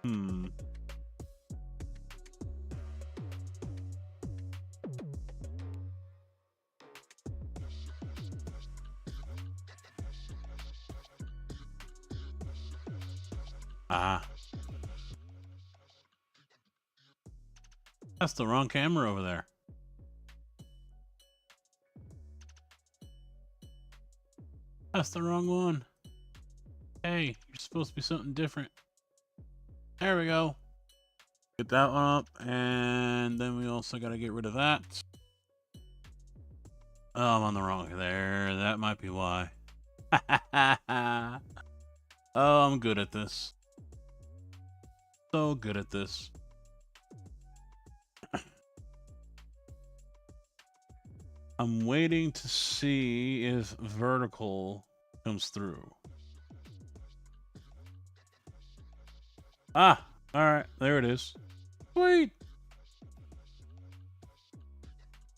Hmm. Ah. That's the wrong camera over there. That's the wrong one. Hey, you're supposed to be something different. There we go. Get that one up, and then we also got to get rid of that. Oh, I'm on the wrong there. That might be why. Oh, I'm good at this. So good at this. I'm waiting to see if vertical comes through. Ah, all right, there it is. Sweet.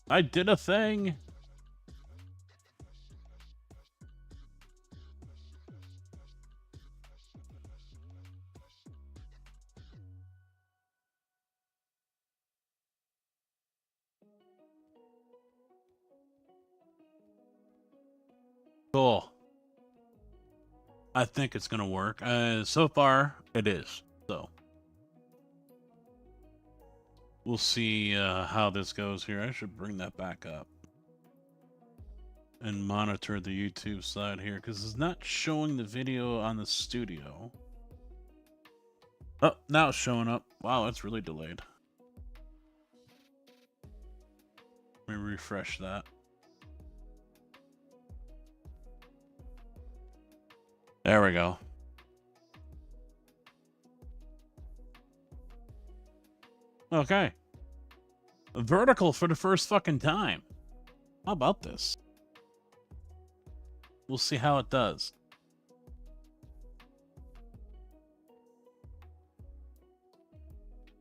I did a thing. Cool. I think it's gonna work. So far, it is. So we'll see how this goes here. I should bring that back up and monitor the YouTube side here because it's not showing the video on the studio. Oh, now it's showing up. Wow, it's really delayed. Let me refresh that. There we go. Okay. Vertical for the first fucking time. How about this? We'll see how it does.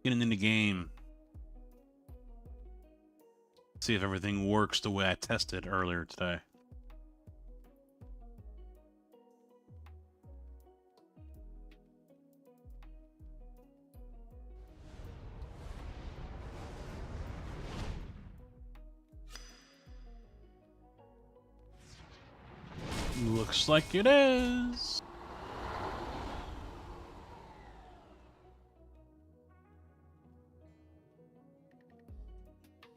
Getting in the game. See if everything works the way I tested earlier today. Looks like it is.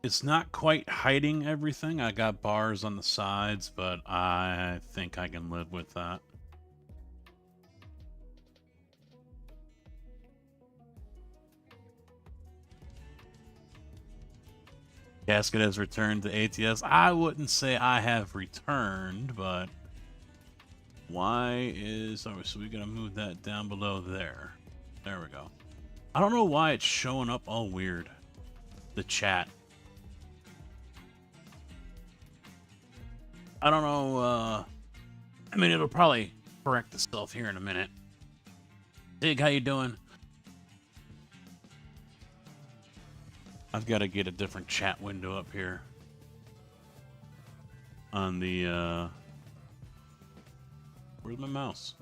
It's not quite hiding everything. I got bars on the sides, but I think I can live with that. Gasket has returned to ATS. I wouldn't say I have returned, but why is... Oh, so we're going to move that down below there. There we go. I don't know why it's showing up all weird. The chat. I don't know, I mean, it'll probably correct itself here in a minute. Dig, how you doing? I've got to get a different chat window up here. On the, where's my mouse?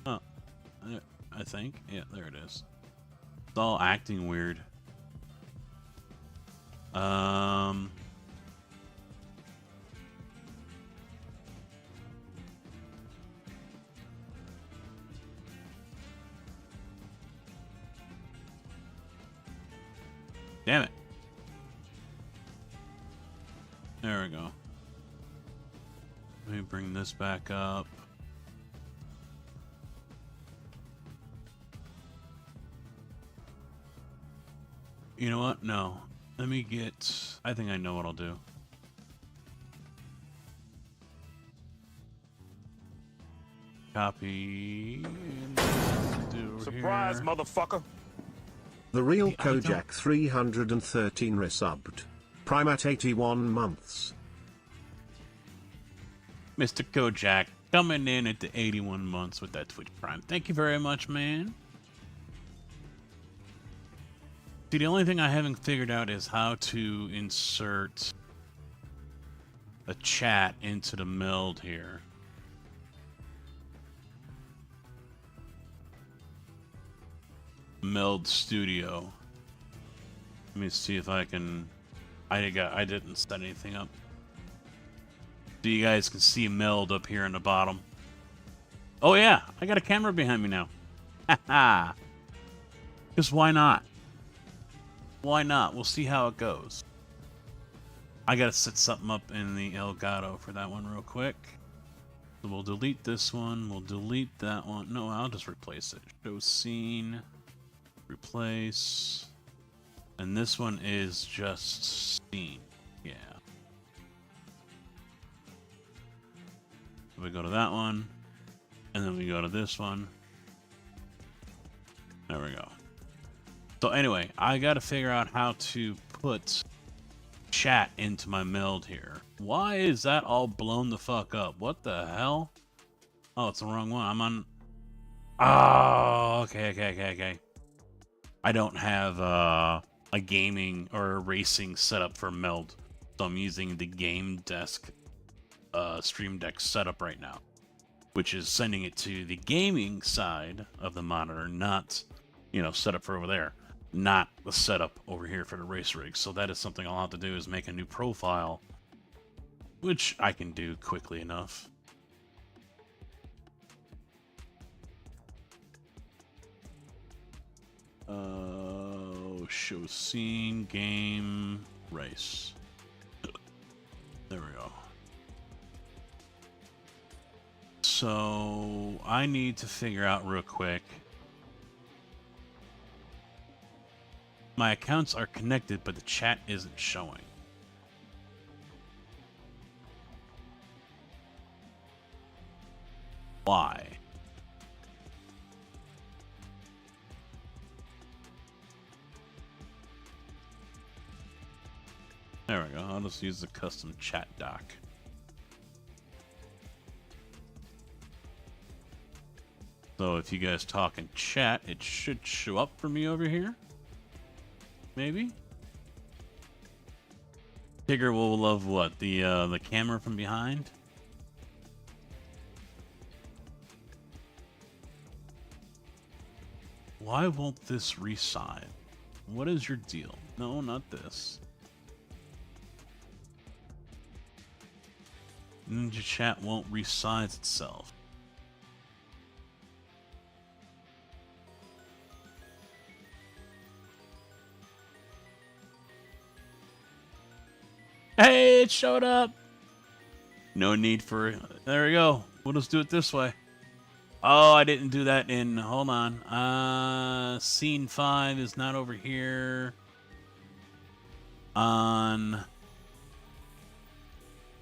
Oh, I think. Yeah, there it is. It's all acting weird. Damn it. There we go. Let me bring this back up. You know what? No. Let me get... I think I know what I'll do. Copy. Surprise, here. motherfucker! The real Kojak 313 resubbed. Primat 81 months. Mr. Kojak coming in at the 81 months with that Twitch Prime. Thank you very much, man. See, the only thing I haven't figured out is how to insert a chat into the meld here. Meld Studio. Let me see if I can... I didn't set anything up. So you guys can see Meld up here in the bottom. Oh yeah, I got a camera behind me now. Haha. Because why not? Why not? We'll see how it goes. I gotta set something up in the Elgato for that one real quick. So we'll delete this one. We'll delete that one. No, I'll just replace it. Show scene. Replace. And this one is just scene. Yeah. So we go to that one. And then we go to this one. There we go. So anyway, I gotta figure out how to put chat into my meld here. Why is that all blown the fuck up? What the hell? Oh, it's the wrong one. I'm on... Oh, okay. I don't have a gaming or a racing setup for meld. So I'm using the game desk Stream Deck setup right now. Which is sending it to the gaming side of the monitor, not, you know, setup for over there. Not the setup over here for the race rig. So that is something I'll have to do, is make a new profile, which I can do quickly enough. Show scene, game, race. There we go. So I need to figure out real quick. My accounts are connected, but the chat isn't showing. Why? There we go. I'll just use the custom chat doc. So if you guys talk in chat, it should show up for me over here. Maybe? Tigger will love what? The camera from behind? Why won't this resize? What is your deal? No, not this. Ninja Chat won't resize itself. Hey, it showed up. No need for... There we go. We'll just do it this way. Oh, I didn't do that in... Hold on. Scene 5 is not over here. On...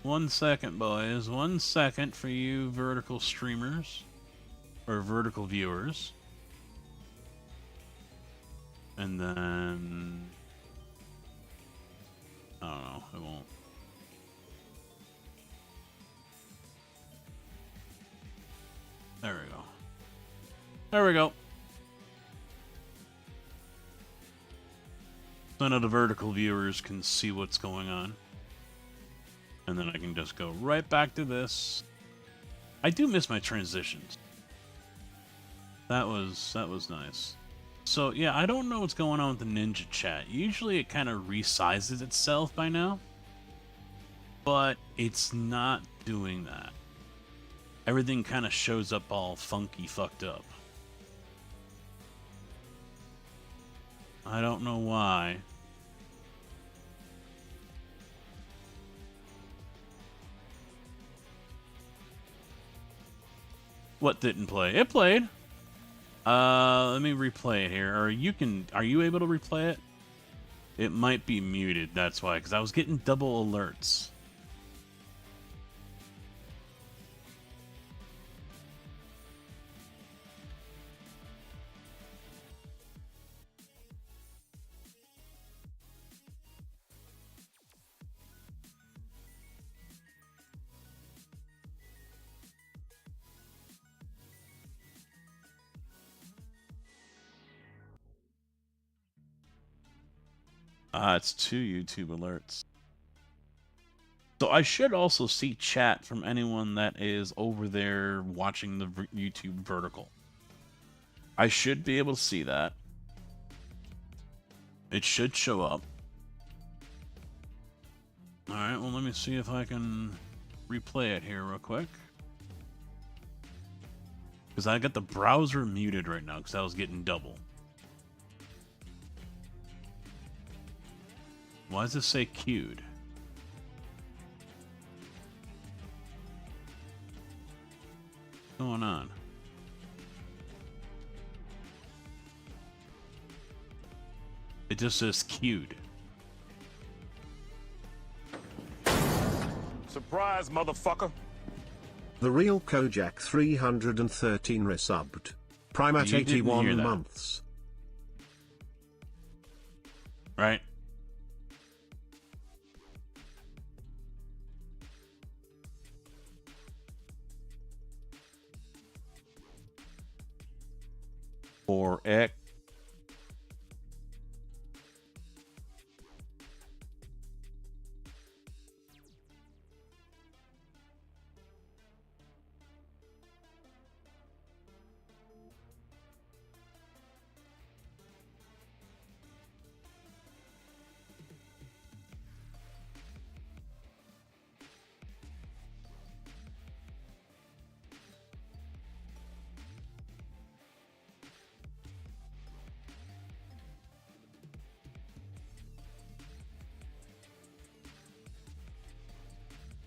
1 second, boys. 1 second for you vertical streamers. Or vertical viewers. And then... I don't know. It won't. There we go. There we go. So now the vertical viewers can see what's going on. And then I can just go right back to this. I do miss my transitions. That was nice. So yeah, I don't know what's going on with the Ninja Chat. Usually it kind of resizes itself by now. But it's not doing that. Everything kind of shows up all funky fucked up. I don't know why. What didn't play? It played. Let me replay it here. Or you can... Are you able to replay it? It might be muted, that's why. Because I was getting double alerts. It's 2 YouTube alerts. So I should also see chat from anyone that is over there watching the YouTube vertical. I should be able to see that. It should show up. Alright, well let me see if I can replay it here real quick. Because I got the browser muted right now because I was getting double. Why does this say queued? What's going on? It just says queued. Surprise, motherfucker. The real Kojak 313 resubbed. Primat You didn't hear 81 that. months. Right? For X.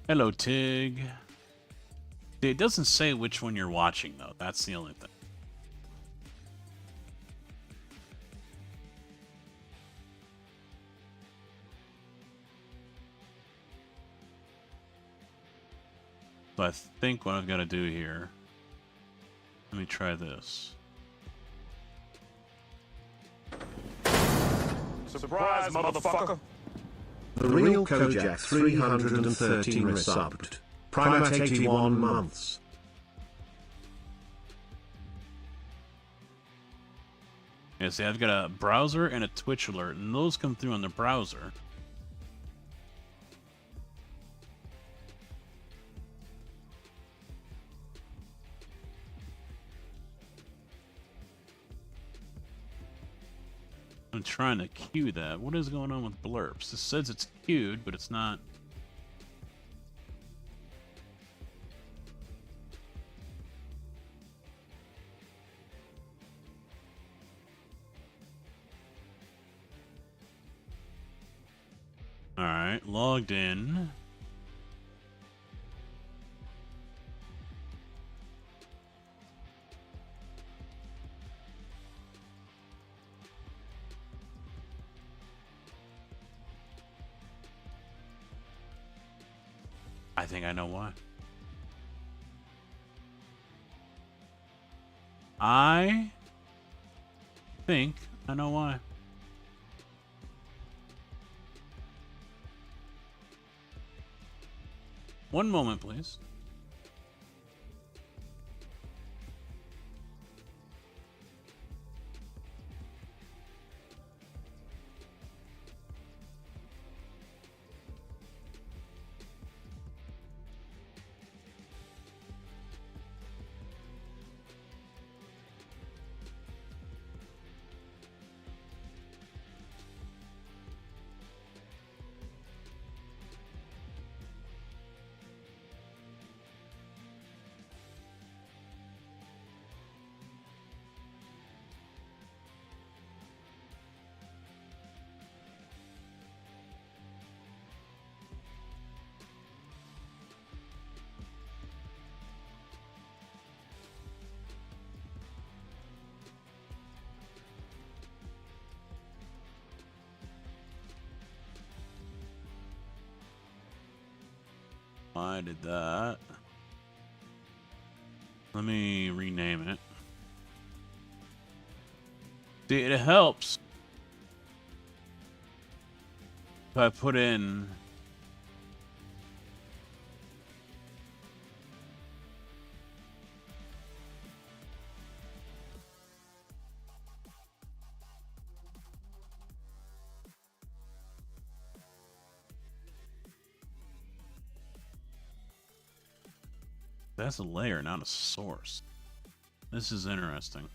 Hello, Tig. It doesn't say which one you're watching, though. That's the only thing. So I think what I've got to do here... Let me try this. Surprise, motherfucker. The real Kojak 313 resubbed. Primat 81 months. Yeah, see, I've got a browser and a Twitch alert, and those come through on the browser. I'm trying to queue that. What is going on with blurps? It says it's queued, but it's not. Alright, logged in. I think I know why. I think I know why. One moment, please. Why did that? Let me rename it. See, it helps if I put in that's a layer, not a source. This is interesting.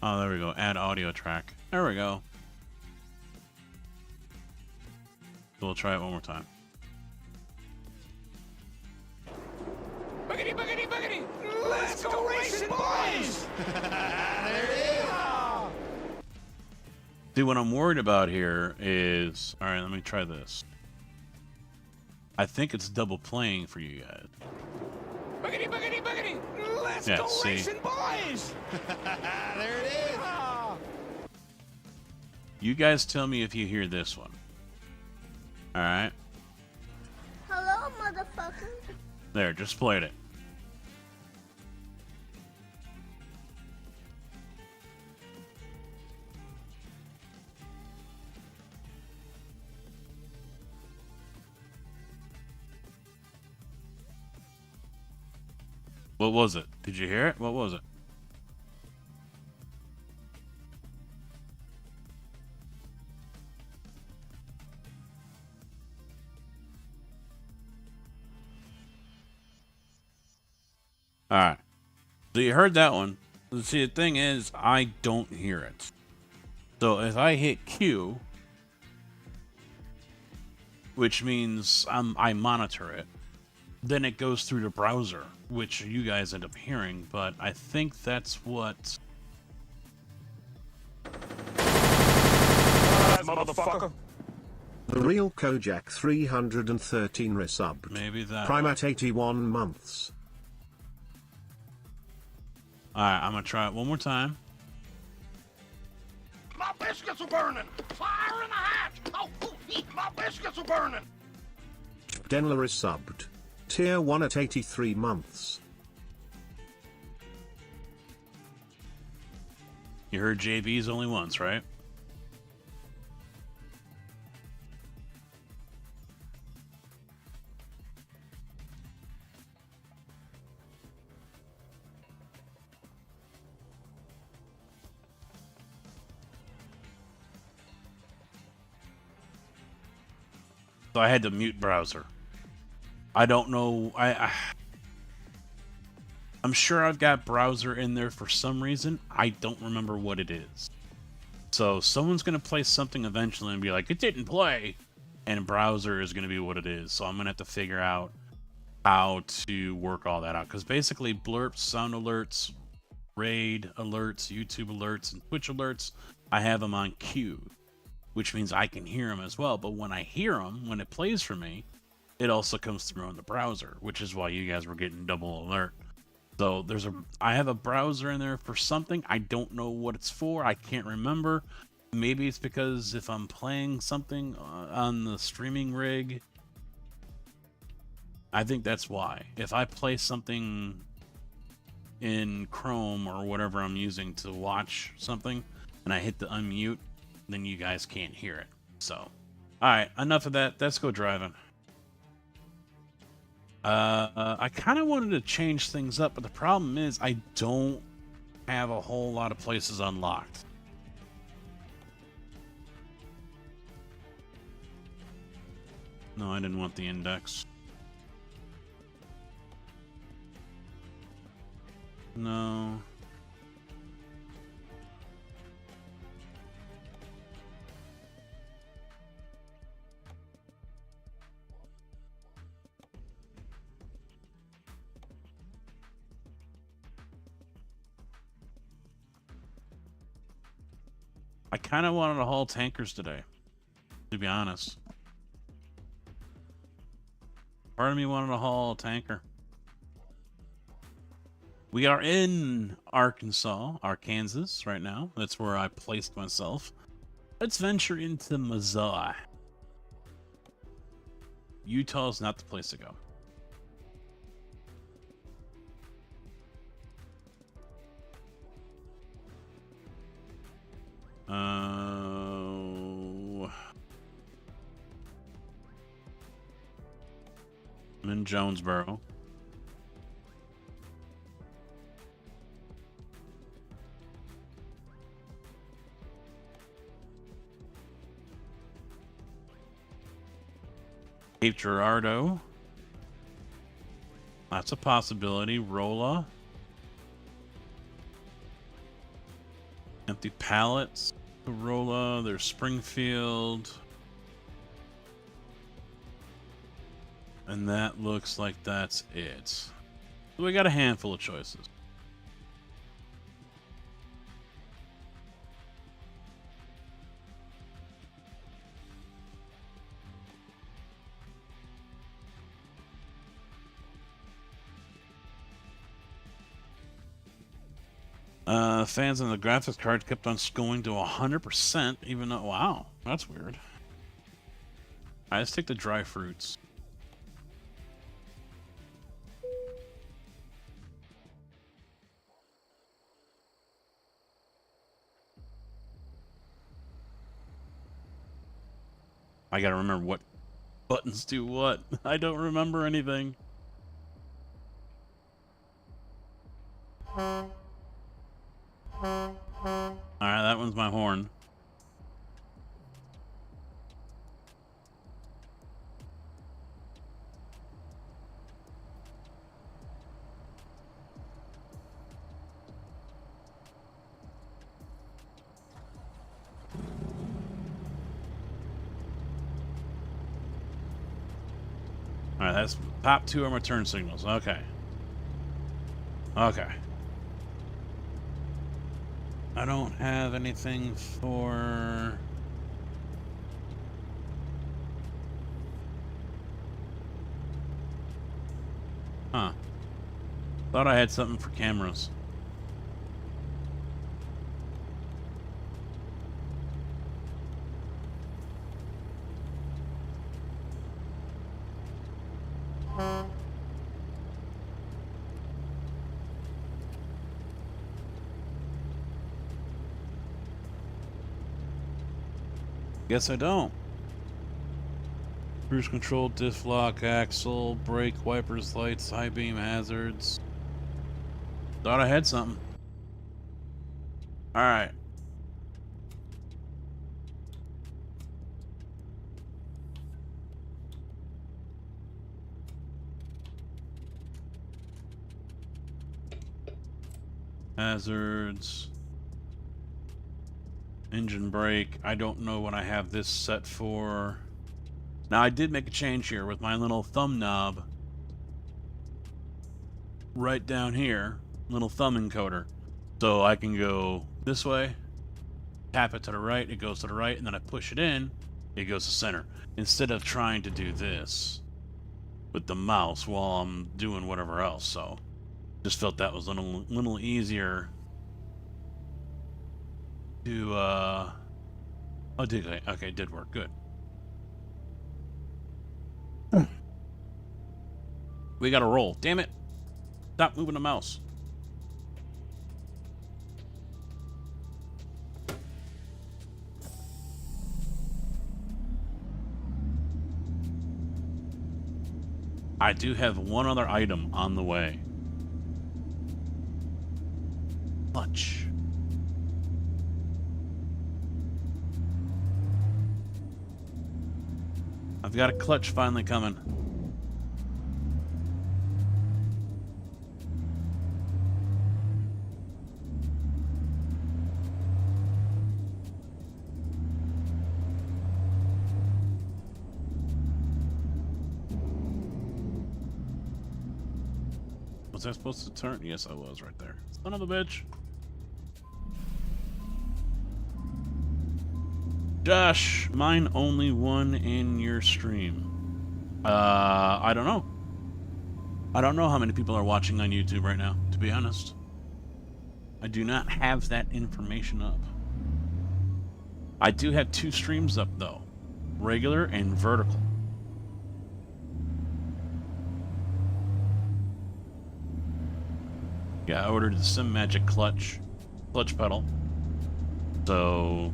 Oh, there we go. Add audio track. There we go. We'll try it one more time. Boogity, boogity, boogity! Let's go racing, boys! There it is! See, what I'm worried about here is... Alright, let me try this. I think it's double playing for you guys. Boogity, boogity, boogity! Let's Yeah, go see. racing, boys! There it is! You guys tell me if you hear this one. Alright? Hello, motherfucker. There, just played it. What was it? Did you hear it? What was it? Alright. So you heard that one. See, the thing is, I don't hear it. So if I hit Q, which means I monitor it, then it goes through the browser, which you guys end up hearing, but I think that's what... Surprise, motherfucker! The real Kojak 313 resubbed. Maybe that... Prime at 81 months. Alright, I'm gonna try it one more time. My biscuits are burning! Fire in the hatch! Oh, my biscuits are burning! Denler resubbed. Tier 1 at 83 months. You heard JB's only once, right? So I had to mute browser. I don't know. I'm sure I've got browser in there for some reason. I don't remember what it is. So someone's going to play something eventually and be like, it didn't play. And browser is going to be what it is. So I'm going to have to figure out how to work all that out. Because basically blurps, sound alerts, raid alerts, YouTube alerts, and Twitch alerts, I have them on queue, which means I can hear them as well. But when I hear them, when it plays for me, it also comes through on the browser, which is why you guys were getting double alert. So I have a browser in there for something. I don't know what it's for. I can't remember. Maybe it's because if I'm playing something on the streaming rig, I think that's why. If I play something in Chrome or whatever I'm using to watch something, and I hit the unmute, then you guys can't hear it. So, all right, enough of that. Let's go driving. I kind of wanted to change things up, but the problem is I don't have a whole lot of places unlocked. No, I didn't want the index. No. I kind of wanted to haul tankers today, to be honest. Part of me wanted to haul a tanker. We are in Arkansas right now. That's where I placed myself. Let's venture into Missouri. Utah's not the place to go. I'm in Jonesboro. Cape Girardeau. That's a possibility. Rolla. Empty pallets. Corolla. There's Springfield. And that looks like that's it. So we got a handful of choices. Fans on the graphics card kept on going to 100%, even though, wow, that's weird. Alright, let's take the dry fruits. I gotta remember what buttons do what. I don't remember anything. Alright, that one's my horn. Alright, that's top 2 are my turn signals. Okay. Okay. I don't have anything for... Huh. Thought I had something for cameras. Guess I don't. Cruise control, diff lock, axle, brake, wipers, lights, high beam hazards. Thought I had something. Alright. Hazards. Engine brake. I don't know what I have this set for. Now I did make a change here with my little thumb knob. Right down here. Little thumb encoder. So I can go this way. Tap it to the right. It goes to the right. And then I push it in. It goes to center. Instead of trying to do this with the mouse while I'm doing whatever else. So just felt that was a little easier to oh, did I? Okay, it did work. Good. We gotta roll. Damn it. Stop moving the mouse. I do have one other item on the way. Clutch. I've got a clutch finally coming. Was I supposed to turn? Yes, I was right there. Son of a bitch. Josh, mine only one in your stream. I don't know. I don't know how many people are watching on YouTube right now, to be honest. I do not have that information up. I do have 2 streams up, though. Regular and vertical. Yeah, I ordered the Sim Magic clutch pedal. So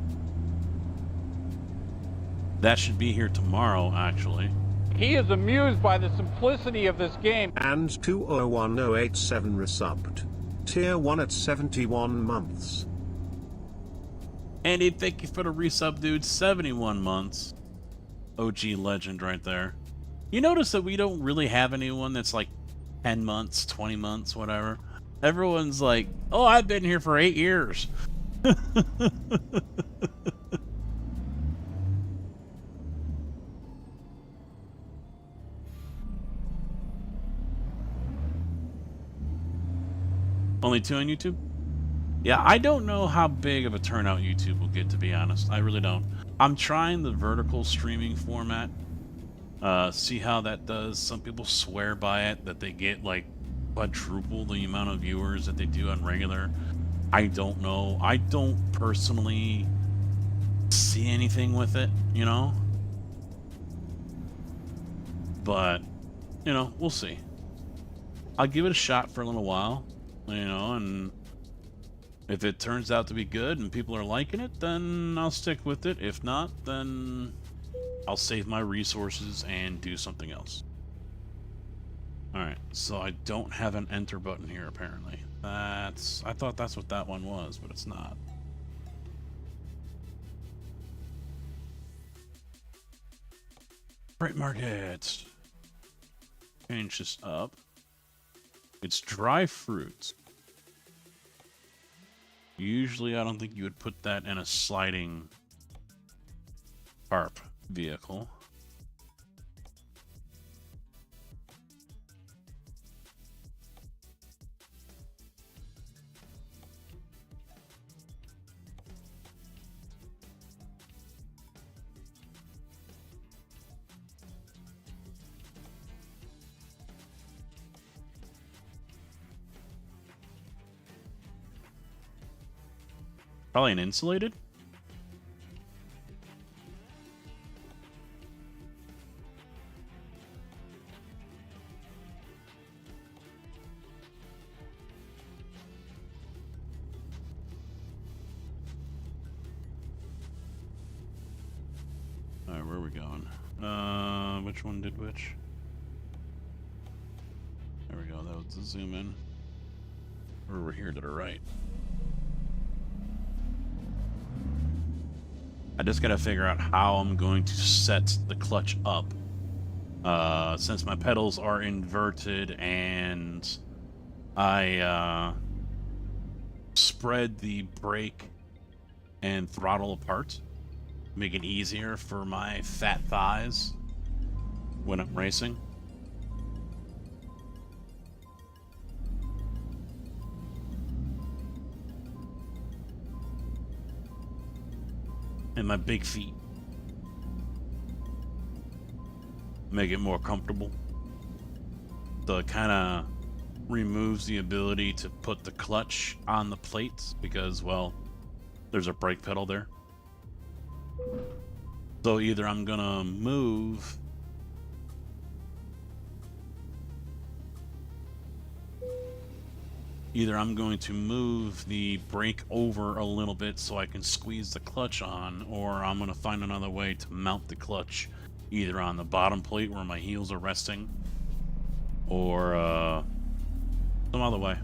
that should be here tomorrow, actually. He is amused by the simplicity of this game. And 201087 resubbed. Tier 1 at 71 months. Andy, thank you for the resub, dude. 71 months. OG legend right there. You notice that we don't really have anyone that's like 10 months, 20 months, whatever. Everyone's like, oh, I've been here for 8 years. Only 2 on YouTube? Yeah, I don't know how big of a turnout YouTube will get, to be honest. I really don't. I'm trying the vertical streaming format. See how that does. Some people swear by it, that they get like quadruple the amount of viewers that they do on regular. I don't know. I don't personally see anything with it, you know? But, you know, we'll see. I'll give it a shot for a little while, you know, and if it turns out to be good and people are liking it, then I'll stick with it. If not, then I'll save my resources and do something else. Alright, so I don't have an enter button here, apparently. I thought that's what that one was, but it's not. Freight market. Change this up. It's dry fruits. Usually I don't think you would put that in a sliding tarp vehicle. Probably an insulated? Alright, where are we going? Which one did which? There we go, that was the zoom in. Or we're here to the right. I just gotta figure out how I'm going to set the clutch up. Since my pedals are inverted and I spread the brake and throttle apart, make it easier for my fat thighs when I'm racing. And my big feet. Make it more comfortable. So it kind of removes the ability to put the clutch on the plates because, well, there's a brake pedal there. So either I'm gonna move the brake over a little bit so I can squeeze the clutch on, or I'm going to find another way to mount the clutch either on the bottom plate where my heels are resting, or some other way.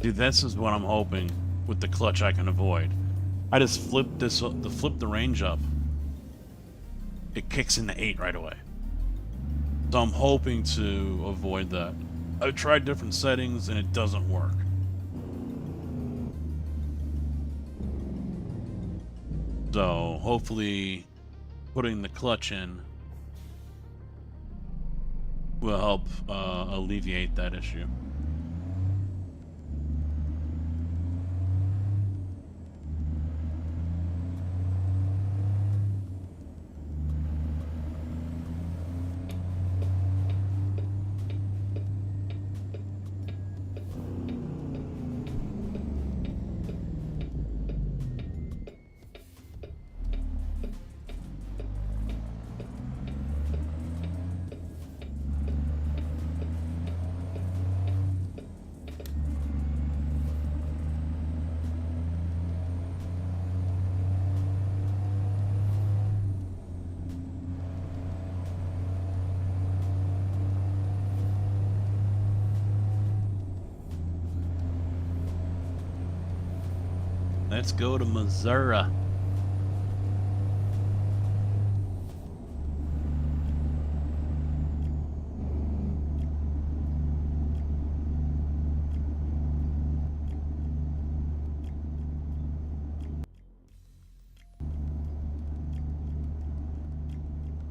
Dude, this is what I'm hoping with the clutch I can avoid. I just flip the range up. It kicks into 8 right away. So I'm hoping to avoid that. I've tried different settings and it doesn't work. So hopefully putting the clutch in will help alleviate that issue. Let's go to Missouri.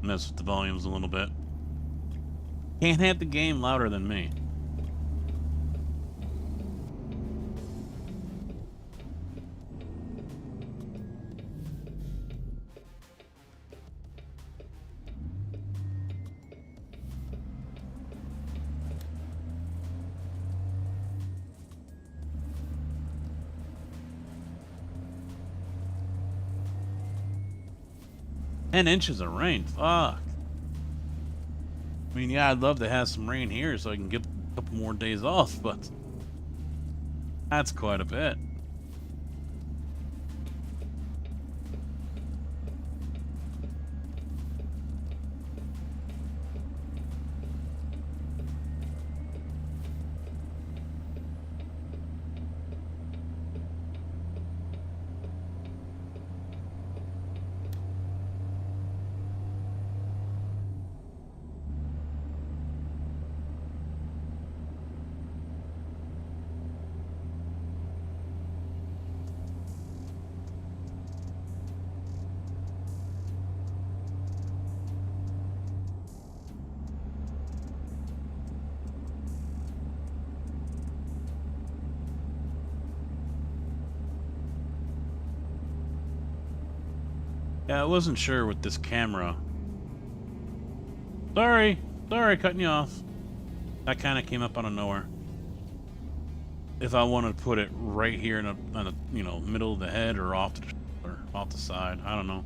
Mess with the volumes a little bit. Can't have the game louder than me. Ten inches of rain, fuck. I mean, yeah, I'd love to have some rain here so I can get a couple more days off, but that's quite a bit. Yeah, I wasn't sure with this camera. Sorry, cutting you off. That kind of came up out of nowhere. If I wanted to put it right here in the you know, middle of the head or off the side, I don't know.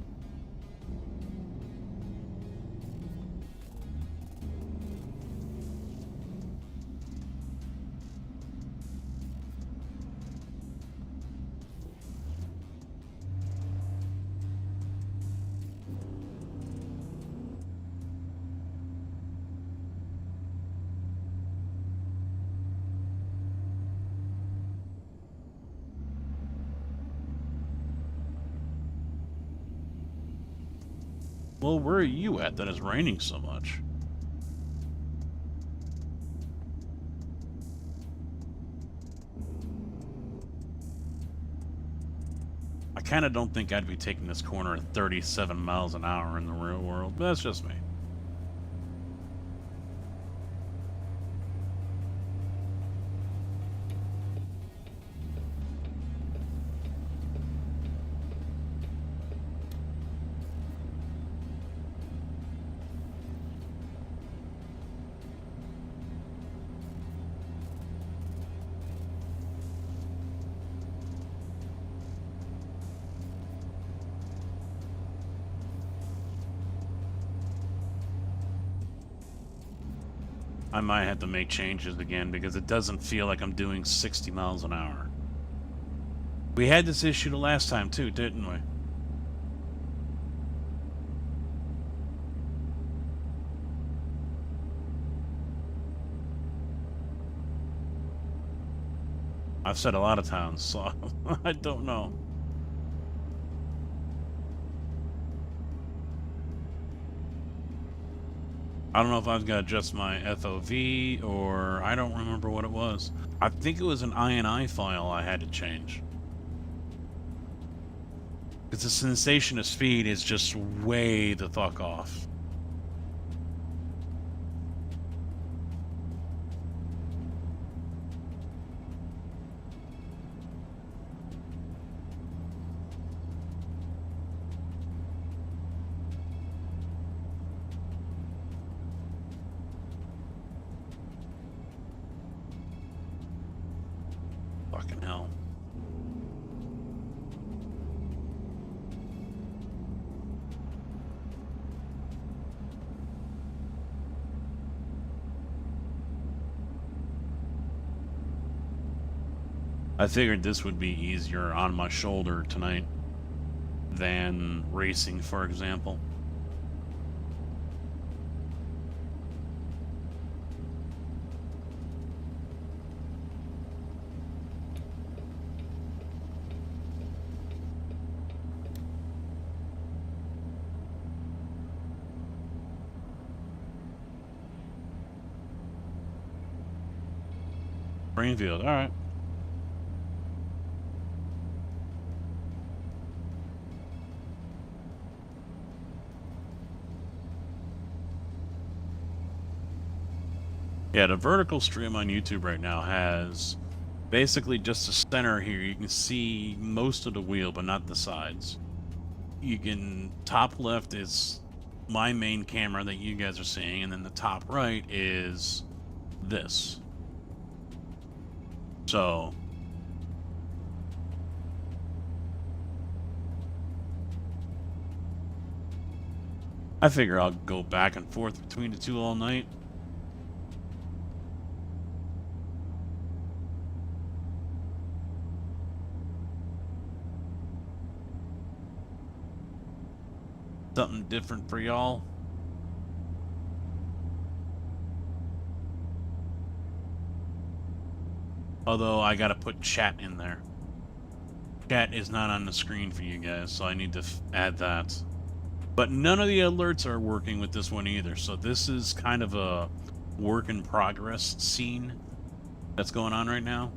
Well, where are you at that it's raining so much? I kind of don't think I'd be taking this corner at 37 miles an hour in the real world, but that's just me. I might have to make changes again because it doesn't feel like I'm doing 60 miles an hour. We had this issue the last time too, didn't we? I've said a lot of times, so I don't know. I don't know if I've got to adjust my FOV or I don't remember what it was. I think it was an INI file I had to change. Because the sensation of speed is just way the fuck off. Fucking hell. I figured this would be easier on my shoulder tonight than racing, for example. Greenfield, alright. Yeah, the vertical stream on YouTube right now has basically just a center here. You can see most of the wheel, but not the sides. You can, top left is my main camera that you guys are seeing, and then the top right is this. So, I figure I'll go back and forth between the two all night. Something different for y'all. Although I gotta put chat in there. Chat is not on the screen for you guys, so I need to add that. But none of the alerts are working with this one either, so this is kind of a work in progress scene that's going on right now.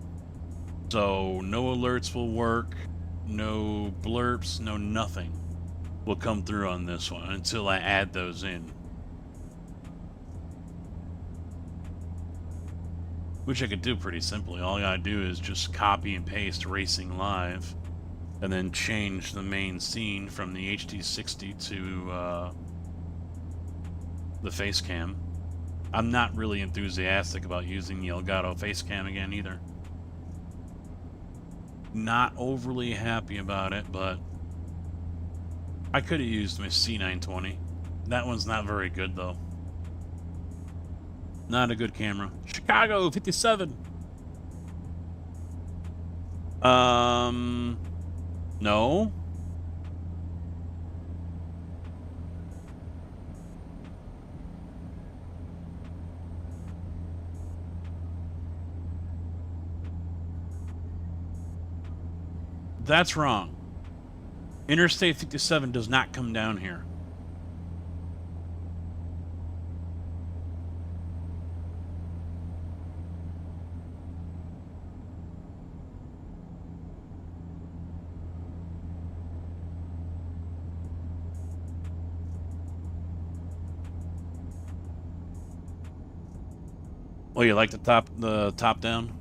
So no alerts will work, no blurps, no nothing will come through on this one until I add those in. Which I could do pretty simply. All I gotta do is just copy and paste Racing Live and then change the main scene from the HD60 to the face cam. I'm not really enthusiastic about using the Elgato face cam again either. Not overly happy about it, but I could have used my C920. That one's not very good though. Not a good camera. Chicago 57. No. That's wrong. Interstate 57 does not come down here. Oh, you like the top down?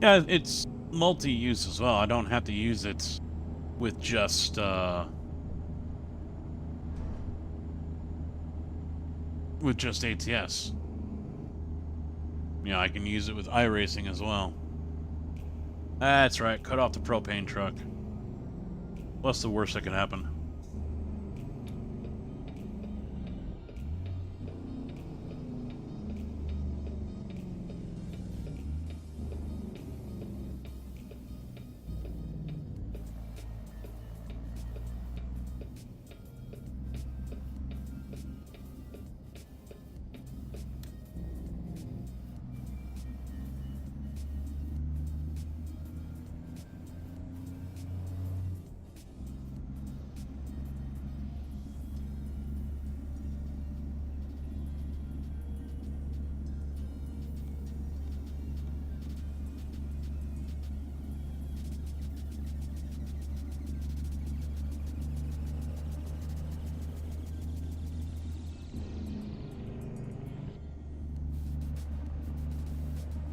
Yeah, it's multi-use as well. I don't have to use it with just ATS. Yeah, I can use it with iRacing as well. That's right, cut off the propane truck. What's the worst that could happen?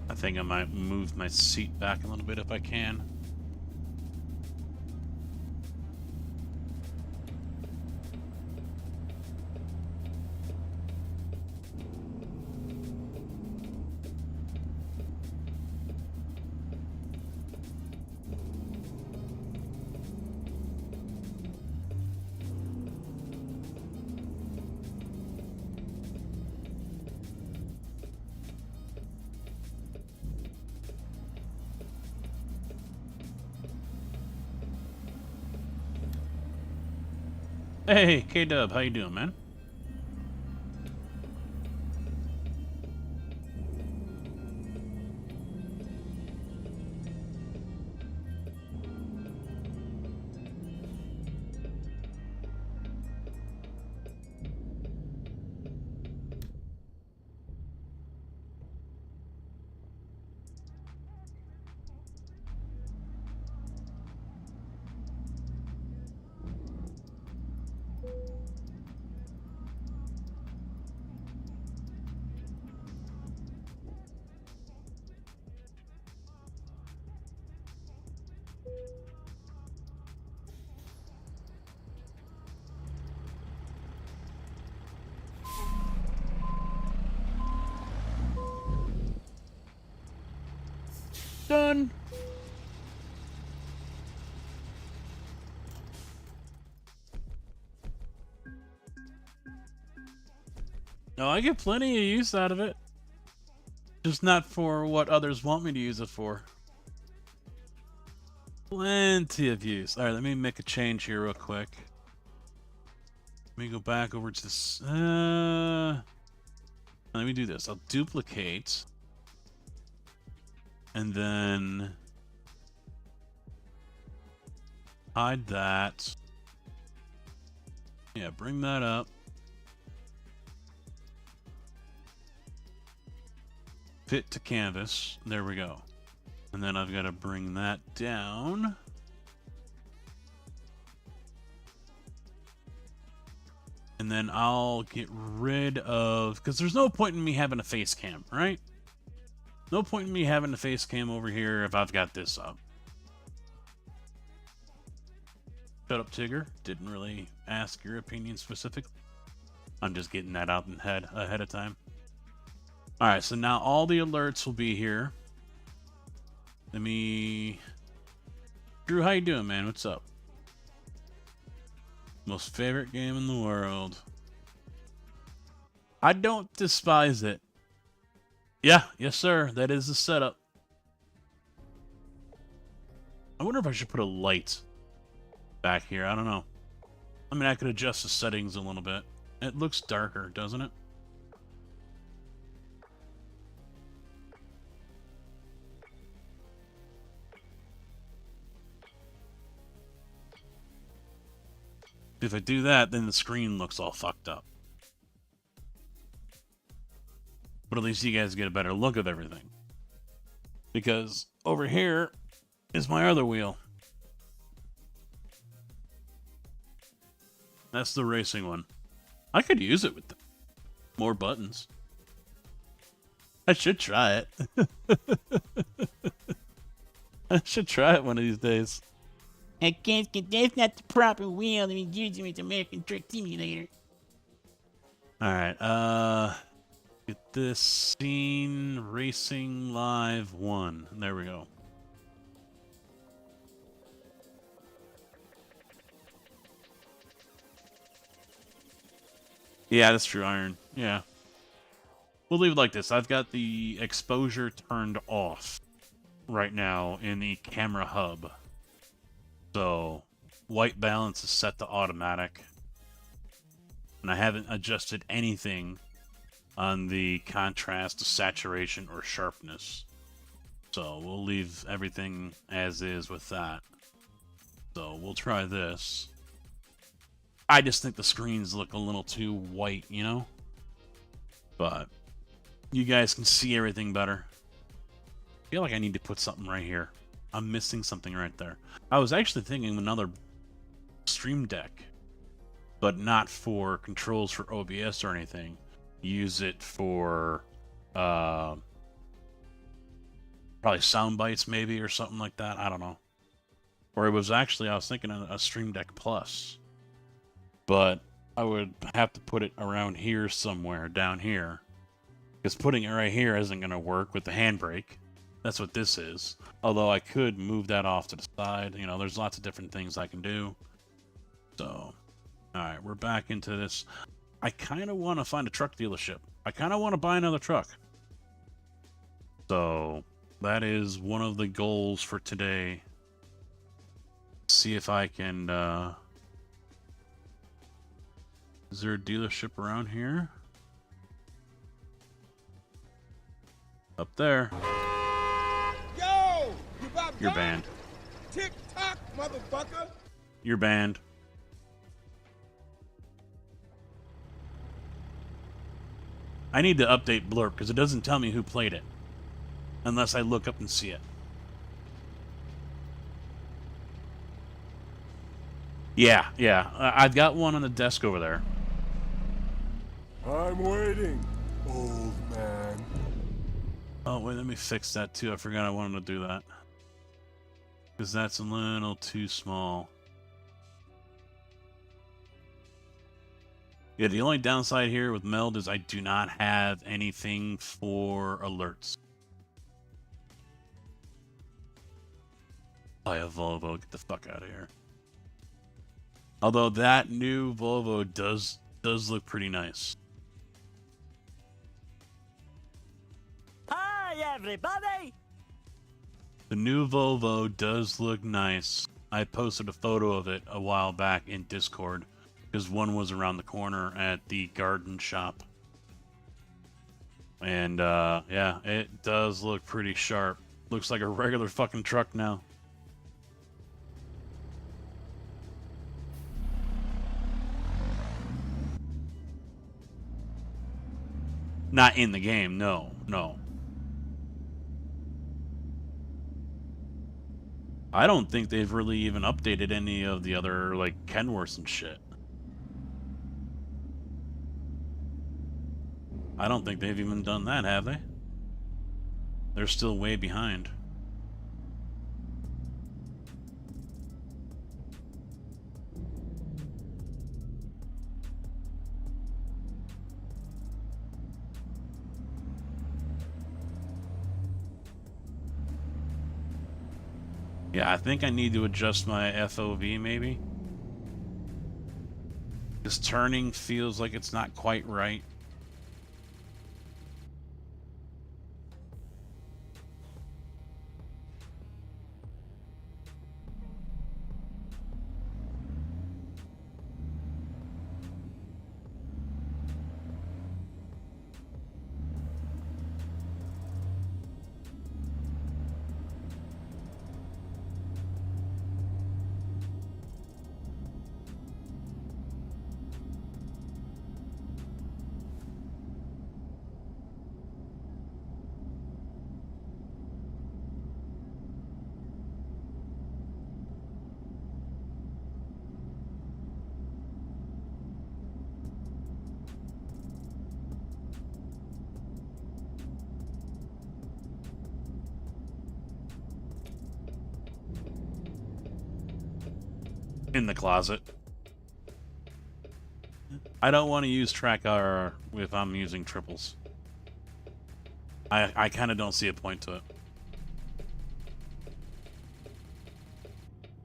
I think I might move my seat back a little bit if I can. Hey, K-Dub, how you doing, man? Done. No, I get plenty of use out of it. Just not for what others want me to use it for. Plenty of use. Alright, let me make a change here real quick. Let me go back over to this. Let me do this. I'll duplicate. And then hide that. Yeah, bring that up. Fit to canvas. There we go. And then I've got to bring that down. And then I'll get rid of, because there's no point in me having a face cam, right? No point in me having a face cam over here if I've got this up. Shut up, Tigger. Didn't really ask your opinion specifically. I'm just getting that out ahead of time. Alright, so now all the alerts will be here. Let me... Drew, how you doing, man? What's up? Most favorite game in the world. I don't despise it. Yeah, yes sir, that is the setup. I wonder if I should put a light back here. I don't know. I mean, I could adjust the settings a little bit. It looks darker, doesn't it? If I do that, then the screen looks all fucked up. But at least you guys get a better look of everything. Because over here is my other wheel. That's the racing one. I could use it with more buttons. I should try it. I should try it one of these days. I can't get that's not the proper wheel to be using with American Truck Simulator. Alright, get this scene racing live 1. There we go. Yeah, that's true, Iron. Yeah. We'll leave it like this. I've got the exposure turned off right now in the camera hub. So, white balance is set to automatic. And I haven't adjusted anything on the contrast, saturation, or sharpness. So, we'll leave everything as is with that. So, we'll try this. I just think the screens look a little too white, you know? But you guys can see everything better. I feel like I need to put something right here. I'm missing something right there. I was actually thinking of another Stream Deck, but not for controls for OBS or anything. Use it for Probably sound bites maybe or something like that. I don't know. Or it was actually, I was thinking a Stream Deck Plus. But I would have to put it around here somewhere, down here. Because putting it right here isn't going to work with the handbrake. That's what this is. Although I could move that off to the side. You know, there's lots of different things I can do. So, alright, we're back into this. I kind of want to find a truck dealership. I kind of want to buy another truck. So, that is one of the goals for today. See if I can, is there a dealership around here? Up there. Yo! You about You're done? banned. Tick tock, motherfucker! You're banned. I need to update Blurb because it doesn't tell me who played it. Unless I look up and see it. Yeah. I've got one on the desk over there. I'm waiting, old man. Oh, wait, let me fix that too. I forgot I wanted to do that. Because that's a little too small. Yeah, the only downside here with Meld is I do not have anything for alerts. Buy a Volvo, get the fuck out of here. Although that new Volvo does look pretty nice. Hi, everybody! The new Volvo does look nice. I posted a photo of it a while back in Discord because one was around the corner at the garden shop. And yeah, it does look pretty sharp. Looks like a regular fucking truck now. Not in the game, no. I don't think they've really even updated any of the other, like, Kenworths and shit. I don't think they've even done that, have they? They're still way behind. Yeah, I think I need to adjust my FOV maybe. This turning feels like it's not quite right. In the closet. I don't want to use track R if I'm using triples. I kind of don't see a point to it.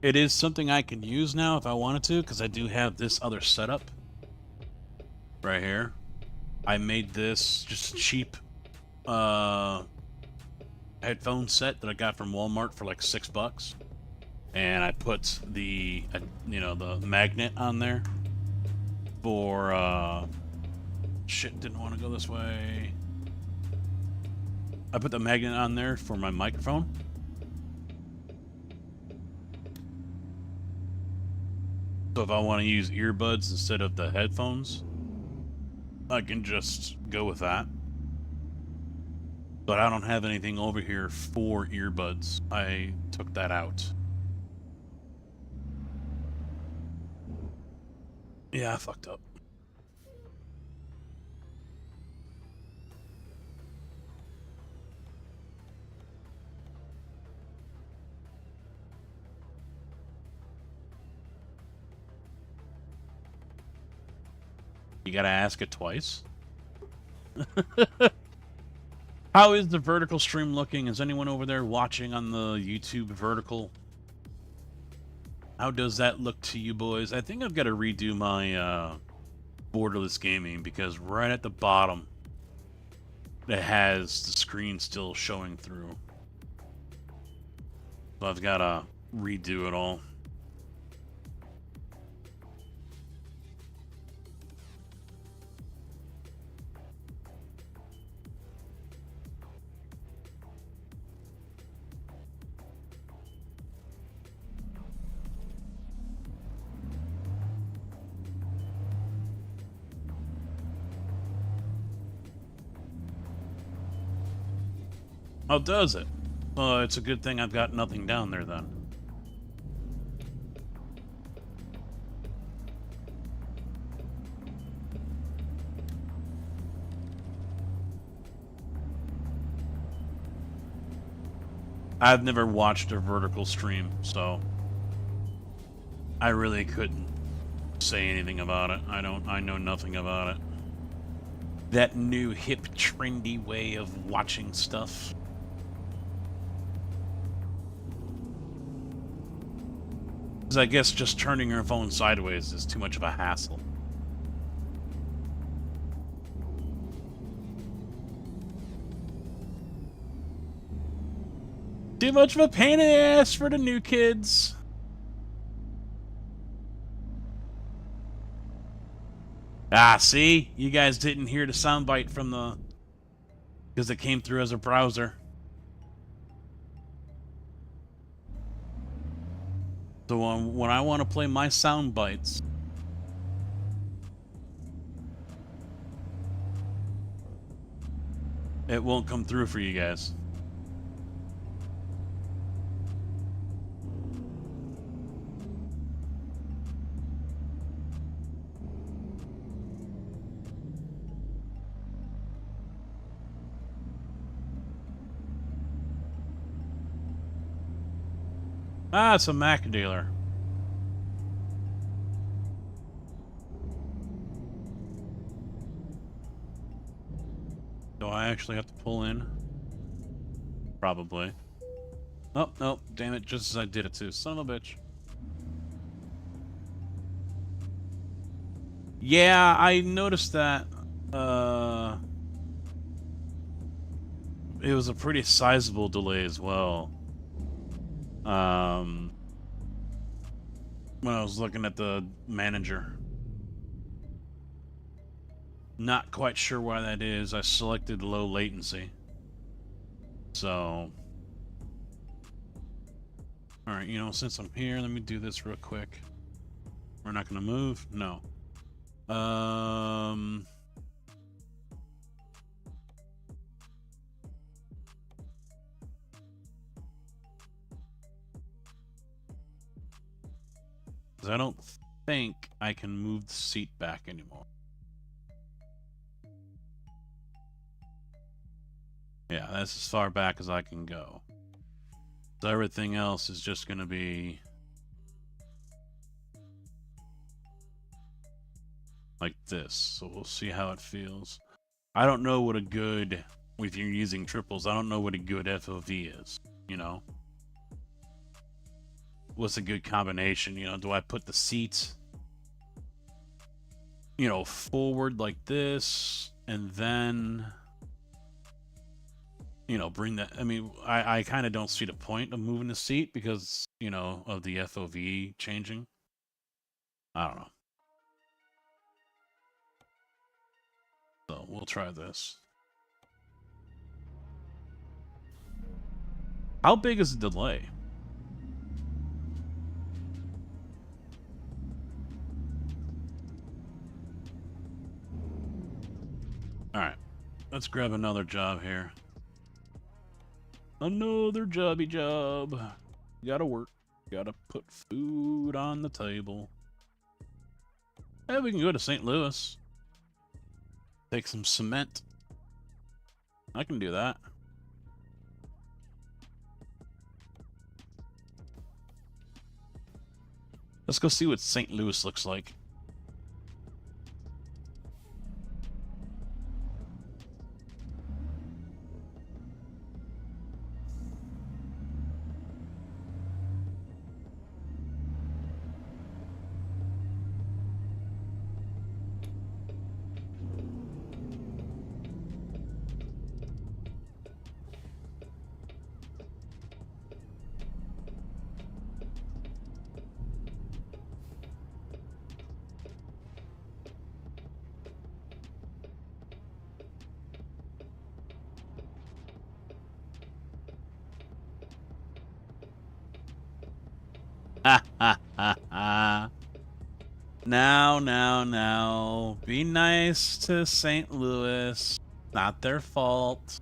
It is something I can use now if I wanted to, because I do have this other setup right here. I made this just cheap headphone set that I got from Walmart for like $6. And I put the, the magnet on there for, shit, didn't want to go this way. I put the magnet on there for my microphone. So if I want to use earbuds instead of the headphones, I can just go with that. But I don't have anything over here for earbuds. I took that out. Yeah, I fucked up. You gotta ask it twice. How is the vertical stream looking? Is anyone over there watching on the YouTube vertical? How does that look to you boys? I think I've got to redo my borderless gaming because right at the bottom it has the screen still showing through. So I've got to redo it all. Oh, does it? It's a good thing I've got nothing down there then. I've never watched a vertical stream, so I really couldn't say anything about it. I know nothing about it. That new hip trendy way of watching stuff. 'Cause I guess just turning your phone sideways is too much of a hassle. Too much of a pain in the ass for the new kids. Ah, see? You guys didn't hear the soundbite from the... because it came through as a browser. So when I want to play my sound bites, it won't come through for you guys. Ah, it's a Mac dealer. Do I actually have to pull in? Probably. Oh, no, damn it, just as I did it too. Son of a bitch. Yeah, I noticed that. It was a pretty sizable delay as well. When I was looking at the manager. Not quite sure why that is. I selected low latency. So... Alright, you know, since I'm here, let me do this real quick. We're not gonna move? No. I don't think I can move the seat back anymore. Yeah, that's as far back as I can go. So everything else is just going to be like this. So we'll see how it feels. I don't know what a good, if you're using triples, I don't know what a good FOV is, you know? What's a good combination? You know, do I put the seats, you know, forward like this, and then, you know, bring that... I mean, I kind of don't see the point of moving the seat because, you know, of the FOV changing. I don't know. So, we'll try this. How big is the delay? Alright, let's grab another job here. Another jobby job. Gotta work. Gotta put food on the table. Hey, we can go to St. Louis. Take some cement. I can do that. Let's go see what St. Louis looks like. Now. Be nice to St. Louis. Not their fault.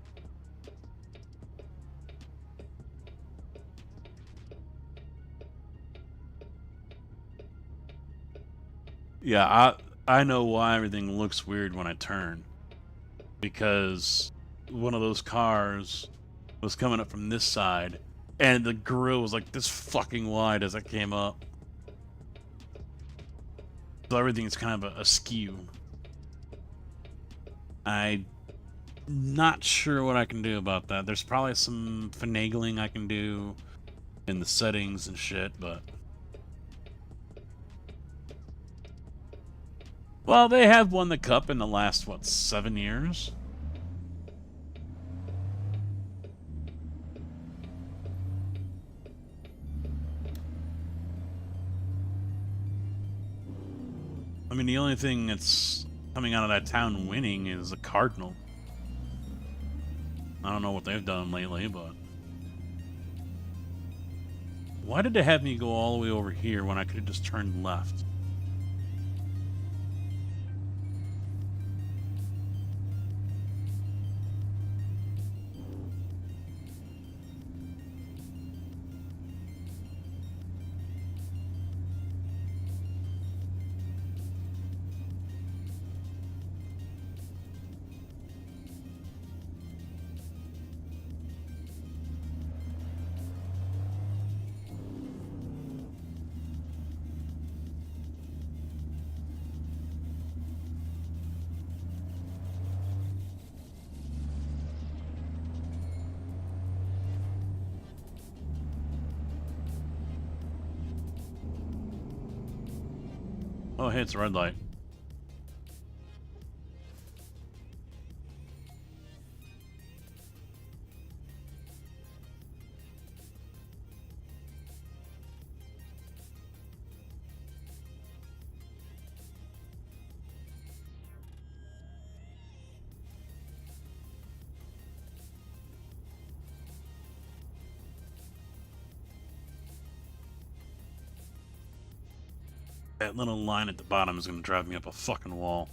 Yeah, I know why everything looks weird when I turn. Because one of those cars was coming up from this side, and the grill was like this fucking wide as it came up. So everything's kind of askew. I'm not sure what I can do about that. There's probably some finagling I can do in the settings and shit, but... Well, they have won the cup in the last, what, 7 years? I mean, the only thing that's coming out of that town winning is the Cardinal. I don't know what they've done lately, but... Why did they have me go all the way over here when I could have just turned left? Oh, hey, it's a red light. That little line at the bottom is going to drive me up a fucking wall.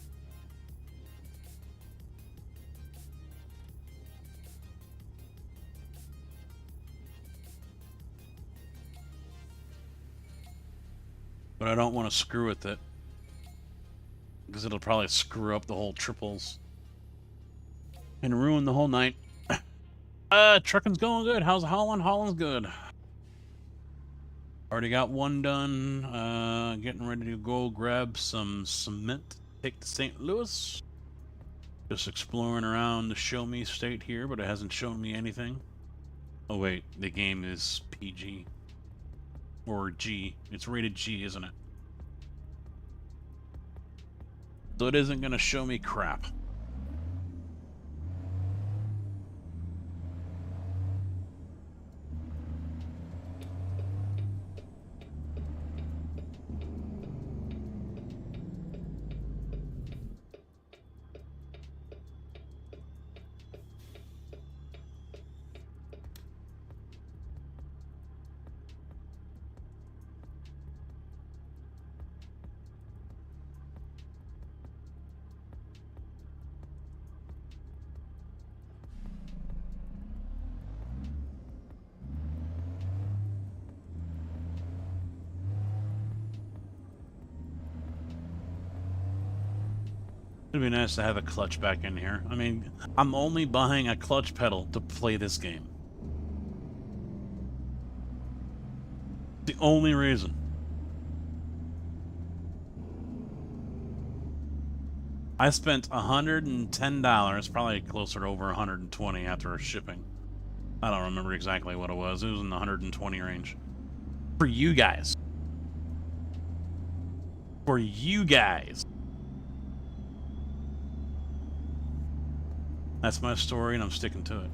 But I don't want to screw with it, because it'll probably screw up the whole triples and ruin the whole night. Trucking's going good. How's Holland? Holland's good. Already got one done. Getting ready to go grab some cement. Take to St. Louis. Just exploring around the Show Me state here, but it hasn't shown me anything. Oh wait, the game is PG. Or G. It's rated G, isn't it? So it isn't gonna show me crap. It'd be nice to have a clutch back in here. I mean, I'm only buying a clutch pedal to play this game. The only reason. I spent $110, probably closer to over 120 after shipping. I don't remember exactly what it was. It was in the 120 range. For you guys. For you guys. That's my story, and I'm sticking to it.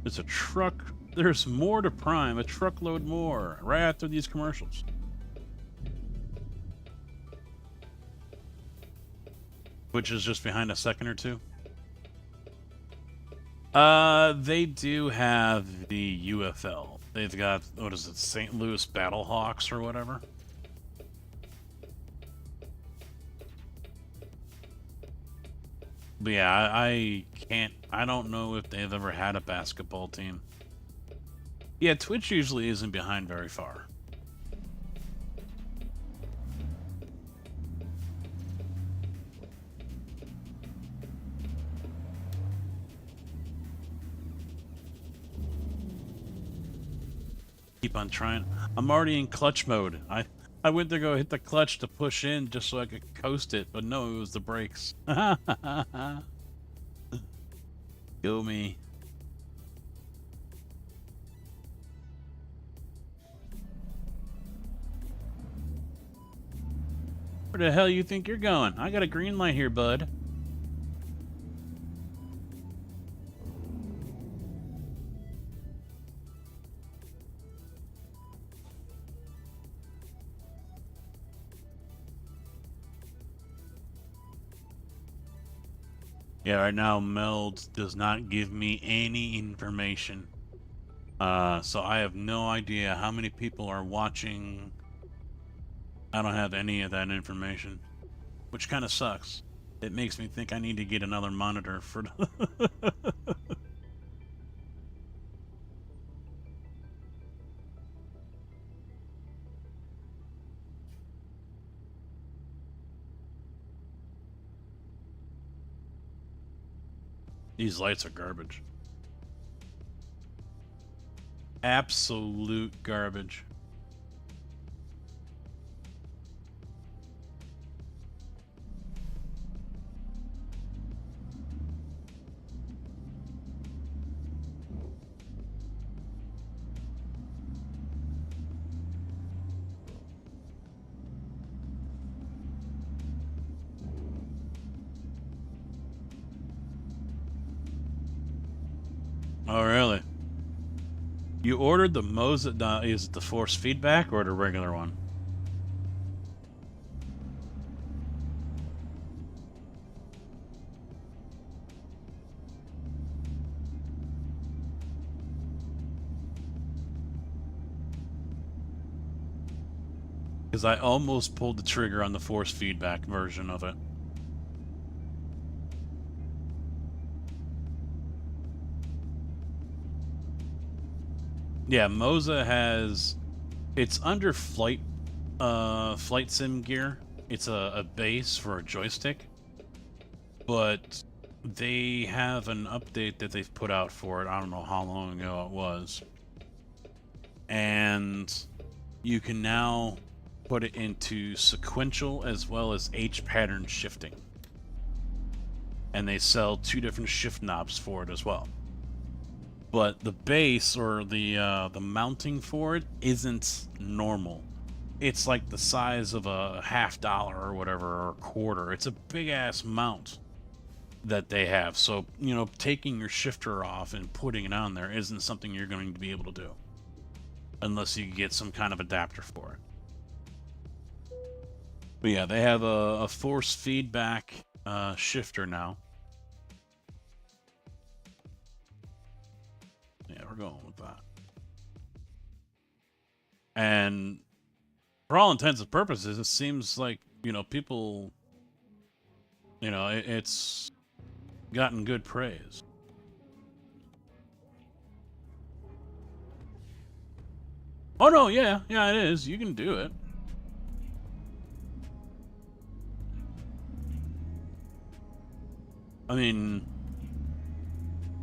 There's a truck. There's more to Prime. A truckload more. Right after these commercials. Which is just behind a second or two. They do have the UFL. They've got, what is it, St. Louis Battlehawks or whatever. But yeah, I don't know if they've ever had a basketball team. Yeah, Twitch usually isn't behind very far. Keep on trying. I'm already in clutch mode. I went to go hit the clutch to push in just so I could coast it, but no, it was the brakes. Go me. Where the hell you think you're going? I got a green light here, bud. Yeah, right now Meld does not give me any information. So I have no idea how many people are watching. I don't have any of that information, which kind of sucks. It makes me think I need to get another monitor for These lights are garbage. Absolute garbage. Oh, really? You ordered the Moza, is it the force feedback or the regular one? Because I almost pulled the trigger on the force feedback version of it. Yeah, Moza has, it's under flight sim gear. It's a base for a joystick, but they have an update that they've put out for it. I don't know how long ago it was, and you can now put it into sequential as well as H pattern shifting, and they sell 2 different shift knobs for it as well. But the base or the mounting for it isn't normal. It's like the size of a $50 or whatever, or a quarter. It's a big ass mount that they have. So, you know, taking your shifter off and putting it on there isn't something you're going to be able to do unless you get some kind of adapter for it. But yeah, they have a force feedback shifter now. Yeah, we're going with that. And for all intents and purposes, it seems like, you know, people, you know, it's gotten good praise. Oh, no, yeah, it is. You can do it. I mean,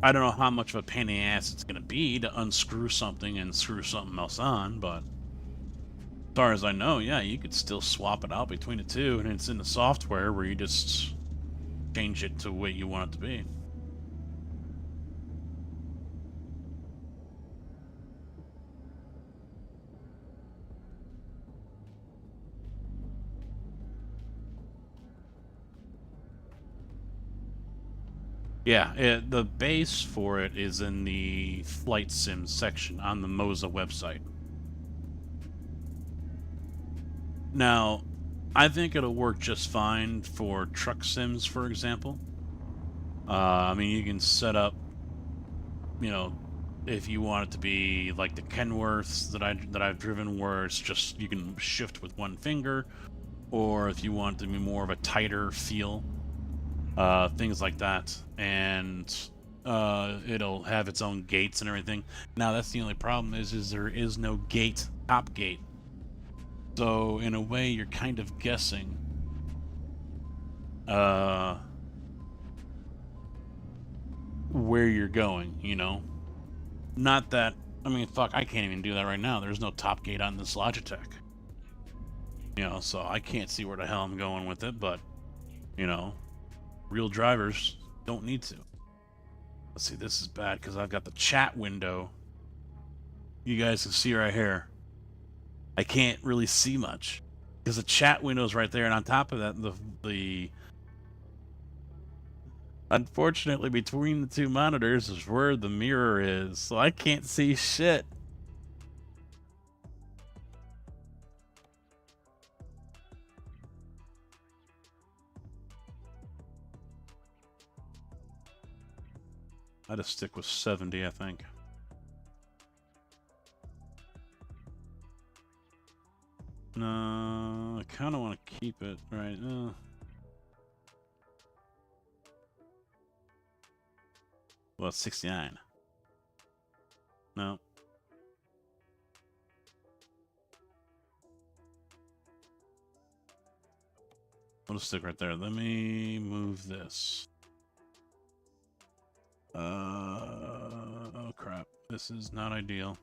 I don't know how much of a pain in the ass it's going to be to unscrew something and screw something else on, but as far as I know, yeah, you could still swap it out between the two, and it's in the software where you just change it to what you want it to be. Yeah, the base for it is in the flight sim section on the Moza website. Now, I think it'll work just fine for truck sims, for example. I mean, you can set up, you know, if you want it to be like the Kenworths that I've driven, where it's just you can shift with one finger, or if you want it to be more of a tighter feel, things like that, and it'll have its own gates and everything. Now, that's the only problem is there is no gate, top gate. So in a way, you're kind of guessing. Where you're going, you know? Not that, I mean, fuck, I can't even do that right now. There's no top gate on this Logitech. You know, so I can't see where the hell I'm going with it, but, you know, real drivers don't need to. Let's see, this is bad because I've got the chat window. You guys can see right here. I can't really see much because the chat window's right there, and on top of that, the unfortunately, between the two monitors is where the mirror is, so I can't see shit. I'd just stick with 70, I think. No, I kind of want to keep it right. Well, it's 69. No. I'll just stick right there. Let me move this. Oh crap. This is not ideal.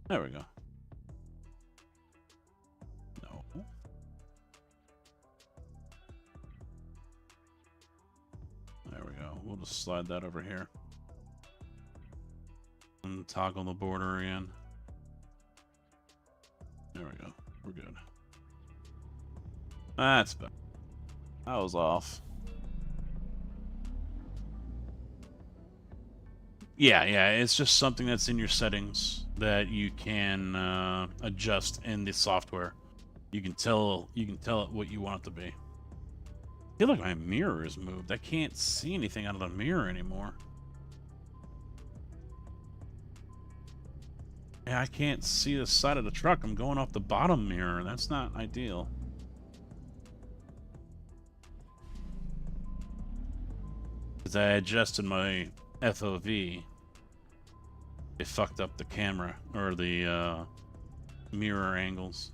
There we go. No. There we go. We'll just slide that over here. And toggle the border again. There we go. We're good. That's better. That was off. Yeah, it's just something that's in your settings that you can adjust in the software. You can tell it what you want it to be. I feel like my mirror is moved. I can't see anything out of the mirror anymore. Yeah, I can't see the side of the truck. I'm going off the bottom mirror. That's not ideal. Because I adjusted my FOV. It fucked up the camera, or the mirror angles.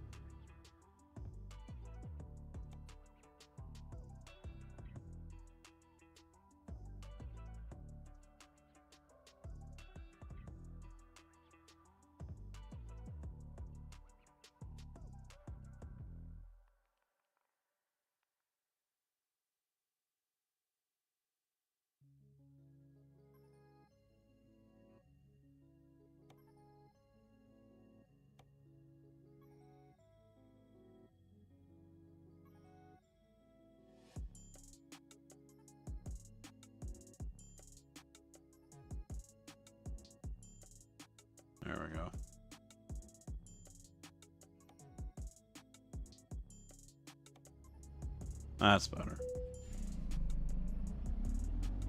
There we go. That's better.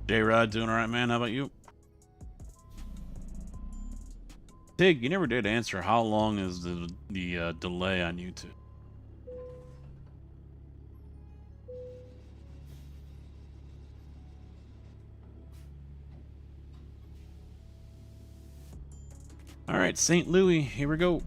J-Rod doing alright, man? How about you? Tig, you never did answer how long is the delay on YouTube? Alright, St. Louis, here we go.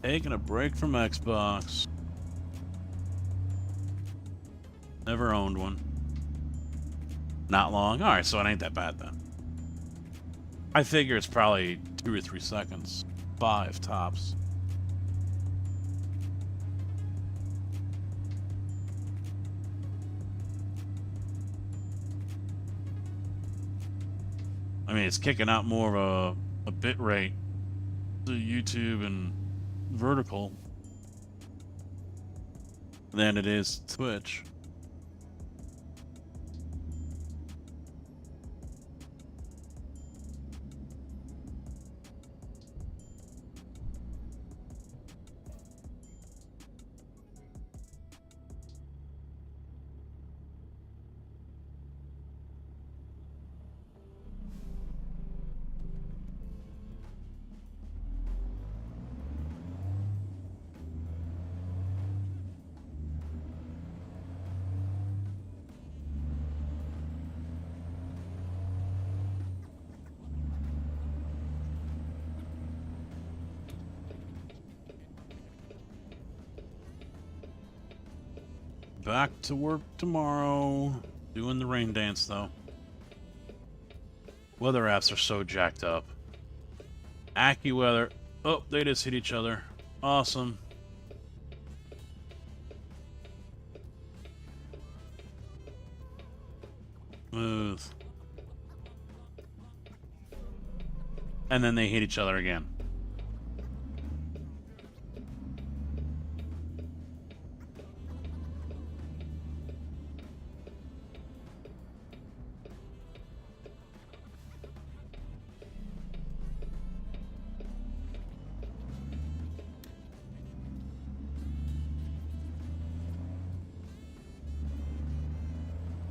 Taking a break from Xbox. Never owned one. Not long. Alright, so it ain't that bad then. I figure it's probably 2 or 3 seconds. 5 tops. I mean, it's kicking out more of a bit rate to YouTube and vertical than it is Twitch. Back to work tomorrow. Doing the rain dance, though. Weather apps are so jacked up. AccuWeather. Oh, they just hit each other. Awesome. Smooth. And then they hit each other again.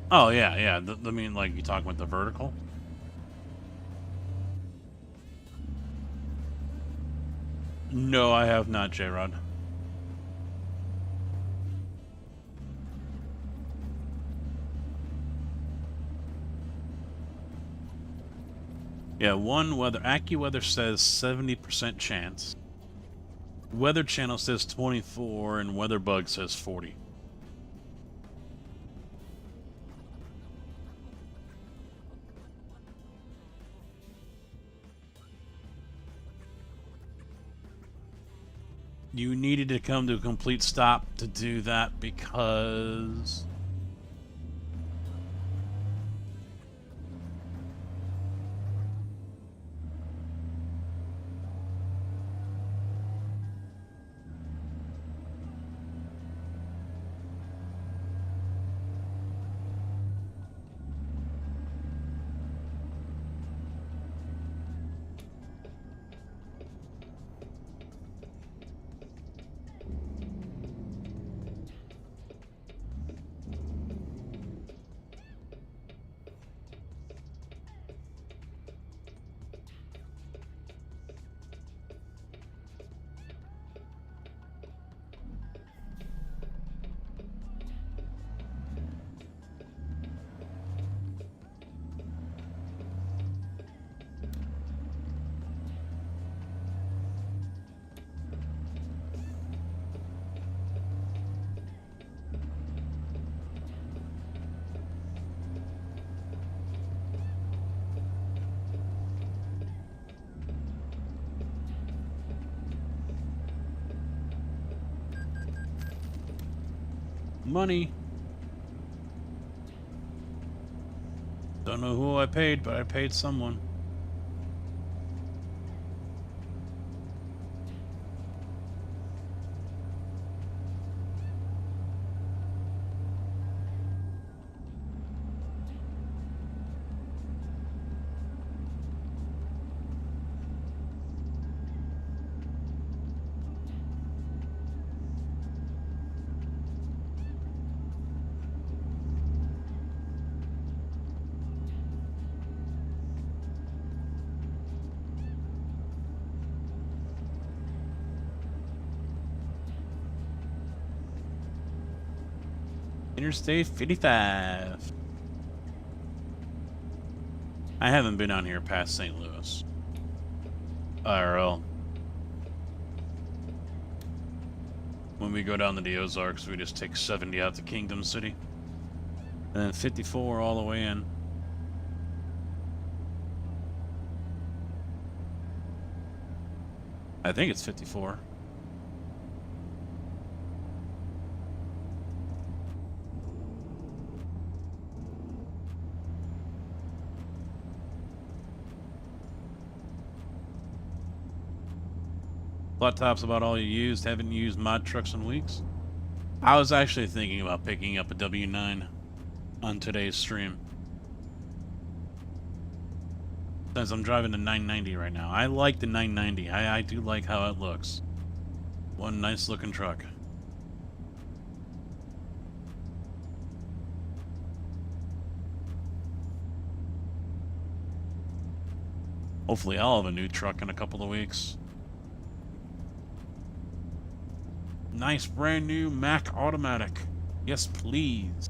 Oh, yeah, yeah. I mean, like, you talking about the vertical? No, I have not, J-Rod. Yeah, one weather. AccuWeather says 70% chance. Weather Channel says 24, and WeatherBug says 40. You needed to come to a complete stop to do that because... Money. Don't know who I paid, but I paid someone. Interstate 55. I haven't been on here past St. Louis. IRL. When we go down to the Ozarks, we just take 70 out to Kingdom City. And then 54 all the way in. I think it's 54. Flat top's about all you used. Haven't used mod trucks in weeks. I was actually thinking about picking up a W9 on today's stream. Since I'm driving the 990 right now. I like the 990. I do like how it looks. One nice looking truck. Hopefully I'll have a new truck in a couple of weeks. Nice brand new Mack automatic. Yes, please.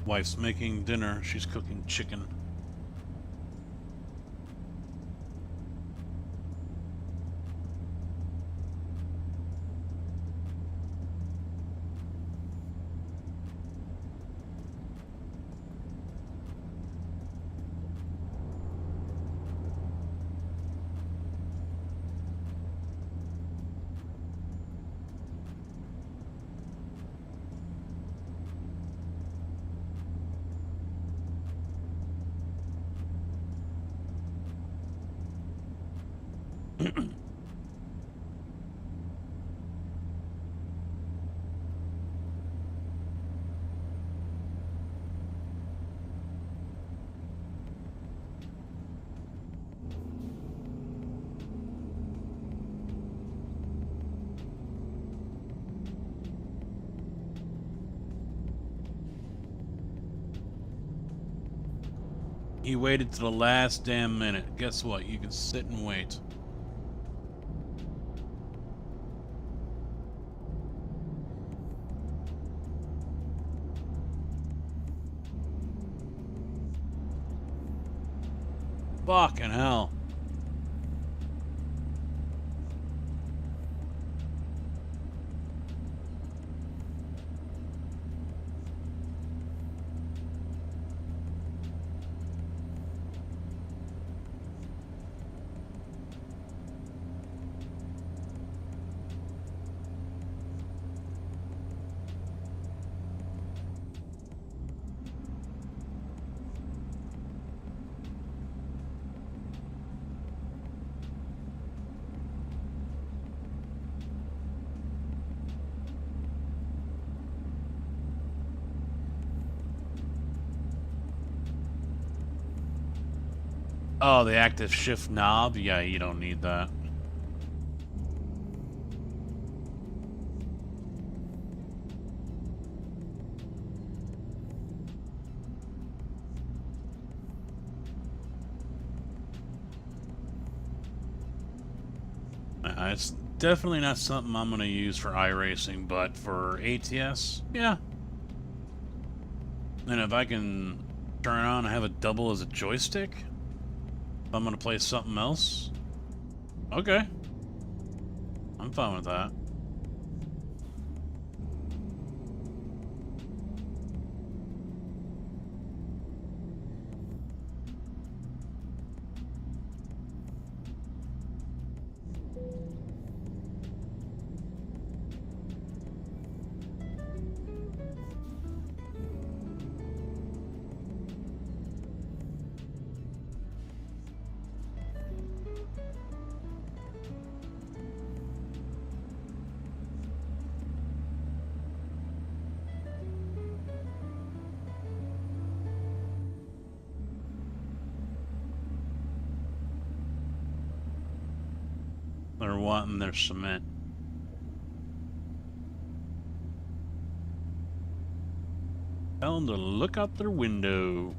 Wife's making dinner. She's cooking chicken. He waited to the last damn minute. Guess what? You can sit and wait. Fucking hell. Oh, the active shift knob? Yeah, you don't need that. It's definitely not something I'm going to use for iRacing, but for ATS, yeah. And if I can turn it on and have it double as a joystick, if I'm going to play something else, okay. I'm fine with that. They're wanting their cement. Tell them to look out their window.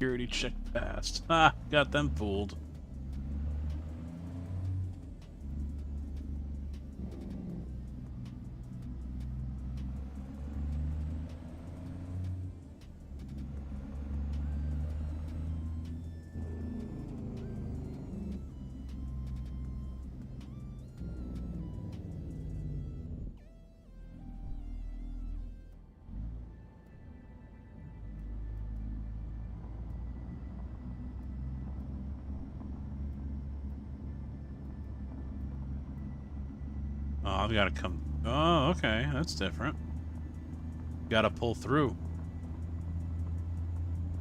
Security check passed. Ah, got them fooled. Oh, I've got to come. Oh, okay. That's different. Got to pull through.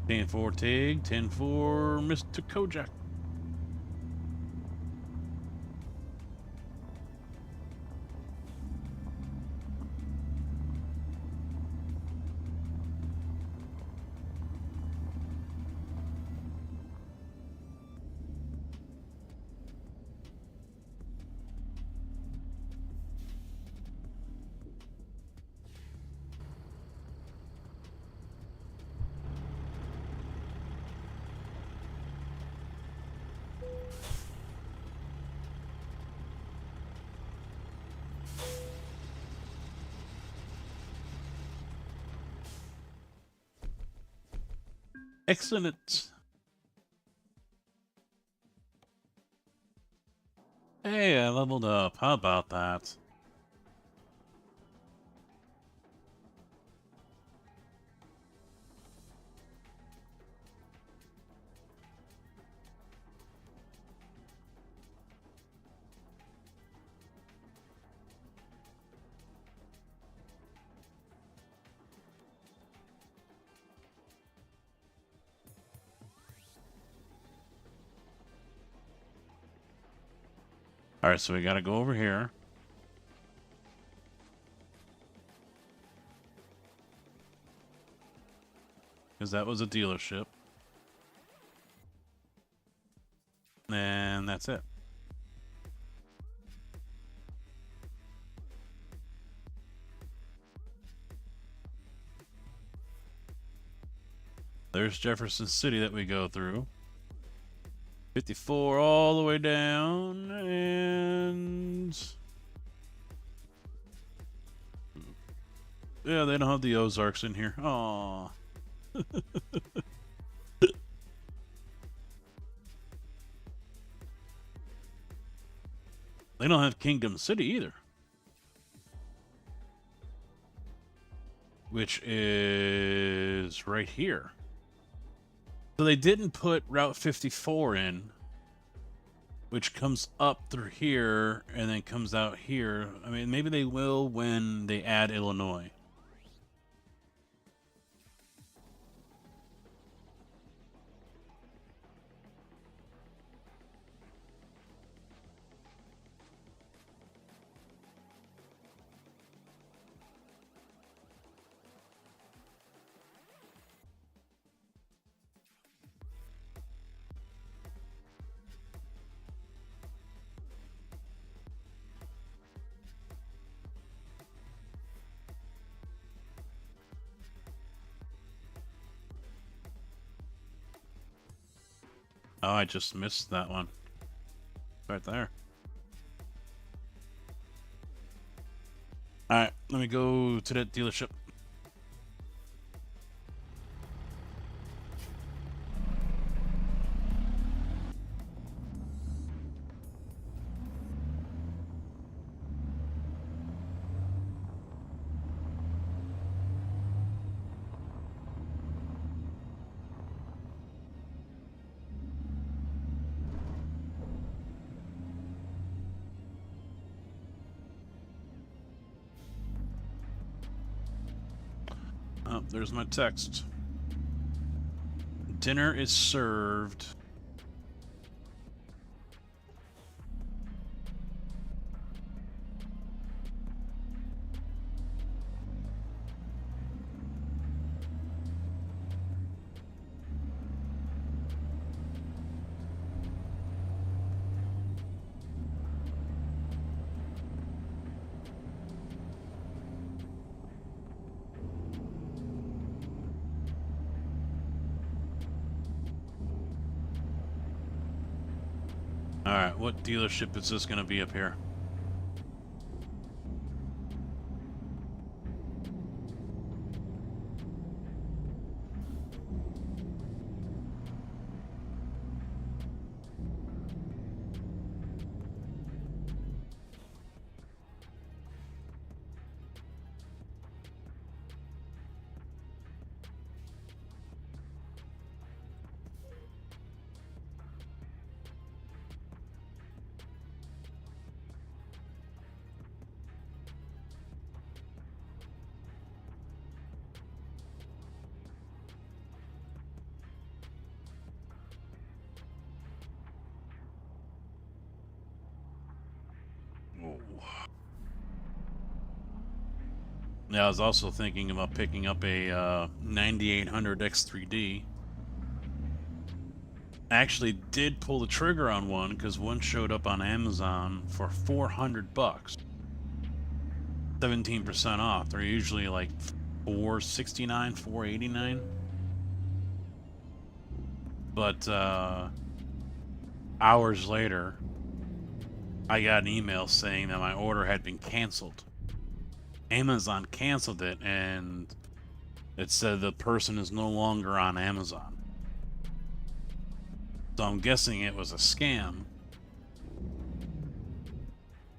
10-4 Tig, 10-4 Mr. Kojak. Excellent. Hey, I leveled up. How about that? Alright, so we gotta go over here. Because that was a dealership. And that's it. There's Jefferson City that we go through. 54 all the way down, and yeah, they don't have the Ozarks in here. Aww. They don't have Kingdom City either, which is right here. So they didn't put Route 54 in, which comes up through here and then comes out here. I mean, maybe they will when they add Illinois. Oh, I just missed that one. Right there. Alright, let me go to that dealership. Oh, there's my text. Dinner is served. Alright, what dealership is this gonna be up here? Yeah, I was also thinking about picking up a 9800 X3D. I actually did pull the trigger on one because one showed up on Amazon for $400. 17% off. They're usually like $469, $489. But hours later, I got an email saying that my order had been canceled. Amazon canceled it, and it said the person is no longer on Amazon. So I'm guessing it was a scam,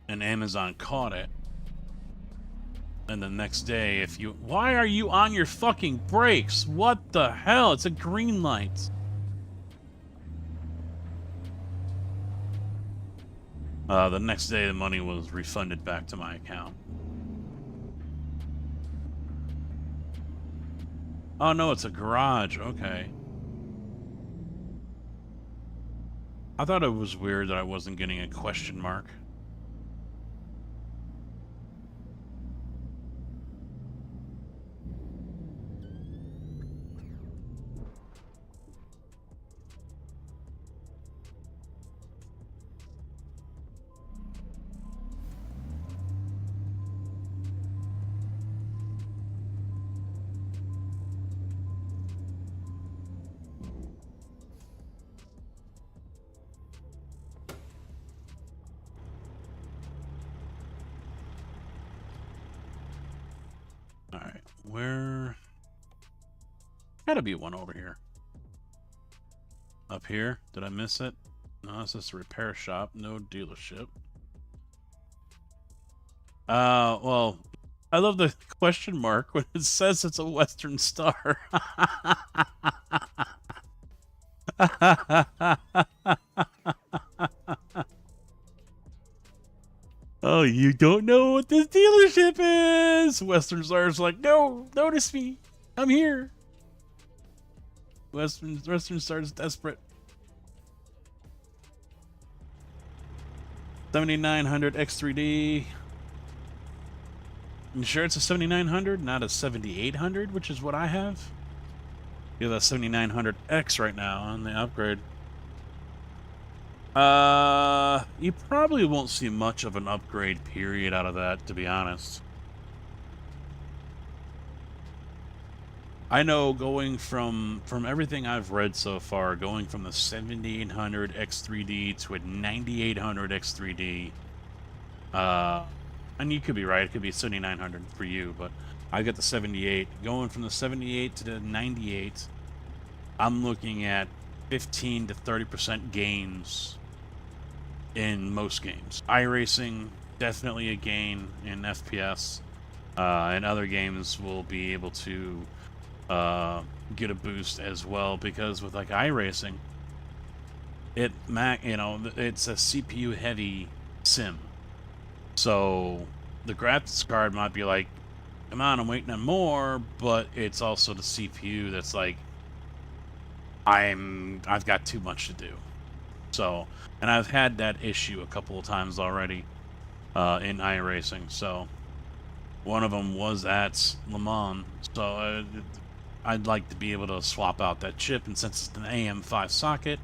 and Amazon caught it. And the next day, if you... Why are you on your fucking brakes? What the hell? It's a green light. The next day, the money was refunded back to my account. Oh no, it's a garage. Okay. I thought it was weird that I wasn't getting a question mark. Alright, where... Gotta be one over here. Up here? Did I miss it? No, it's just a repair shop, no dealership. Well, I love the question mark when it says it's a Western Star. Oh, you don't know what this dealership is? Western Star's like, no, notice me. I'm here. Western Star's desperate. 7900 X3D. You sure it's a 7900, not a 7800, which is what I have? You have a 7900X right now on the upgrade. You probably won't see much of an upgrade period out of that, to be honest. I know going from everything I've read so far, going from the 7800 X3D to a 9800 X3D, and you could be right, it could be 7900 for you, but I got the 78. Going from the 78 to the 98, I'm looking at 15 to 30% gains in most games. iRacing, definitely a gain in FPS, and other games will be able to get a boost as well, because with like iRacing, it's a CPU heavy sim, so the graphics card might be like, come on, I'm waiting on more, but it's also the CPU that's like, I've got too much to do. So, and I've had that issue a couple of times already in iRacing. So, one of them was at Le Mans. So, I'd like to be able to swap out that chip, and since it's an AM5 socket,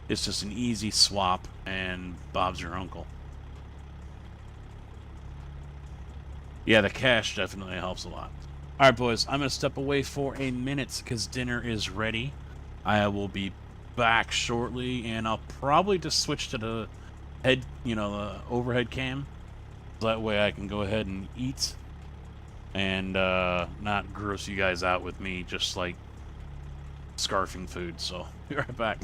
it's just an easy swap, and Bob's your uncle. Yeah, the cash definitely helps a lot. Alright, boys, I'm going to step away for a minute because dinner is ready. I will be back shortly, and I'll probably just switch to the head, the overhead cam. So that way I can go ahead and eat and not gross you guys out with me just like scarfing food. So be right back.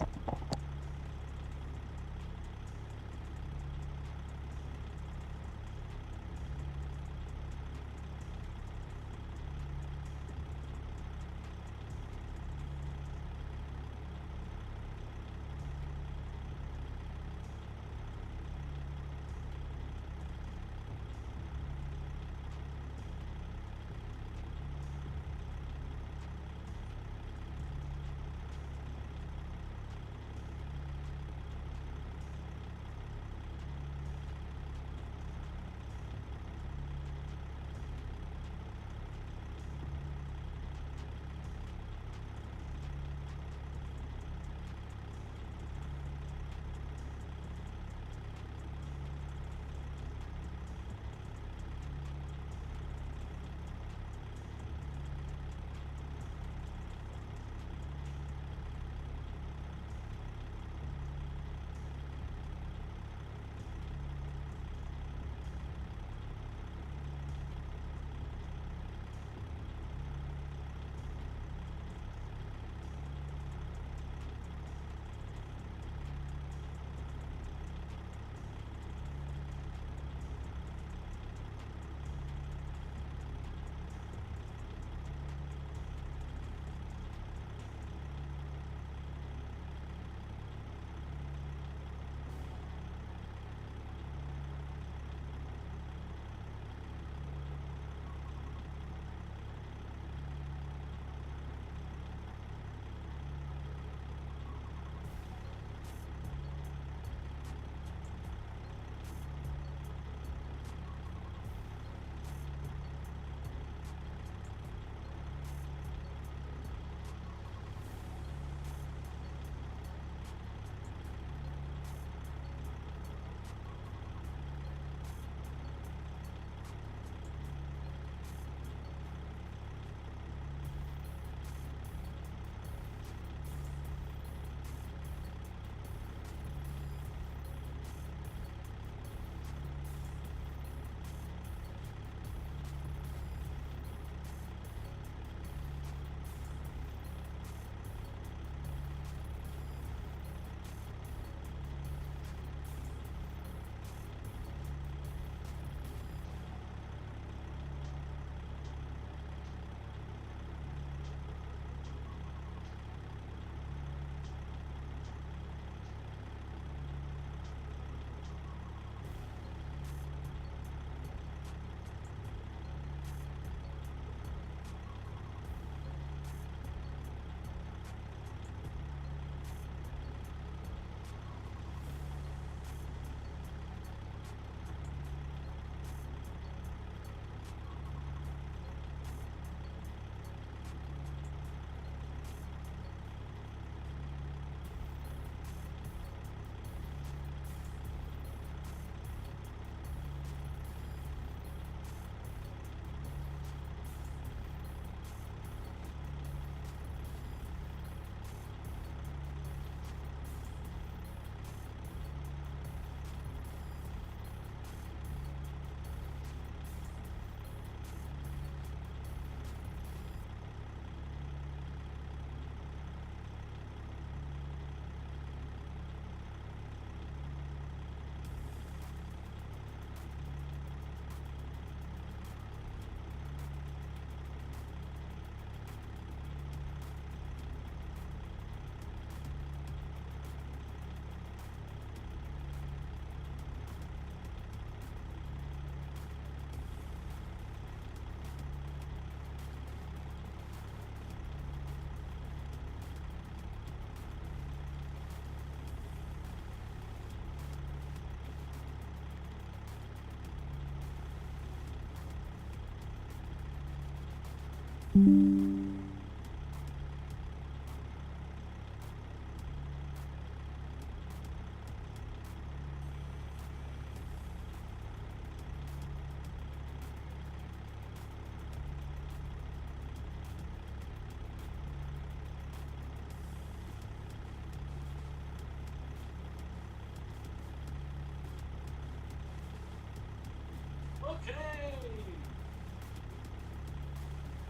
Okay.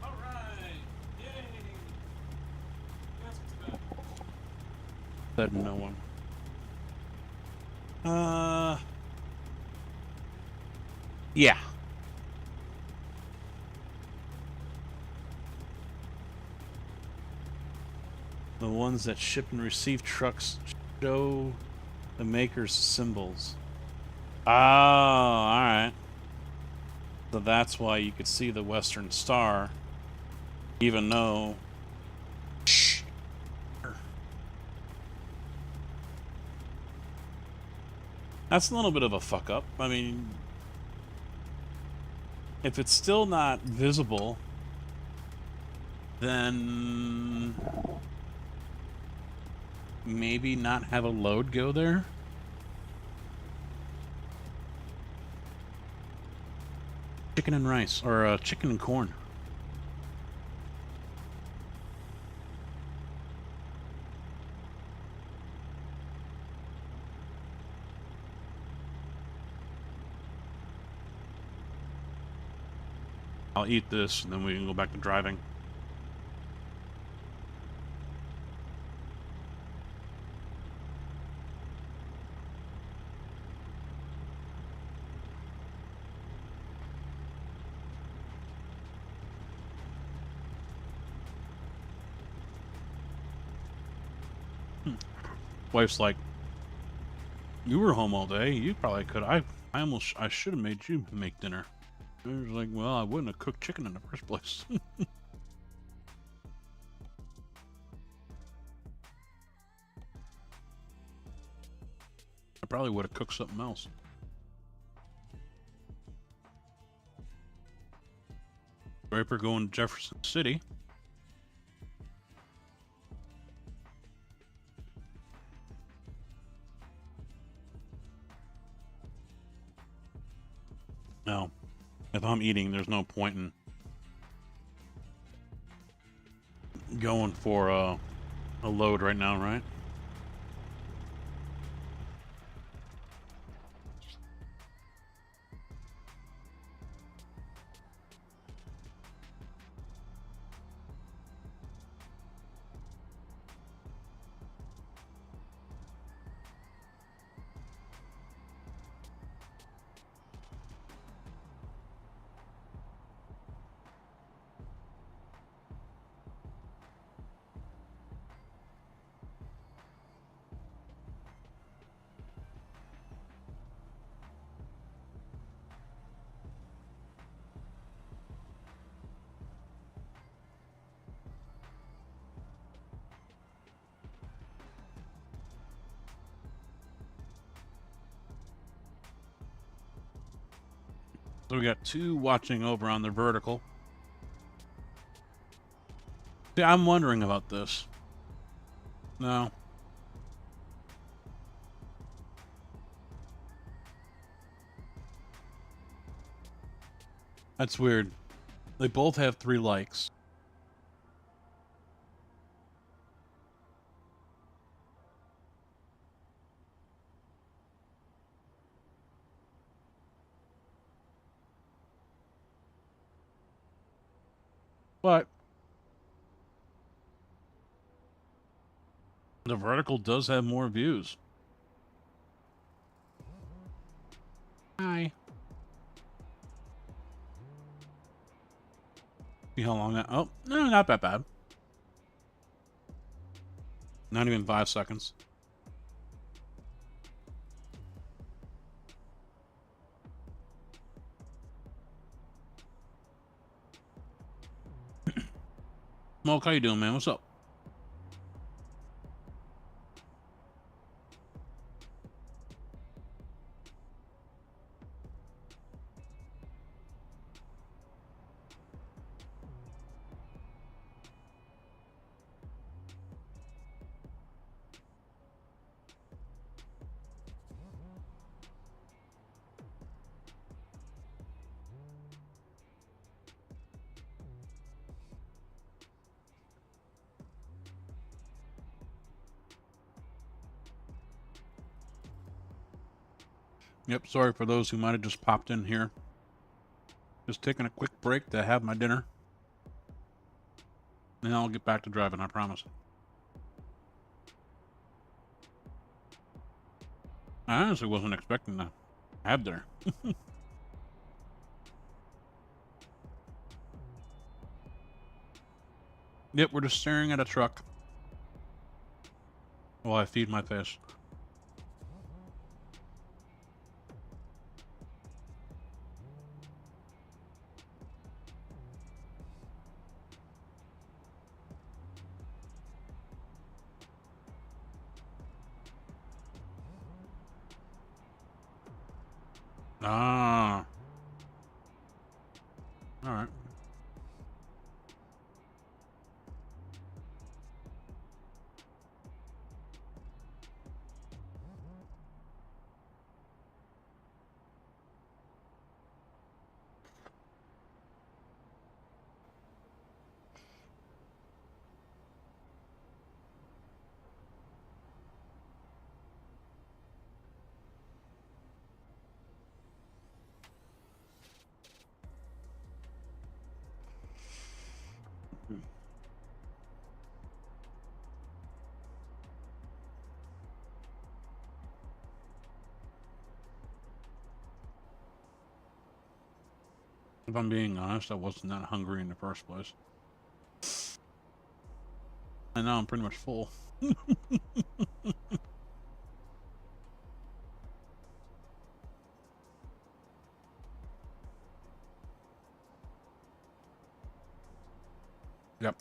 All right. Yay. That's what's bad. Said no one. Yeah. The ones that ship and receive trucks show the maker's symbols. Oh, alright. So that's why you could see the Western Star, even though... That's a little bit of a fuck up. I mean, if it's still not visible, then maybe not have a load go there. Chicken and rice, or chicken and corn. I'll eat this, and then we can go back to driving. Wife's like, you were home all day. You probably could. I should have made you make dinner. I was like, well, I wouldn't have cooked chicken in the first place. I probably would have cooked something else. Draper going to Jefferson City. No. If I'm eating, there's no point in going for a load right now, right? So we got two watching over on the vertical. See, I'm wondering about this. No. That's weird. They both have 3 likes. But the vertical does have more views. Hi. See how long that... Oh, no, not that bad. Not even 5 seconds. Smoke, how you doing, man? What's up? Yep, sorry for those who might have just popped in here. Just taking a quick break to have my dinner. And then I'll get back to driving, I promise. I honestly wasn't expecting to have dinner. Yep, we're just staring at a truck while I feed my fish. Ah. All right. If I'm being honest, I wasn't that hungry in the first place. And now I'm pretty much full. Yep.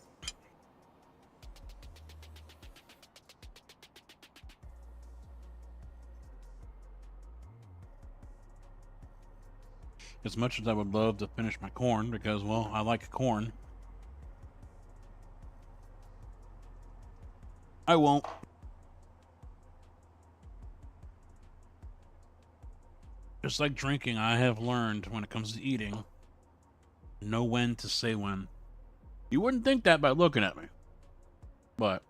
As much as I would love to finish my corn, because, well, I like corn, I won't. Just like drinking, I have learned when it comes to eating, know when to say when. You wouldn't think that by looking at me, but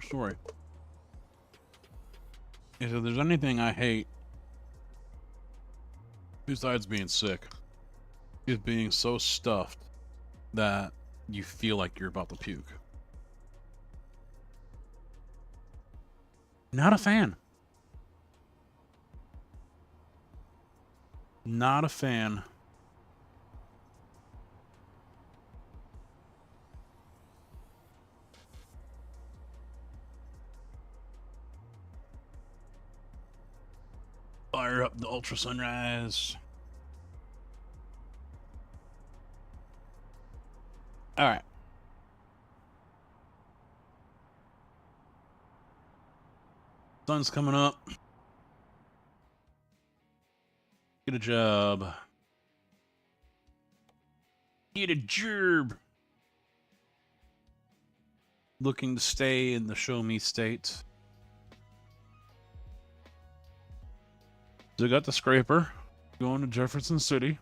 story. If there's anything I hate besides being sick, is being so stuffed that you feel like you're about to puke. Not a fan. Not a fan. Fire up the Ultra Sunrise. All right. Sun's coming up. Get a job. Get a job. Looking to stay in the show me state. So I got the scraper going to Jefferson City.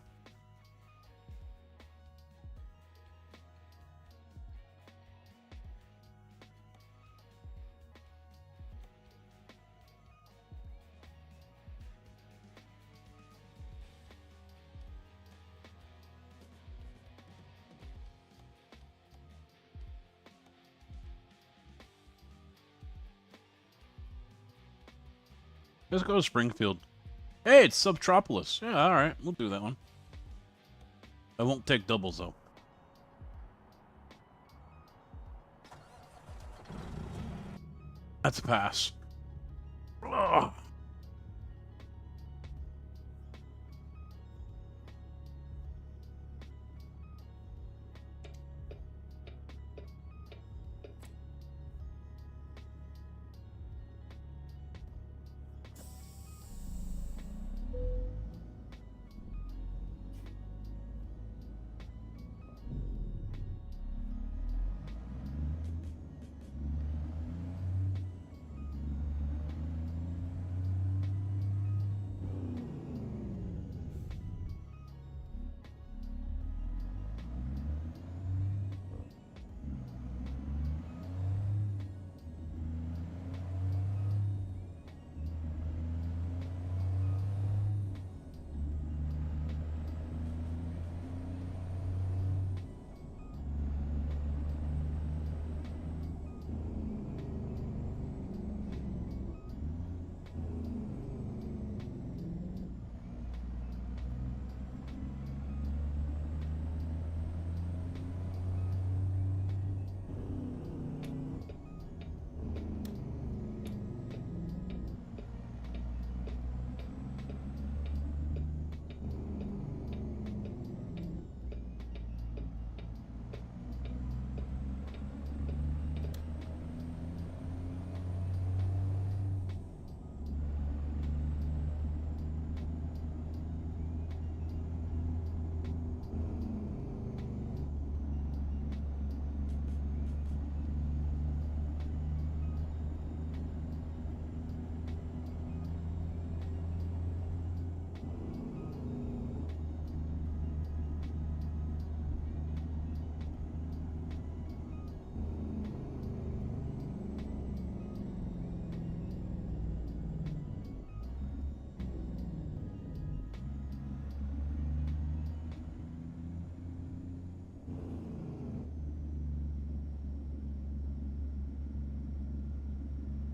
Let's go to Springfield. Hey, it's Subtropolis. Yeah, all right. We'll do that one. I won't take doubles, though. That's a pass. Ugh.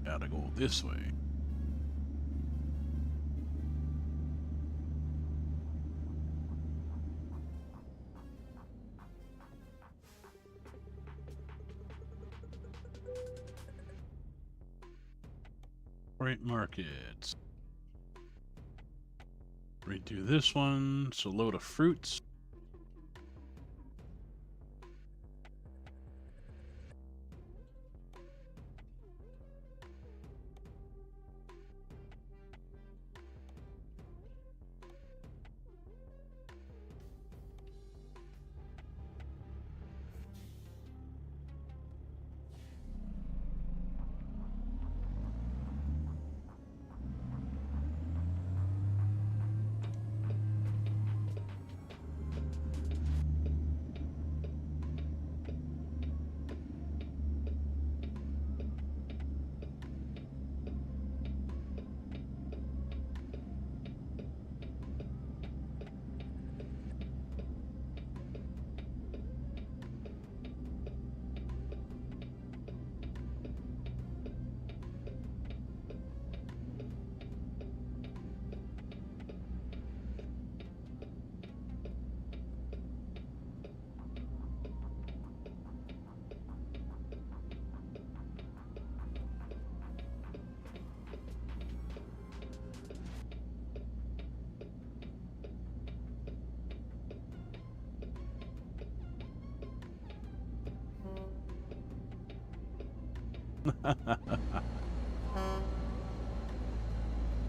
Gotta go this way. Freight market. Redo this one. So load of fruits.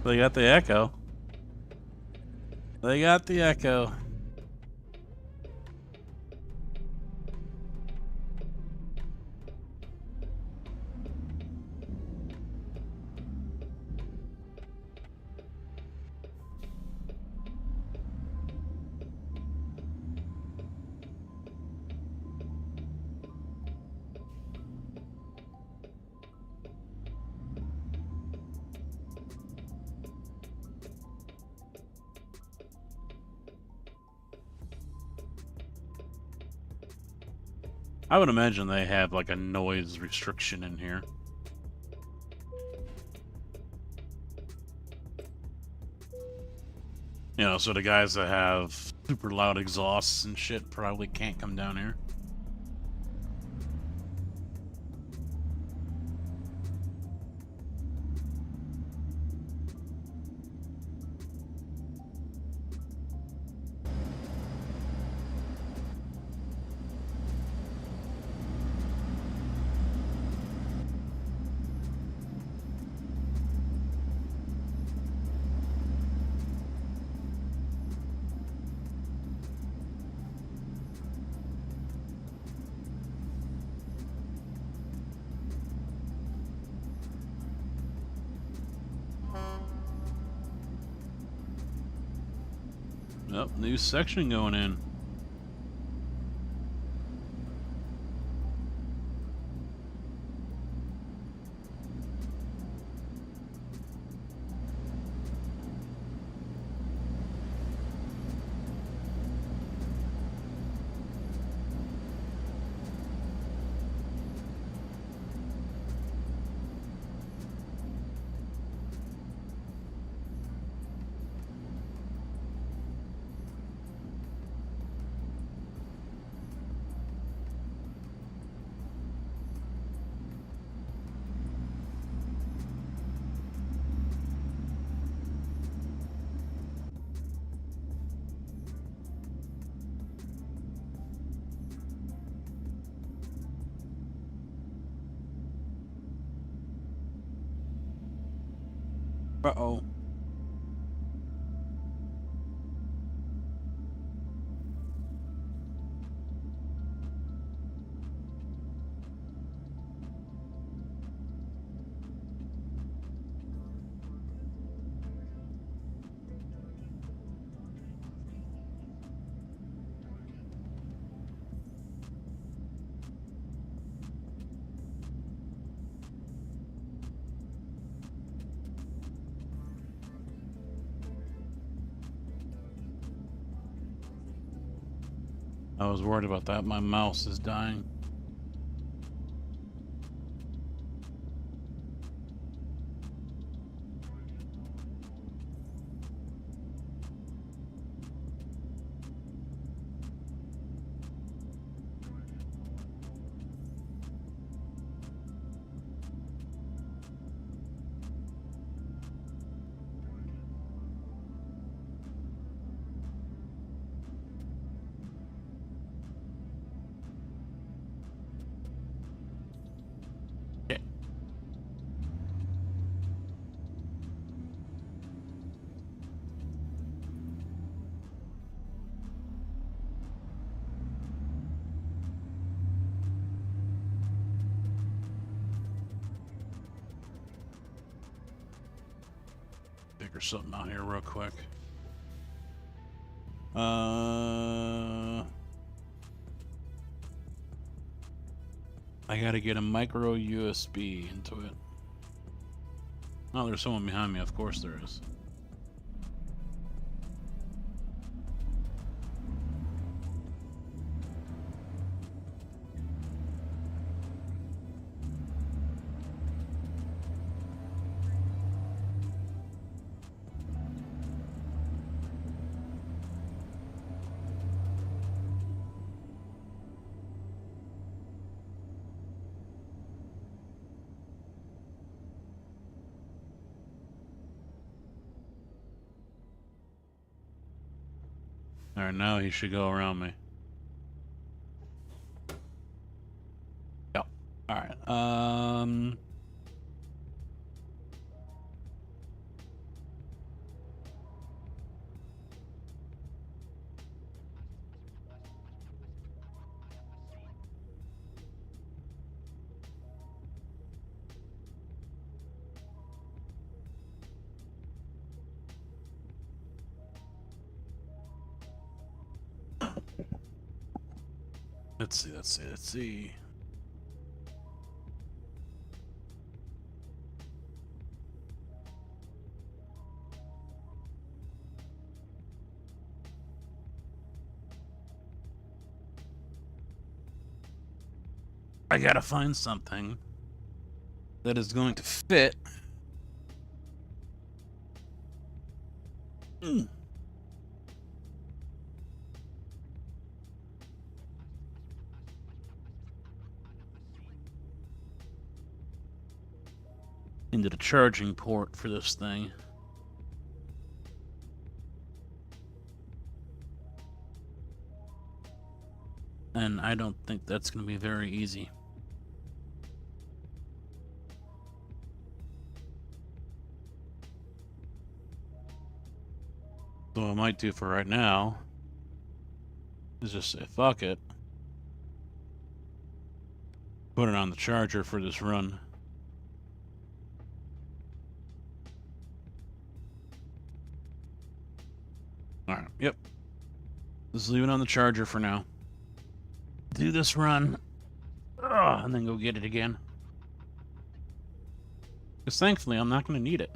They got the echo. They got the echo. I would imagine they have like a noise restriction in here. You know, so the guys that have super loud exhausts and shit probably can't come down here. Yep, new section going in. Uh-oh. I was worried about that. My mouse is dying. figure something out here real quick. I gotta get a micro USB into it. Oh, there's someone behind me. Of course there is. Alright, now he should go around me. Yep. Alright, let's see. I gotta find something that is going to fit. Into the charging port for this thing. And I don't think that's going to be very easy. So what I might do for right now is just say fuck it. Put it on the charger for this run. Alright, yep. Just leave it on the charger for now. Do this run. And then go get it again. Because thankfully, I'm not going to need it.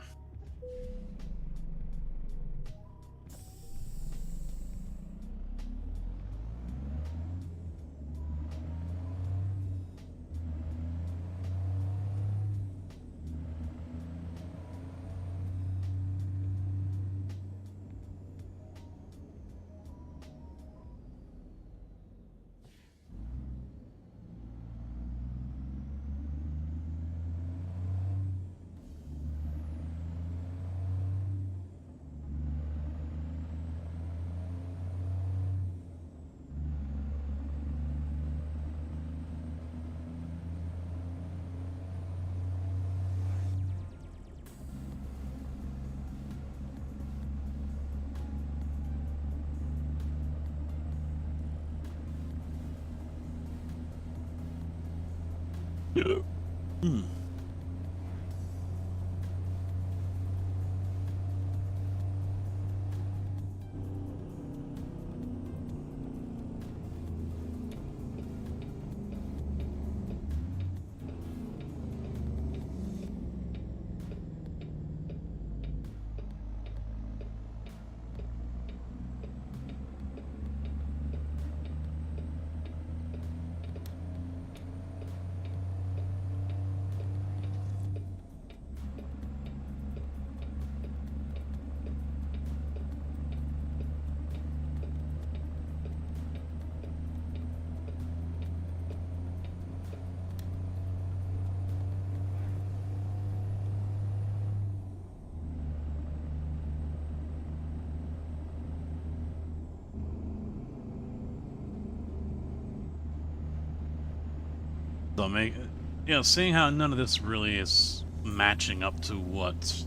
So seeing how none of this really is matching up to what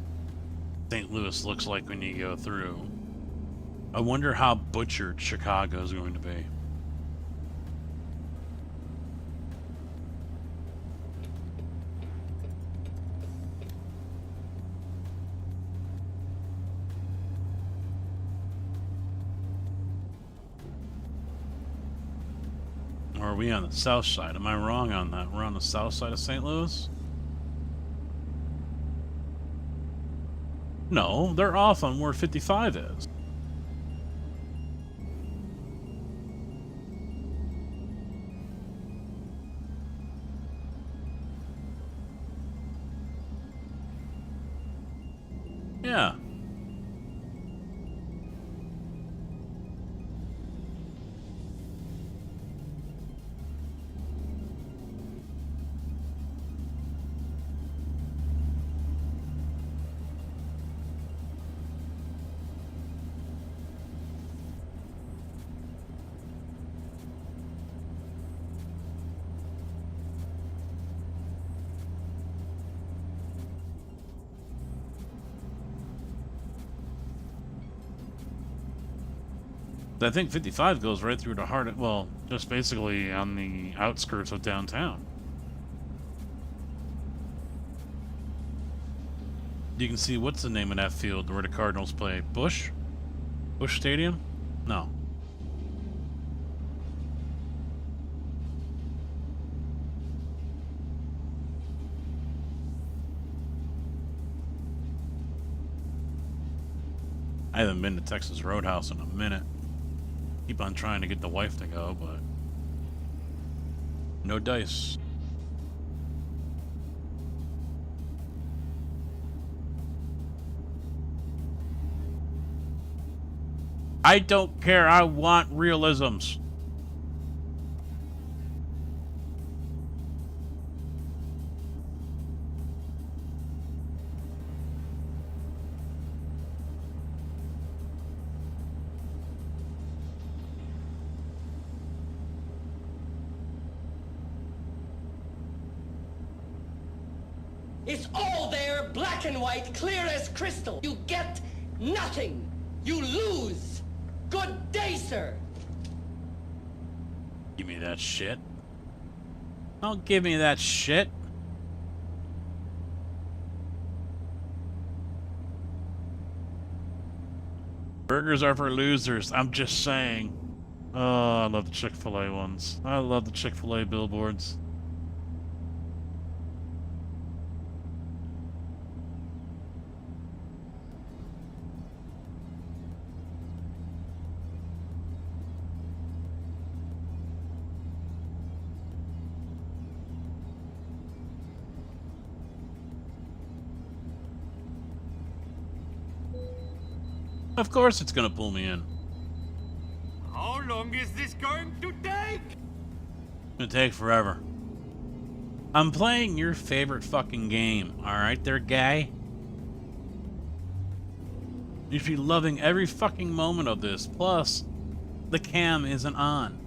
St. Louis looks like when you go through, I wonder how butchered Chicago is going to be. are we on the south side? Am I wrong on that? We're on the south side of St. Louis? No, they're off on where 55 is. Yeah. I think 55 goes right through the heart of, well, just basically on the outskirts of downtown. You can see, what's the name of that field where the Cardinals play? Busch? Busch Stadium? No. I haven't been to Texas Roadhouse in a minute. Keep on trying to get the wife to go, but no dice. I don't care. I want realisms. It's all there, black and white, clear as crystal. You get nothing. You lose. Good day, sir. Give me that shit. Don't give me that shit. Burgers are for losers. I'm just saying. Oh, I love the Chick-fil-A ones. I love the Chick-fil-A billboards. Of course it's gonna pull me in. How long is this going to take? It's gonna take forever. I'm playing your favorite fucking game, alright there, guy? You should be loving every fucking moment of this. Plus, the cam isn't on.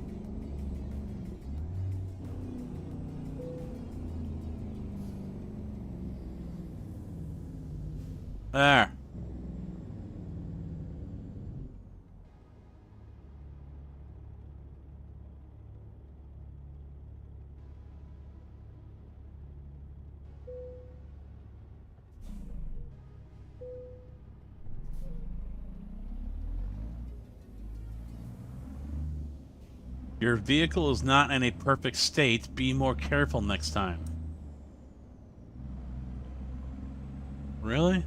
There. Your vehicle is not in a perfect state. Be more careful next time. Really?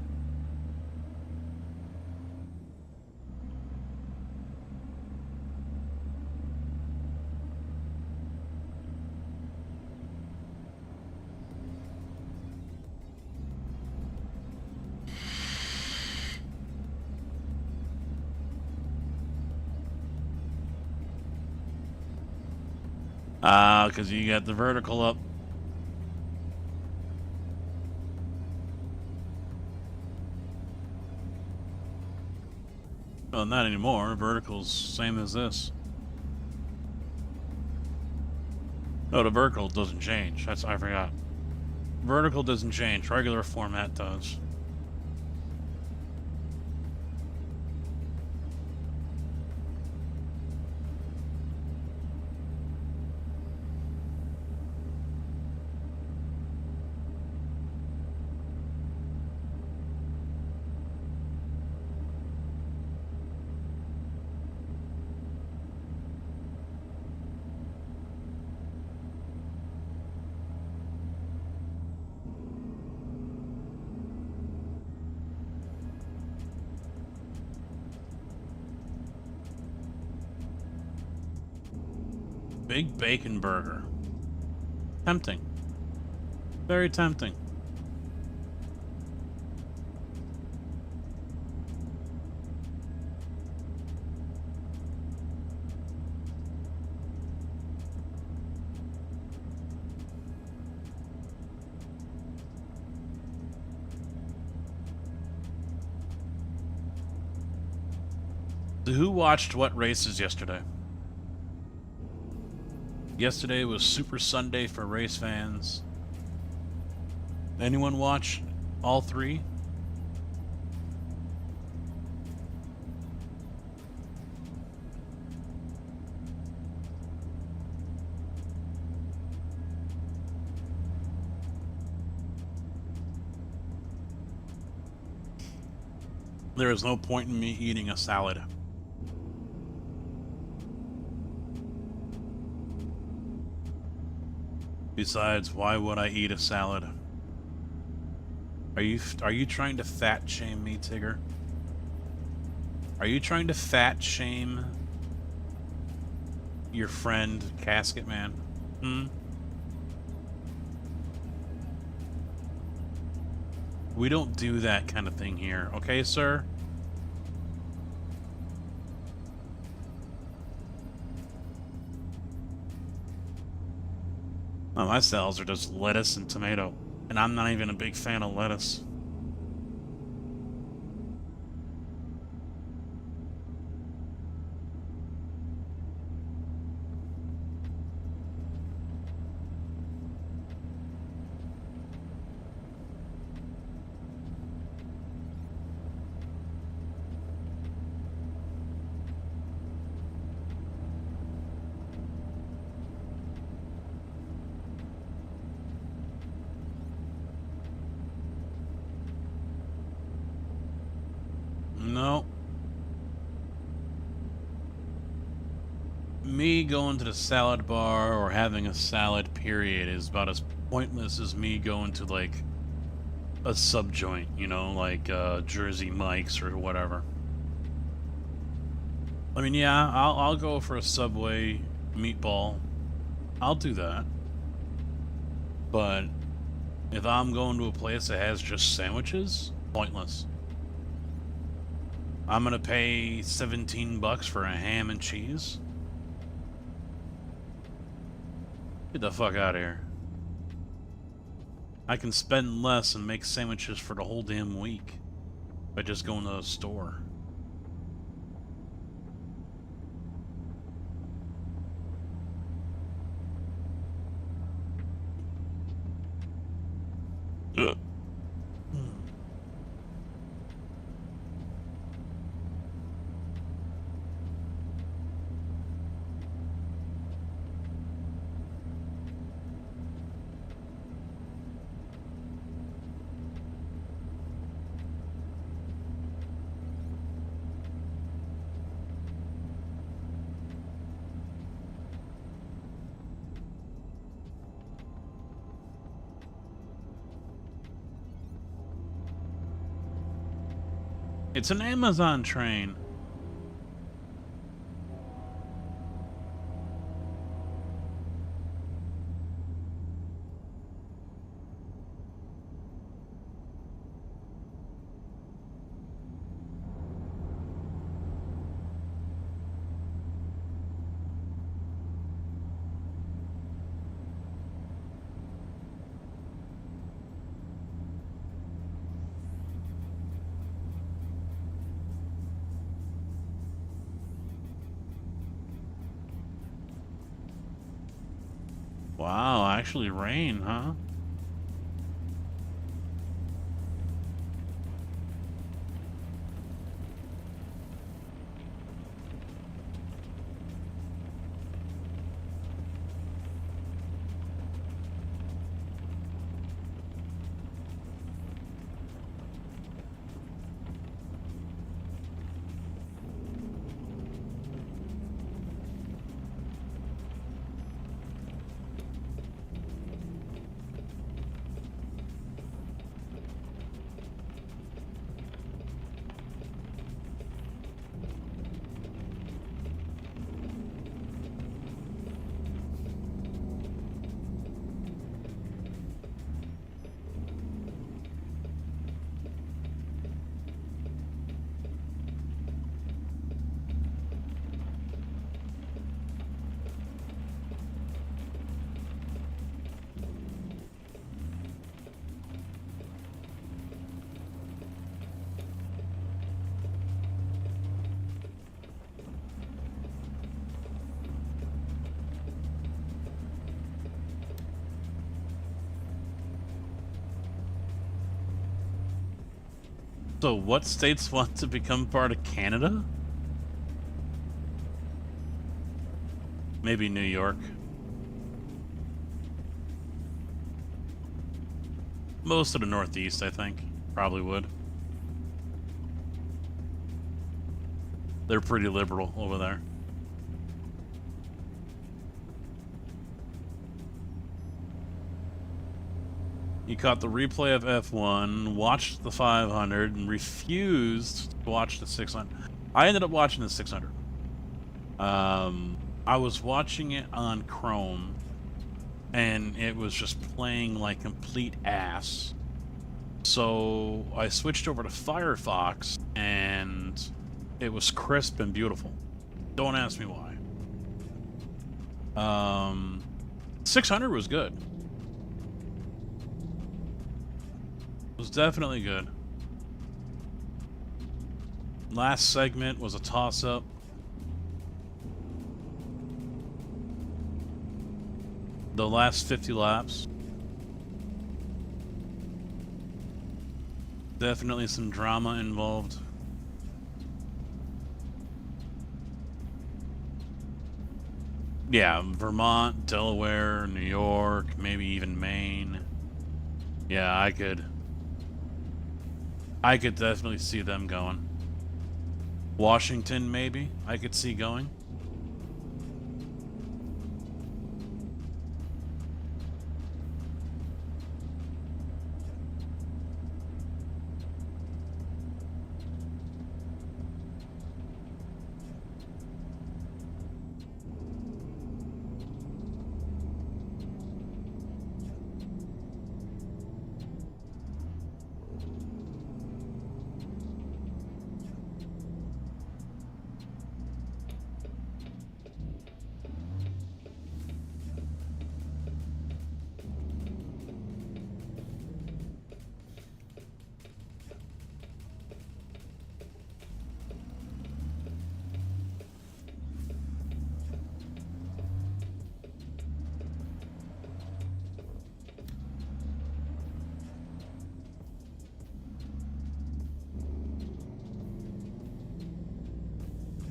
Because you got the vertical up. Well, not anymore. Vertical's same as this. No, the vertical doesn't change. I forgot. Vertical doesn't change. Regular format does. Big bacon burger. Tempting. Very tempting. So who watched what races yesterday? Yesterday was Super Sunday for race fans. Anyone watch all three? There is no point in me eating a salad. Besides, why would I eat a salad? Are you trying to fat shame me, Tigger? Are you trying to fat shame your friend, Casket Man? Hmm? We don't do that kind of thing here, okay, sir? Oh, my salads are just lettuce and tomato. And I'm not even a big fan of lettuce. No. Me going to the salad bar or having a salad period is about as pointless as me going to like a sub joint, you know, like Jersey Mike's or whatever. I mean, yeah, I'll go for a Subway meatball. I'll do that. But if I'm going to a place that has just sandwiches, pointless. I'm gonna pay $17 for a ham and cheese? Get the fuck out of here. I can spend less and make sandwiches for the whole damn week by just going to the store. Ugh. It's an Amazon train. Wow, actually rain, huh? So what states want to become part of Canada? Maybe New York. Most of the Northeast, I think, probably would. They're pretty liberal over there. You caught the replay of F1, watched the 500, and refused to watch the 600. I ended up watching the 600. I was watching it on Chrome, and it was just playing like complete ass. So I switched over to Firefox, and it was crisp and beautiful. Don't ask me why. 600 was good. It was definitely good. Last segment was a toss-up. The last 50 laps. Definitely some drama involved. Yeah, Vermont, Delaware, New York, maybe even Maine. Yeah, I could definitely see them going. Washington, maybe, I could see going.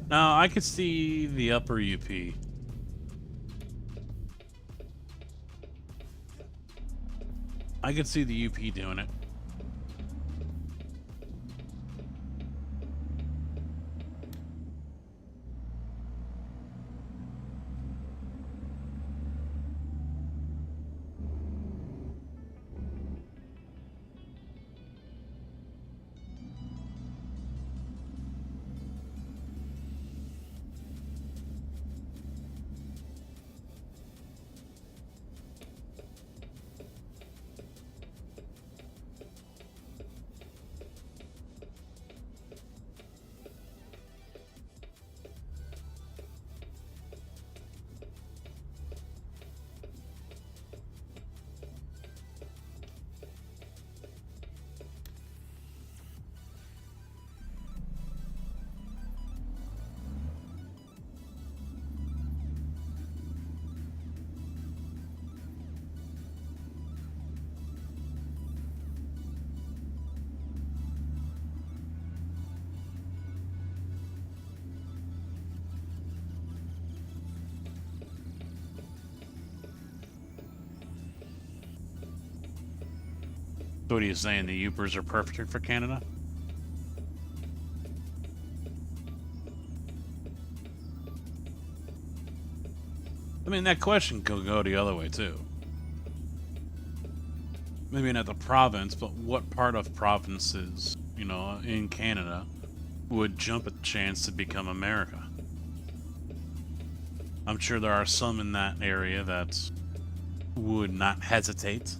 Now, I could see the upper UP. I could see the UP doing it. So what are you saying? The Upers are perfect for Canada? I mean, that question could go the other way, too. Maybe not the province, but what part of provinces, you know, in Canada would jump at the chance to become America? I'm sure there are some in that area that would not hesitate.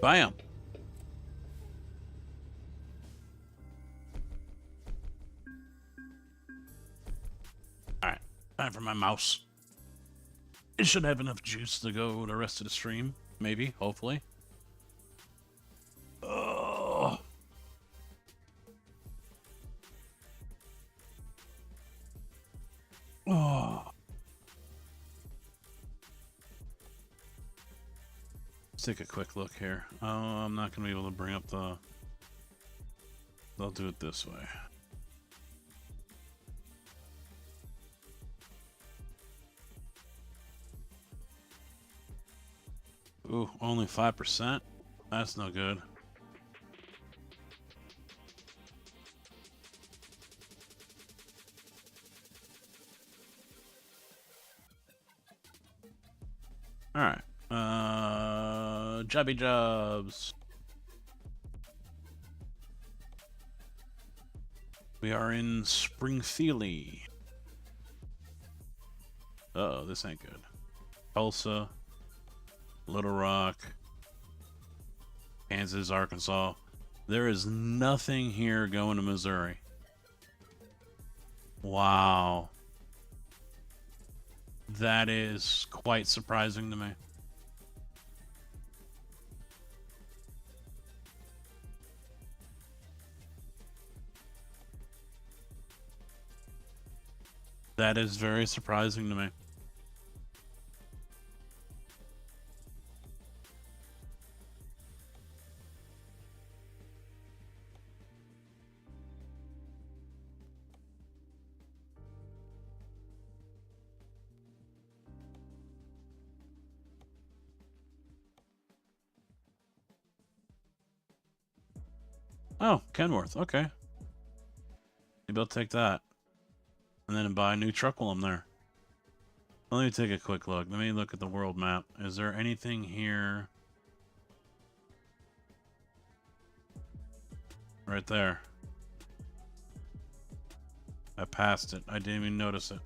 Bam. Alright, time for my mouse. It should have enough juice to go the rest of the stream. Maybe, hopefully. Oh. Oh. Let's take a quick look here. Oh, I'm not going to be able to bring up the... I'll do it this way. Ooh, only 5%? That's no good. Alright. Jobby jobs. We are in Springfield. Uh-oh, this ain't good. Tulsa. Little Rock, Kansas, Arkansas. There is nothing here going to Missouri. Wow. That is quite surprising to me. That is very surprising to me. Oh, Kenworth. Okay. Maybe I'll take that. And then buy a new truck while I'm there. Let me take a quick look. Let me look at the world map. Is there anything here? Right there. I passed it. I didn't even notice it.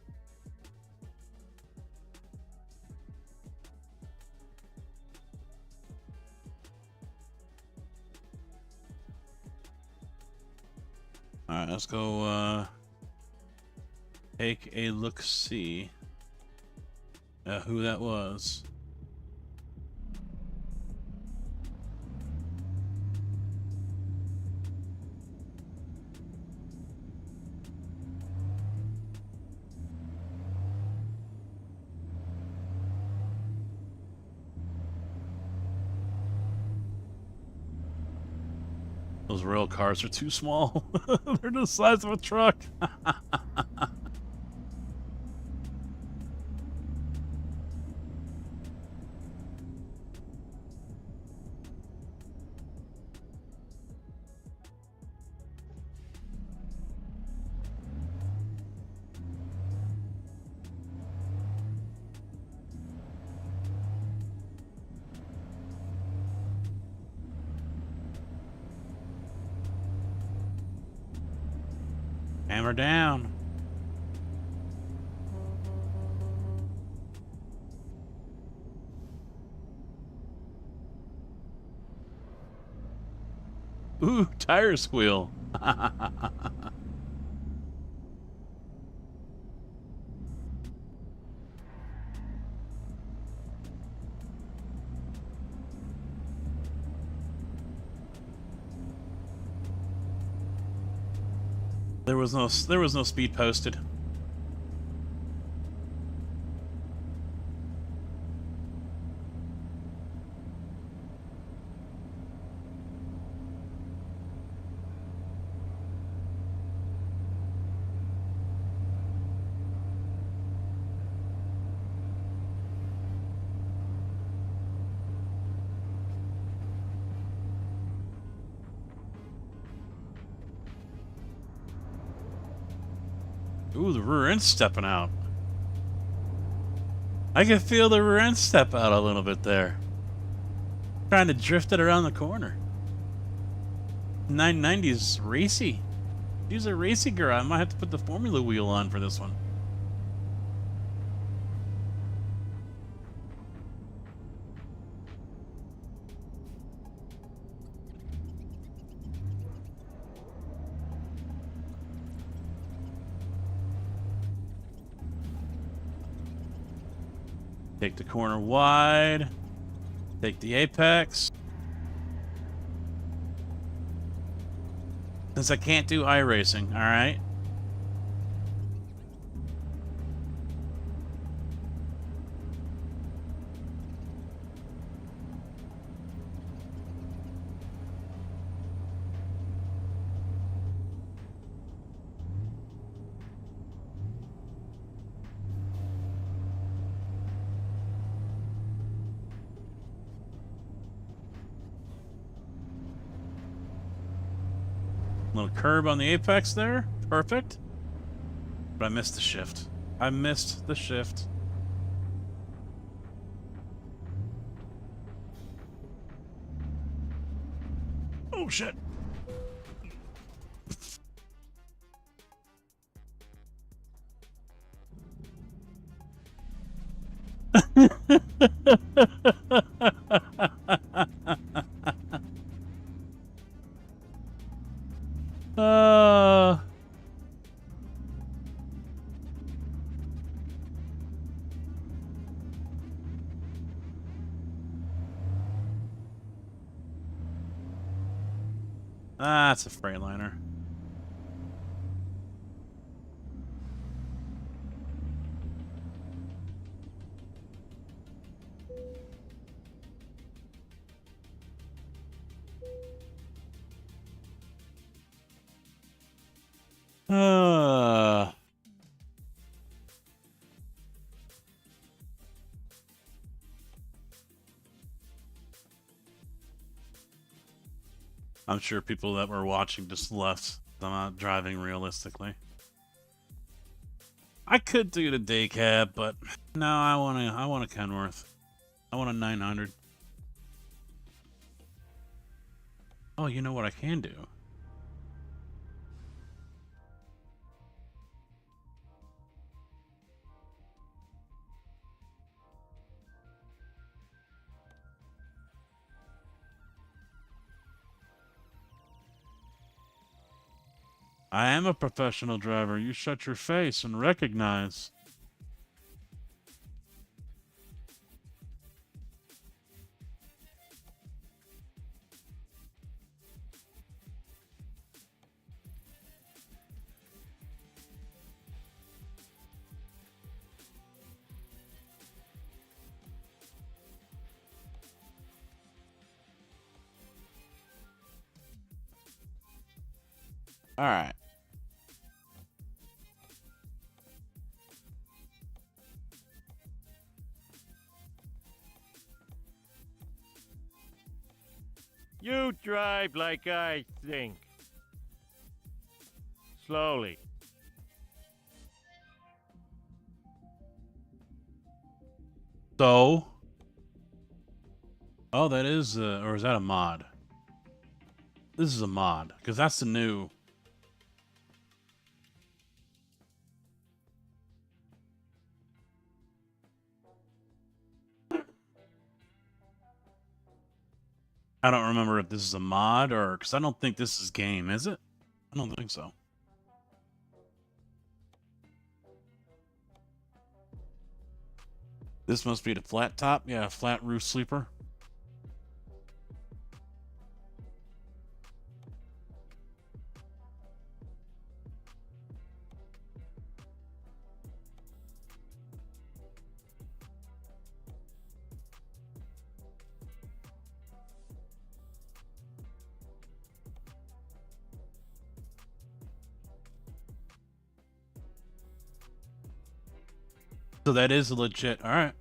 Alright, let's go take a look-see at who that was. Those rail cars are too small. They're the size of a truck. Hammer down. Ooh, tire squeal. There was no speed posted. Ooh, the rear end's stepping out. I can feel the rear end step out a little bit there. Trying to drift it around the corner. 990's racy. She's a racy girl. I might have to put the Formula wheel on for this one. Take the corner wide. Take the apex. Since I can't do iRacing, alright? Little curb on the apex there. Perfect. But I missed the shift. I missed the shift. Oh, shit. That's a Freightliner. I'm sure people that were watching just left. I'm not driving realistically. I could do the day cab, but no, I want a Kenworth. I want a 900. Oh, you know what I can do? I am a professional driver. You shut your face and recognize. All right. You drive like I think. Slowly. So. Oh, that is, or is that a mod? This is a mod, because that's the new. I don't remember if this is a mod or, because I don't think this is game, is it? I don't think so. This must be the flat top. Yeah, flat roof sleeper. So that is a legit. All right.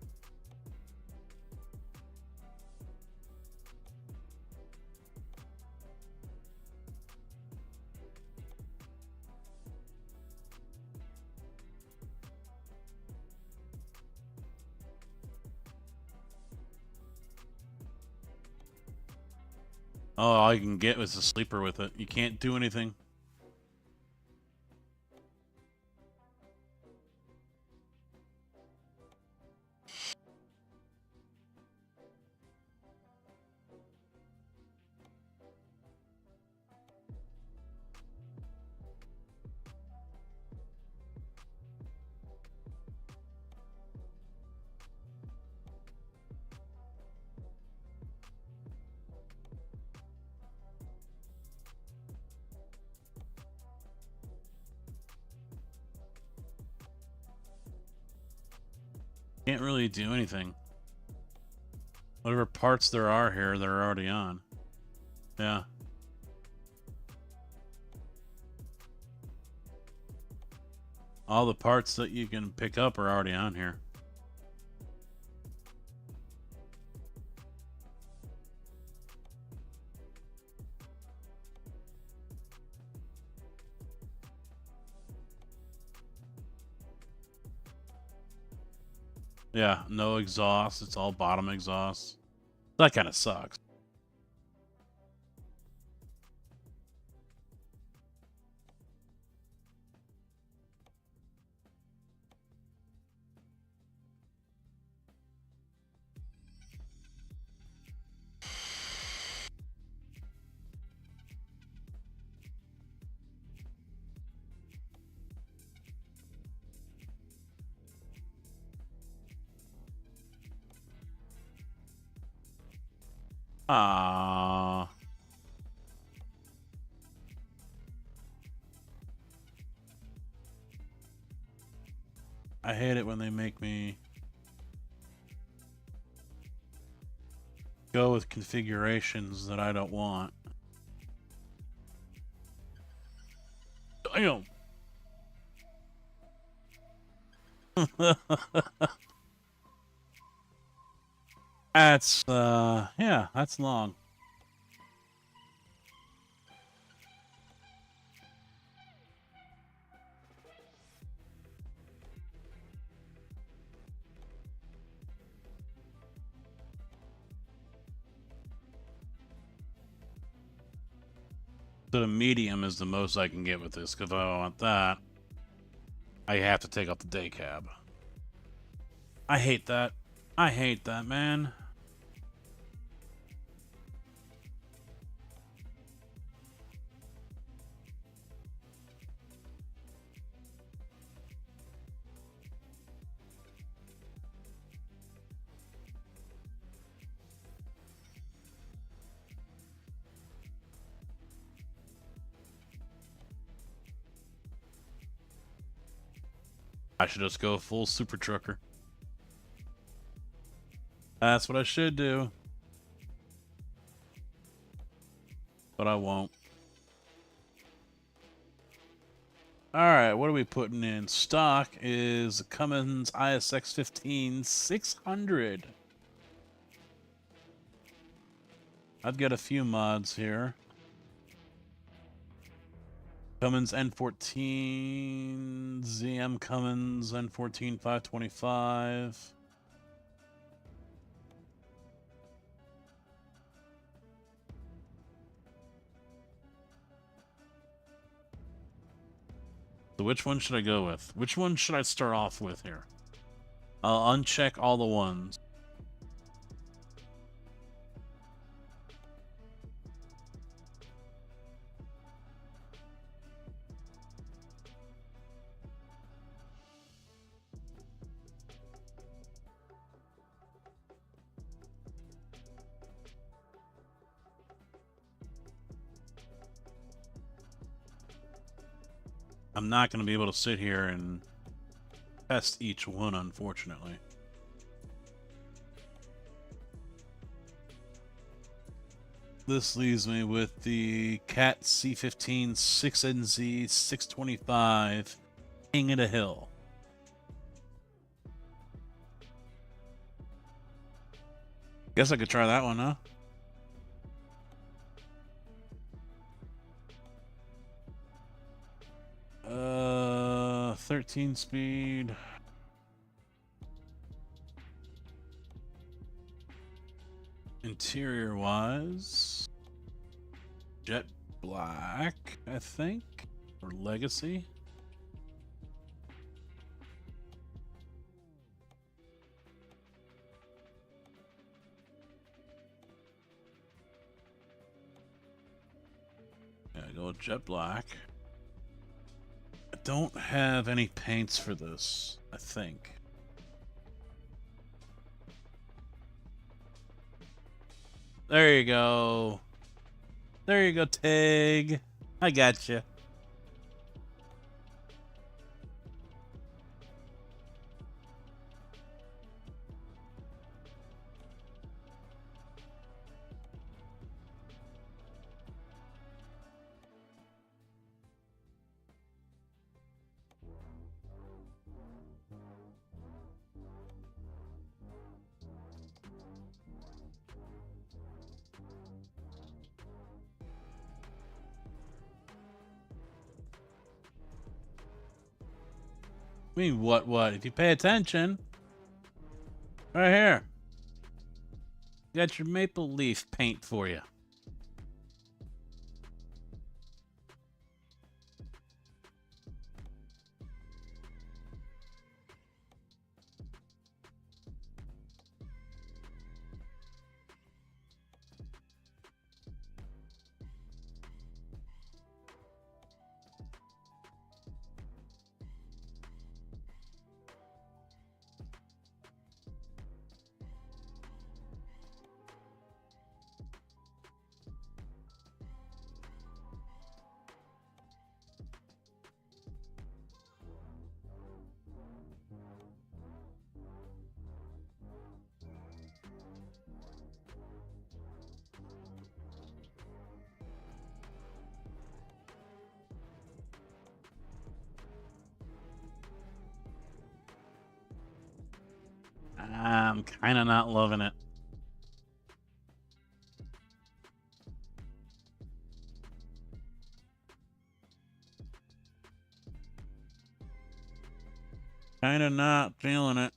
Oh, all you can get was a sleeper with it. You can't do anything. Can't really do anything. Whatever parts there are here, they're already on. Yeah. All the parts that you can pick up are already on here. Yeah, no exhaust. It's all bottom exhaust. That kind of sucks. Ah. I hate it when they make me go with configurations that I don't want. Damn. That's yeah, that's long. So the medium is the most I can get with this, because if I want that, I have to take off the day cab. I hate that. I hate that, man. I should just go full super trucker. That's what I should do. But I won't. Alright, what are we putting in? Stock is Cummins ISX 15 600. I've got a few mods here. Cummins N14, ZM Cummins N14 525. So which one should I go with? Which one should I start off with here? I'll uncheck all the ones. I'm not going to be able to sit here and test each one, unfortunately. This leaves me with the Cat C15 6NZ 625 King of the Hill. Guess I could try that one, huh? 13 speed. Interior wise, jet black, I think, or legacy. Yeah, go jet black. I don't have any paints for this, I think. There you go. There you go, Tig. I gotcha. I mean, what? If you pay attention, right here, you got your maple leaf paint for you. I'm kind of not loving it. Kind of not feeling it.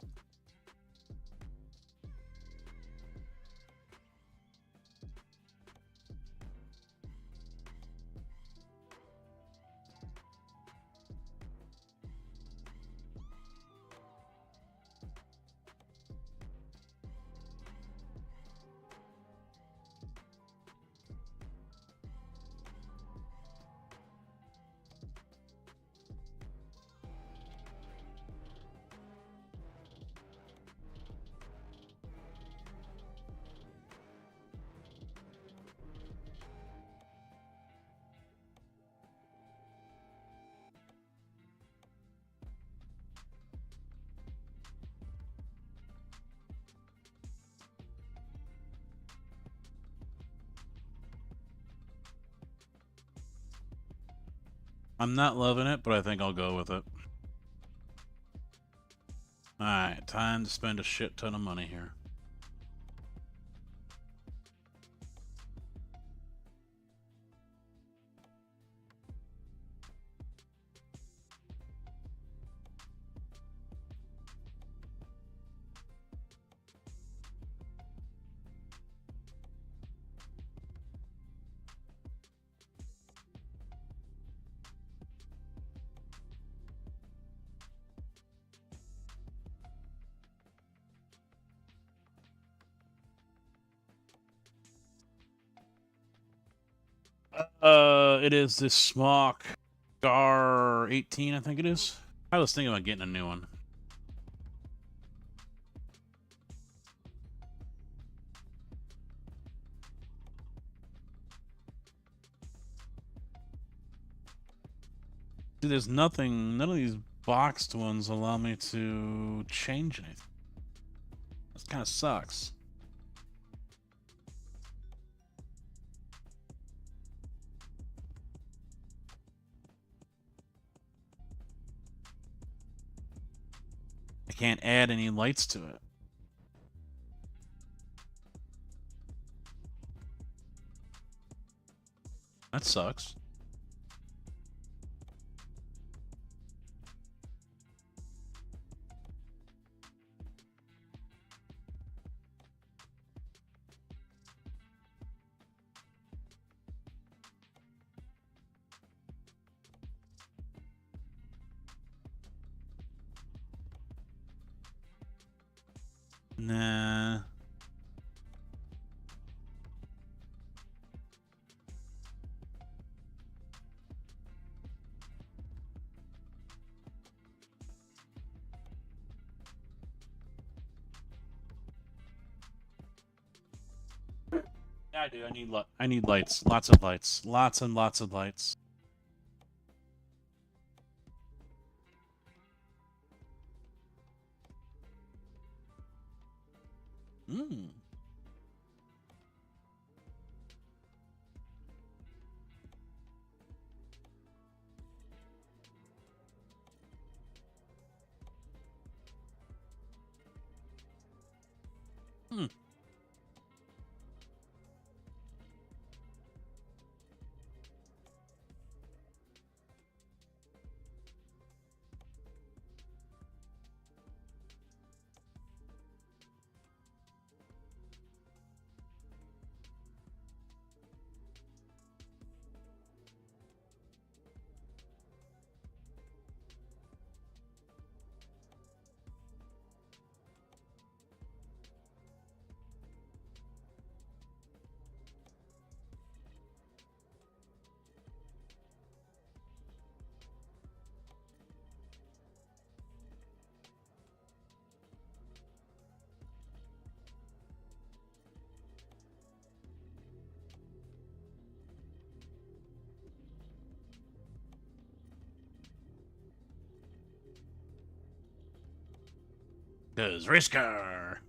I'm not loving it, but I think I'll go with it. Alright, time to spend a shit ton of money here. It is this Smock Gar 18, I think it is. I was thinking about getting a new one. See, there's nothing, none of these boxed ones allow me to change anything. This kind of sucks. I can't add any lights to it. That sucks. Nah. Yeah, I do. I need lights. Lots of lights. Lots and lots of lights. Hmm. Hmm. Cause race car.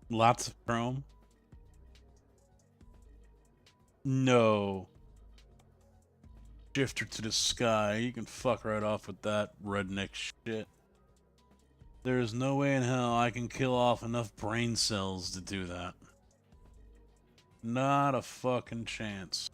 Lots of chrome. No. Shifter to the sky. You can fuck right off with that redneck shit. There is no way in hell I can kill off enough brain cells to do that. Not a fucking chance.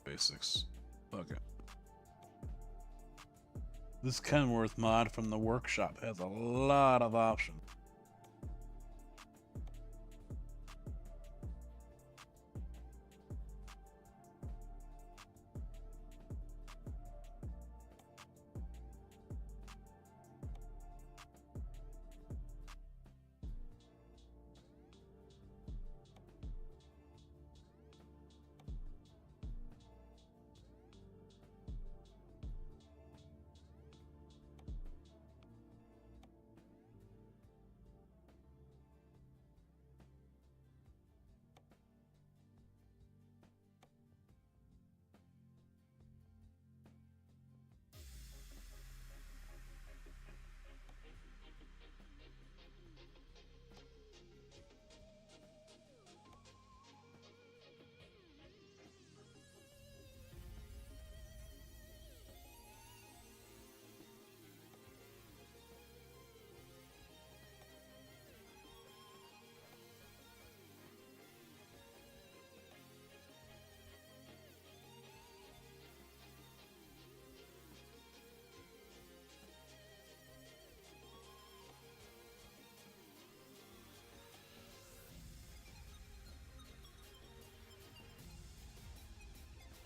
Basics. Fuck it. This Kenworth mod from the workshop has a lot of options.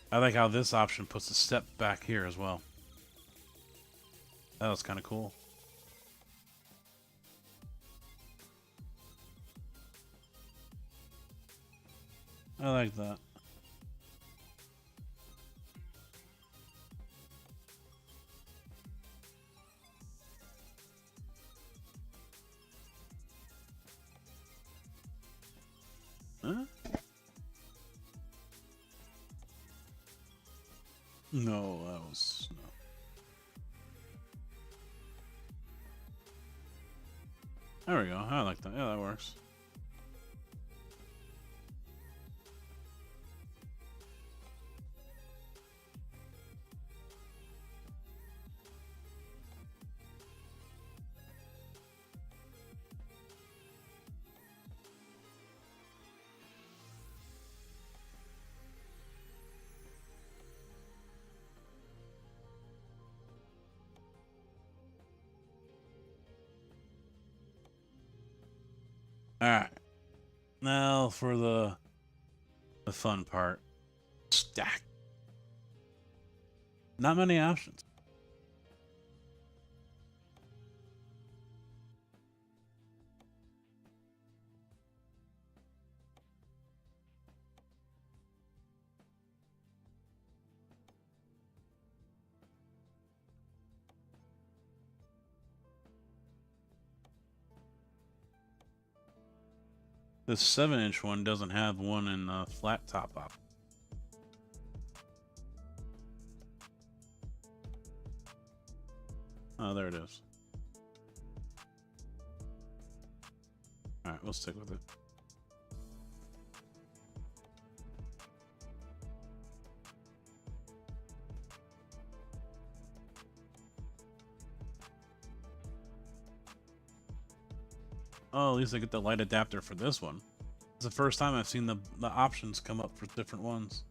I like how this option puts a step back here as well. That was kind of cool. I like that. Huh? No, that was no. There we go. I like that. Yeah, that works. Alright. Now for the fun part. Stack. Not many options. This 7-inch one doesn't have one in the flat top op. Oh, there it is. Alright, we'll stick with it. Oh, at least I get the light adapter for this one. It's the first time I've seen the options come up for different ones.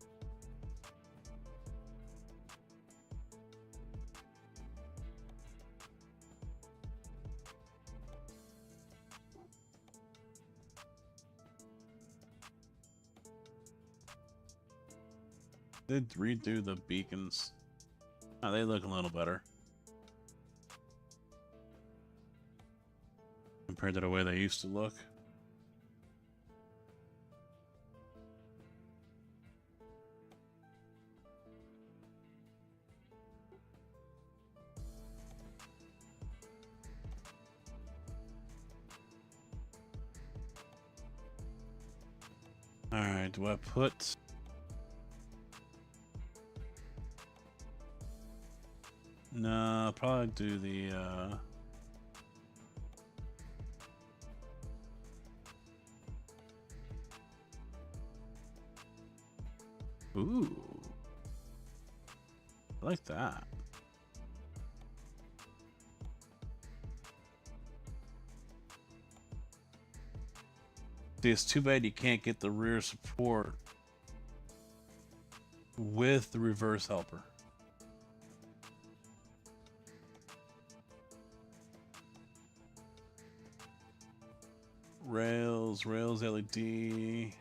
Did redo the beacons. Oh, they look a little better. Compared to the way they used to look. Alright, do I put... No, I'll probably do the, Ooh. I like that. See, it's too bad you can't get the rear support with the reverse helper. Rails LED.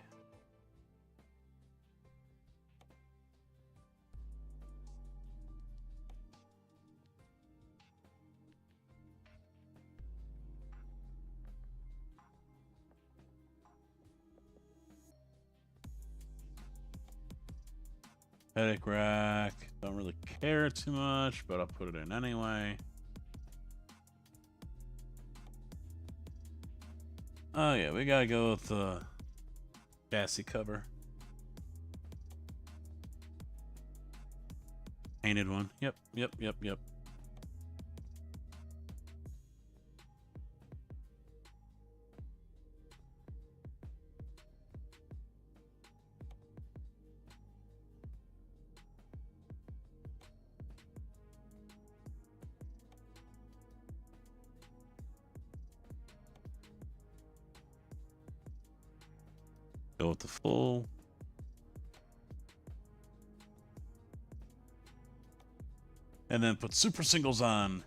Headache rack. Don't really care too much, but I'll put it in anyway. Oh yeah, we gotta go with the chassis cover. Painted one. Yep. Go with the full. And then put super singles on.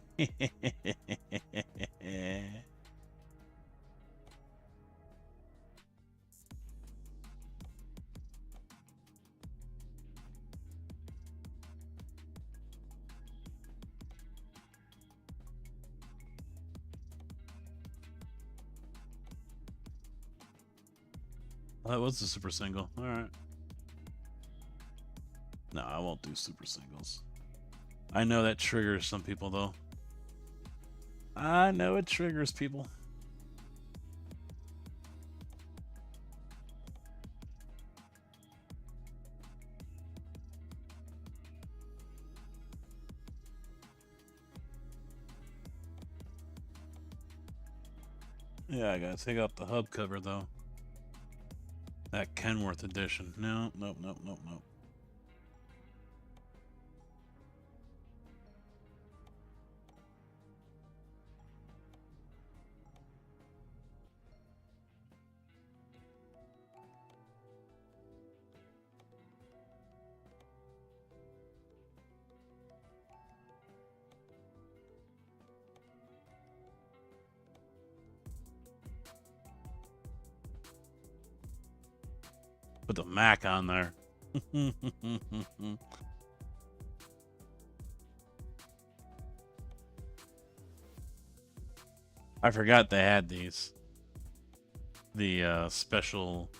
That was the super single. All right. No, I won't do super singles. I know that triggers some people, though. I know it triggers people. Yeah, I gotta take out the hub cover, though. That Kenworth edition. No. Put the Mac on there. I forgot they had these. The special.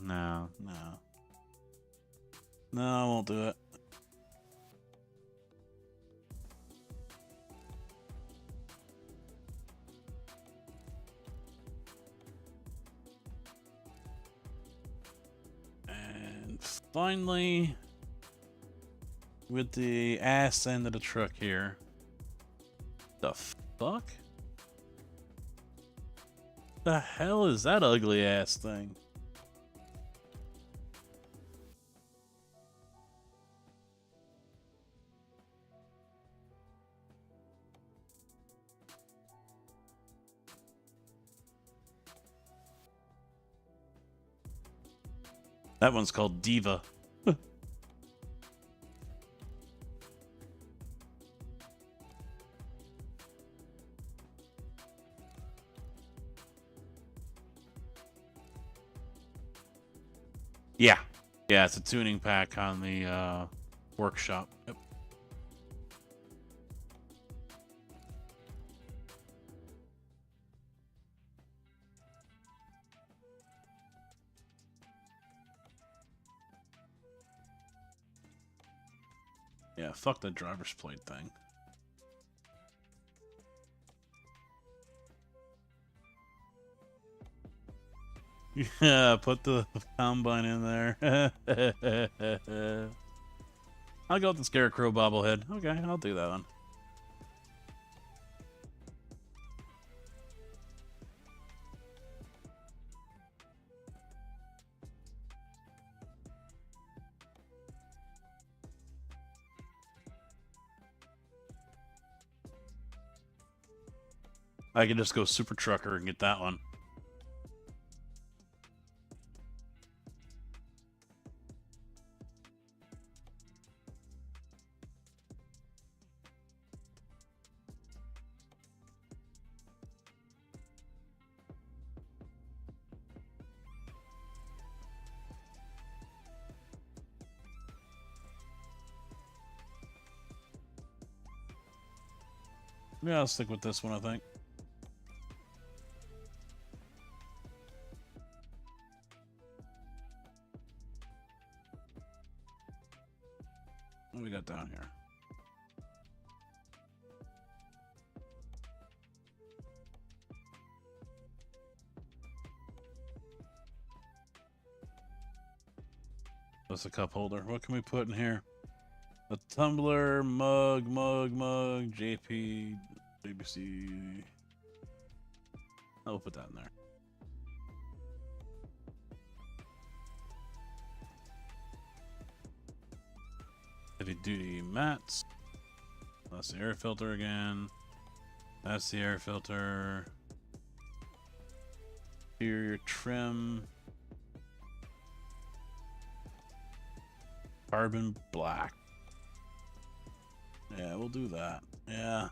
No. No, I won't do it. And finally, with the ass end of the truck here. The fuck? The hell is that ugly ass thing? That one's called Diva. Yeah. Yeah, it's a tuning pack on the workshop. Yep. Yeah, fuck the driver's plate thing. Yeah, put the combine in there. I'll go with the Scarecrow bobblehead. Okay, I'll do that one. I can just go Super Trucker and get that one. Yeah, I'll stick with this one, I think. What do we got down here? That's a cup holder. What can we put in here? A tumbler, mug, JP, BBC. I'll put that in there. Heavy duty mats. That's the air filter again. That's the air filter. Interior trim. Carbon black. Yeah, we'll do that. Yeah.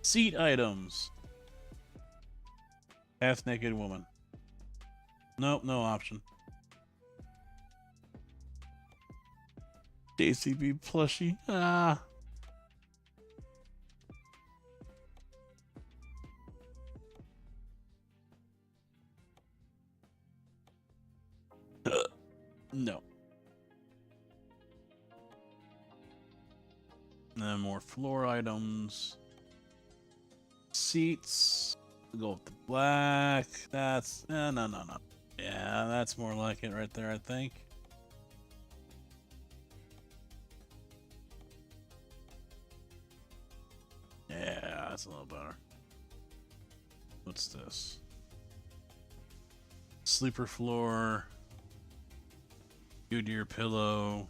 Seat items. Half naked woman. Nope, no option. JCB plushie. Ah. No. And then more floor items. Seats. We'll go with the black. That's no. Yeah, that's more like it right there, I think. Yeah, that's a little better. What's this? Sleeper floor. Goodyear pillow.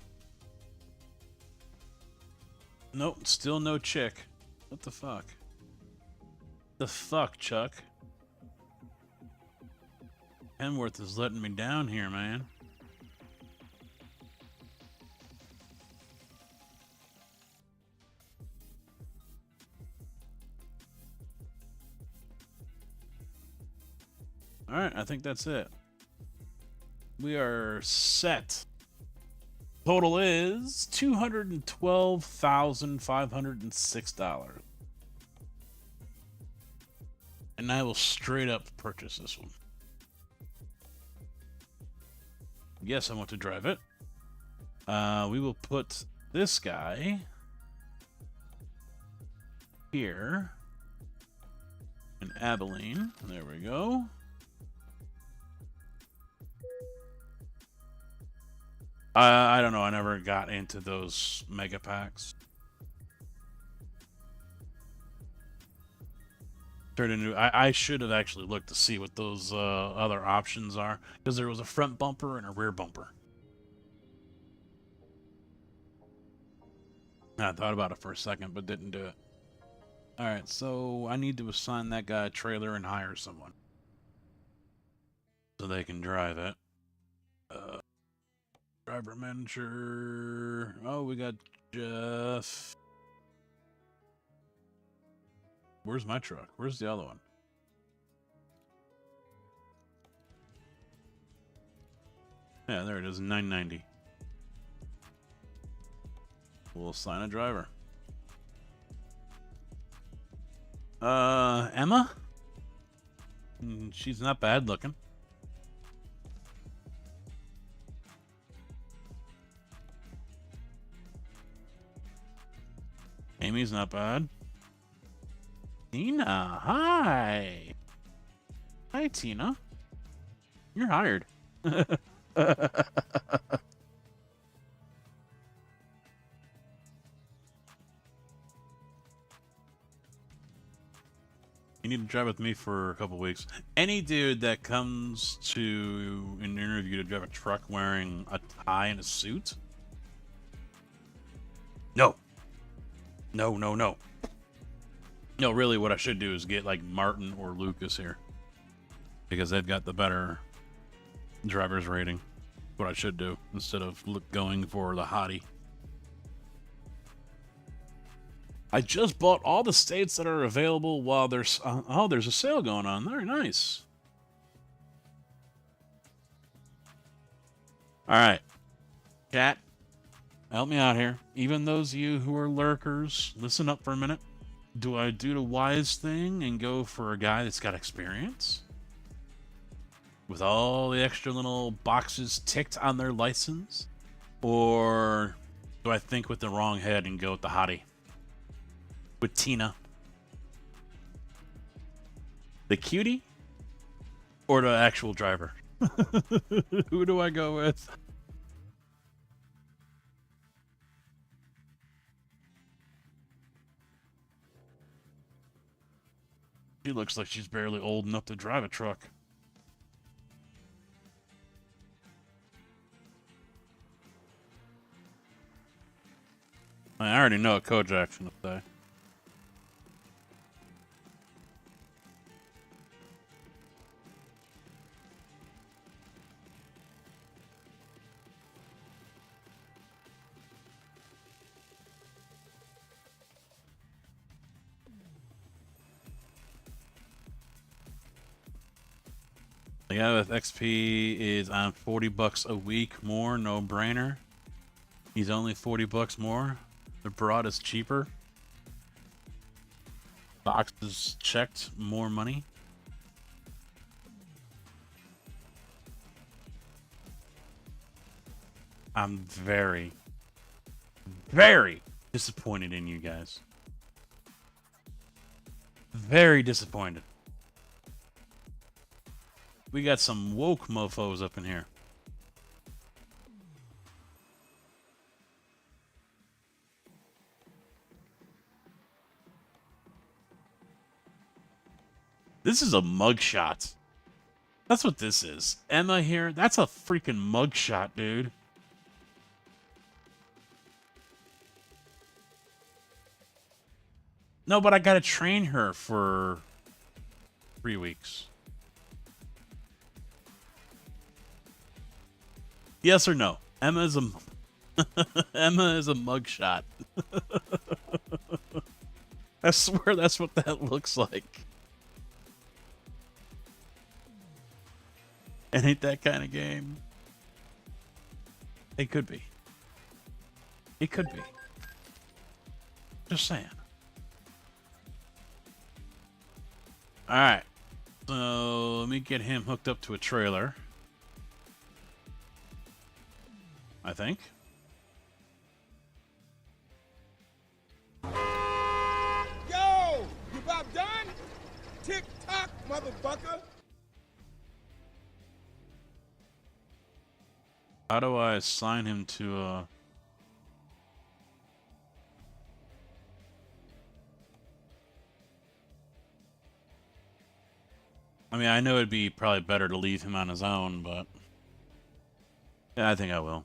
Nope, still no chick. What the fuck? The fuck, Chuck? Kenworth is letting me down here, man. Alright, I think that's it. We are set. Total is $212,506. And I will straight up purchase this one. Yes, I want to drive it. We will put this guy here in Abilene. There we go. I don't know. I never got into those mega packs. I should have actually looked to see what those other options are, because there was a front bumper and a rear bumper. I thought about it for a second, but didn't do it. Alright, so I need to assign that guy a trailer and hire someone so they can drive it. Driver manager. Oh, we got Jeff. Where's my truck? Where's the other one? Yeah, there it is, 990. We'll assign a driver. Emma? She's not bad looking. Amy's not bad. Tina, hi. Hi, Tina. You're hired. You need to drive with me for a couple weeks. Any dude that comes to an interview to drive a truck wearing a tie and a suit? No. No, no, no. No, really what I should do is get like Martin or Lucas here, because they've got the better driver's rating. What I should do instead of going for the hottie. I just bought all the states that are available while there's there's a sale going on. Very nice. All right, chat, help me out here. Even those of you who are lurkers, listen up for a minute. Do I do the wise thing and go for a guy that's got experience with all the extra little boxes ticked on their license? Or do I think with the wrong head and go with the hottie? With Tina? The cutie? Or the actual driver? Who do I go with? She looks like she's barely old enough to drive a truck. I already know what Kojak's gonna say. The guy with XP is on 40 bucks a week more, no brainer. He's only 40 bucks more. The broad is cheaper. Boxes checked, more money. I'm very, very disappointed in you guys. Very disappointed. We got some woke mofos up in here. This is a mugshot. That's what this is. Emma here, that's a freaking mugshot, dude. No, but I gotta train her for 3 weeks. Yes or no? Emma is a Emma is a mugshot. I swear that's what that looks like. It ain't that kind of game. It could be. It could be. Just saying. Alright. So let me get him hooked up to a trailer. I think. Yo! You about done? Tick tock, motherfucker! How do I assign him to a... I mean, I know it'd be probably better to leave him on his own, but... Yeah, I think I will.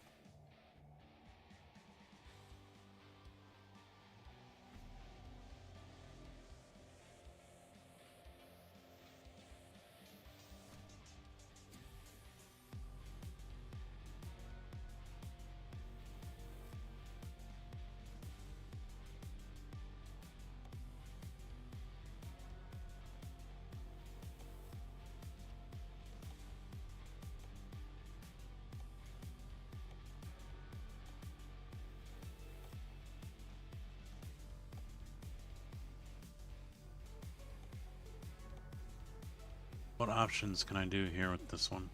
What options can I do here with this one?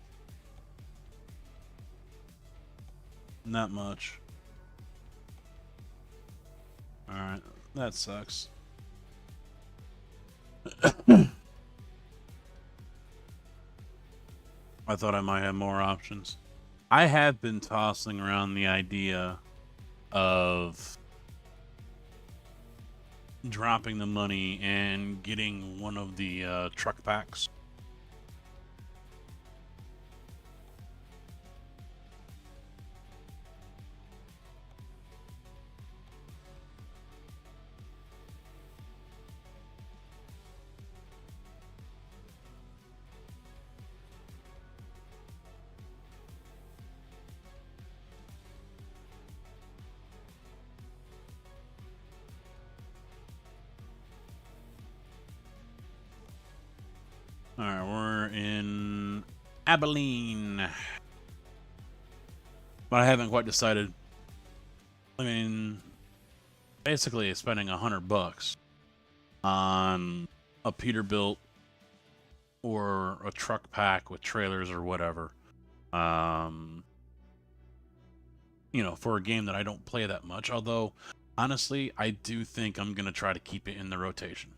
Not much. Alright, that sucks. I thought I might have more options. I have been tossing around the idea of dropping the money and getting one of the truck packs. Alright, we're in Abilene. But I haven't quite decided. I mean, basically spending $100 on a Peterbilt or a truck pack with trailers or whatever. You know, for a game that I don't play that much. Although, honestly, I do think I'm going to try to keep it in the rotation.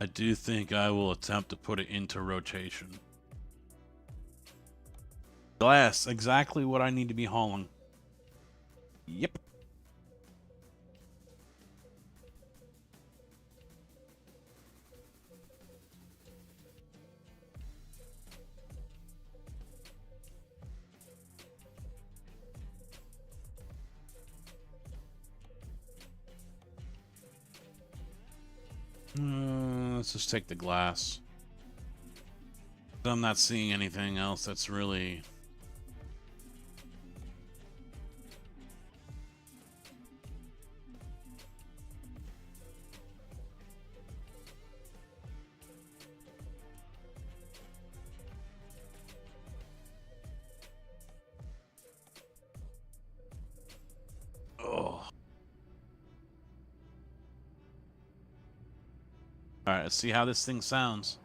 I do think I will attempt to put it into rotation. Glass, exactly what I need to be hauling. Yep. Let's just take the glass. I'm not seeing anything else that's really... Oh. Alright, let's see how this thing sounds.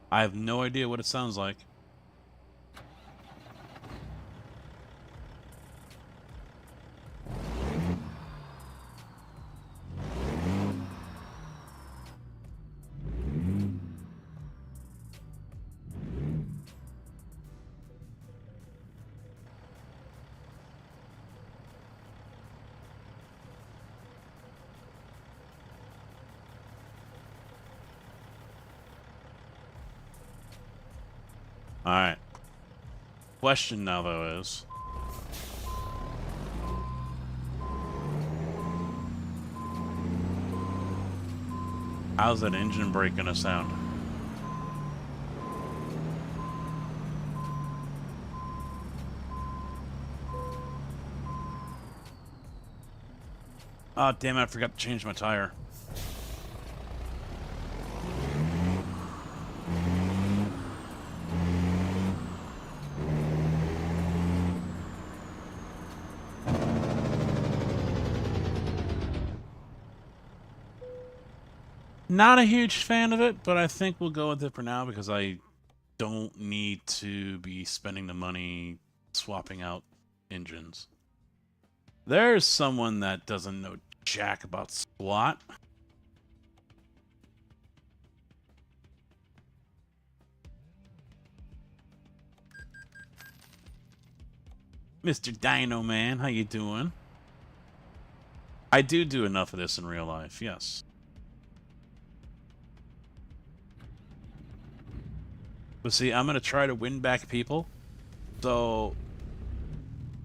I have no idea what it sounds like. Alright. Question now, though, is... How's that engine brake gonna sound? Oh, damn it, I forgot to change my tire. Not a huge fan of it, but I think we'll go with it for now because I don't need to be spending the money swapping out engines. There's someone that doesn't know jack about squat. Mr. Dino Man, how you doing? I do enough of this in real life, yes. But see, I'm going to try to win back people. So,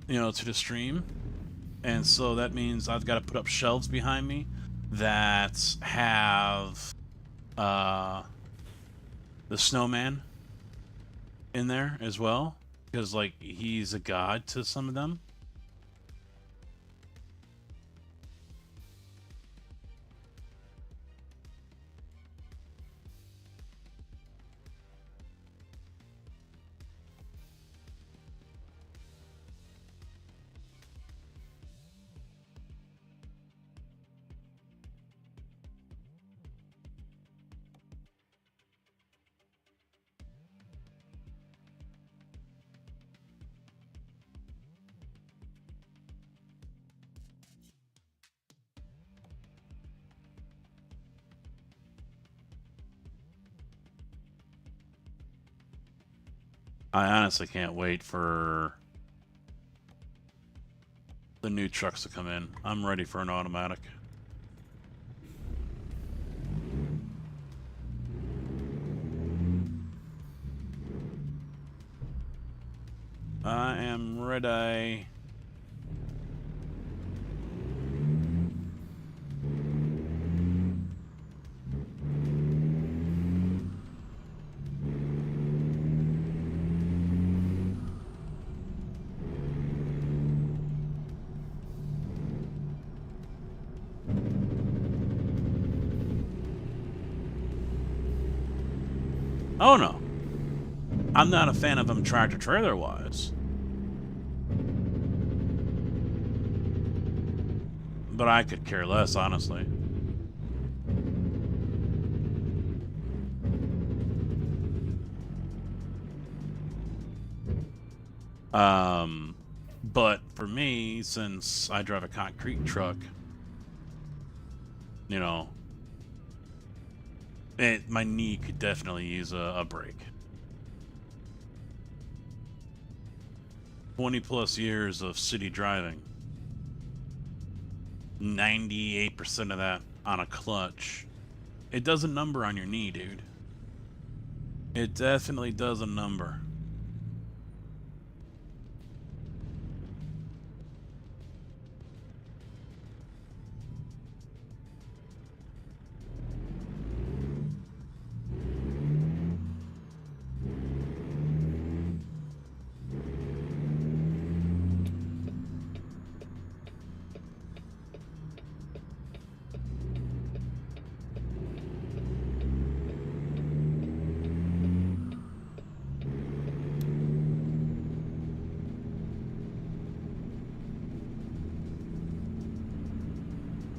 you know, to the stream. And so that means I've got to put up shelves behind me that have the snowman in there as well. Because, like, he's a god to some of them. I honestly can't wait for the new trucks to come in. I'm ready for an automatic. I am ready. Oh no, I'm not a fan of them tractor trailer wise, but I could care less, honestly. But for me, since I drive a concrete truck, you know, my knee could definitely use a break. 20 plus years of city driving. 98% of that on a clutch. It does a number on your knee, dude. It definitely does a number.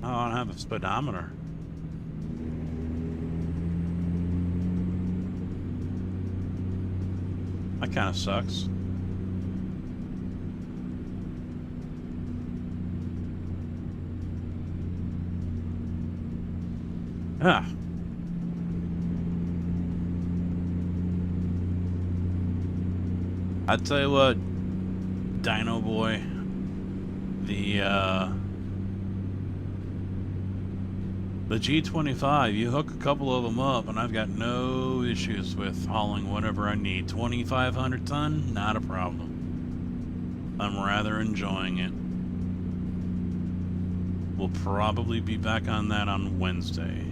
Oh, I don't have a speedometer. That kind of sucks. Ah. I tell you what, Dino Boy, the G25, you hook a couple of them up, and I've got no issues with hauling whatever I need. 2,500 ton, not a problem. I'm rather enjoying it. We'll probably be back on that on Wednesday.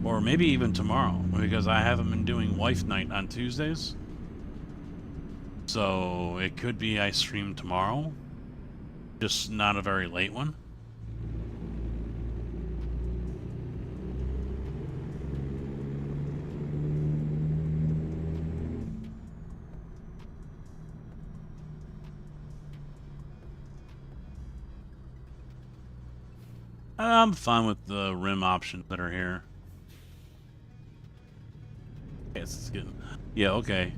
Or maybe even tomorrow, because I haven't been doing wife night on Tuesdays. So it could be I stream tomorrow, just not a very late one. I'm fine with the rim options that are here. Yes, it's good. Yeah, okay.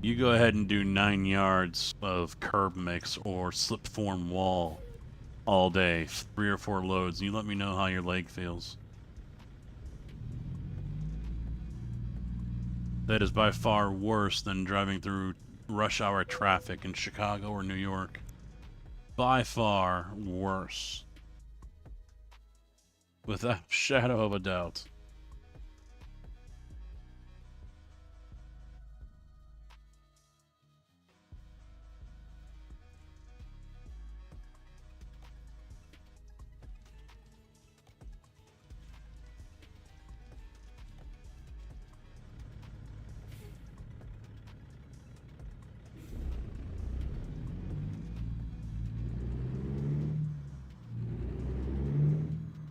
You go ahead and do 9 yards of curb mix or slip form wall all day, 3 or 4 loads. You let me know how your leg feels. That is by far worse than driving through rush hour traffic in Chicago or New York. By far worse. Without a shadow of a doubt.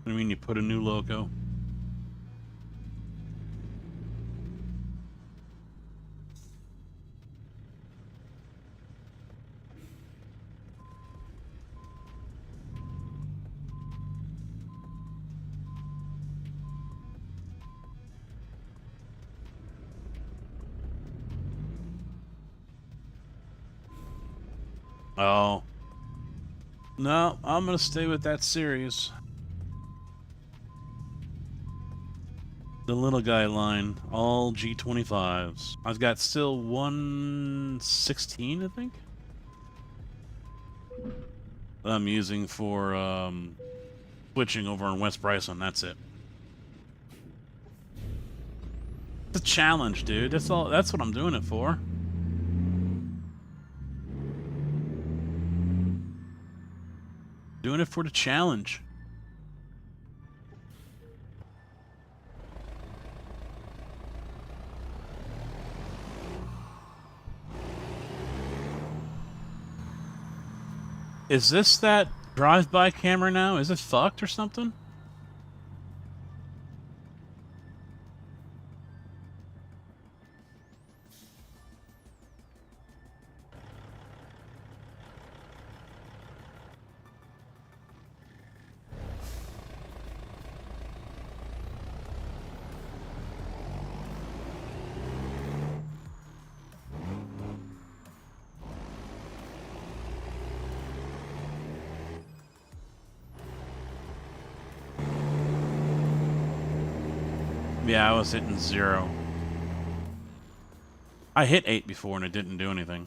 What do you mean you put a new logo? Oh. No, I'm gonna stay with that series. The little guy line, all G25s. I've got still 116, I think, that I'm using for switching over on West Bryson. That's it. It's a challenge, dude. That's all. That's what I'm doing it for. Doing it for the challenge. Is this that drive-by camera now? Is it fucked or something? Yeah, I was hitting 0. I hit 8 before and it didn't do anything.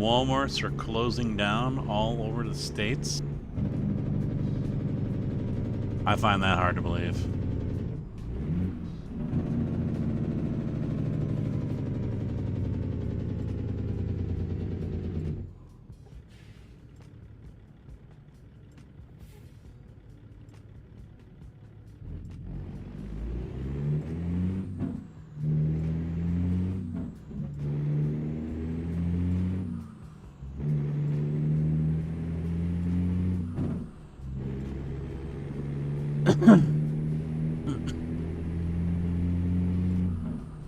Walmarts are closing down all over the states. I find that hard to believe.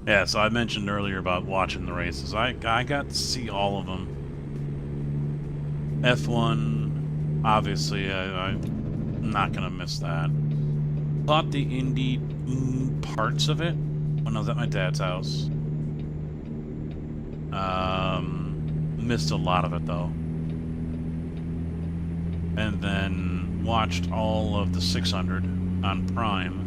Yeah, so I mentioned earlier about watching the races. I got to see all of them. F1, obviously, I'm not gonna miss that. Caught the Indy parts of it when I was at my dad's house. Missed a lot of it though. And then watched all of the 600 on Prime.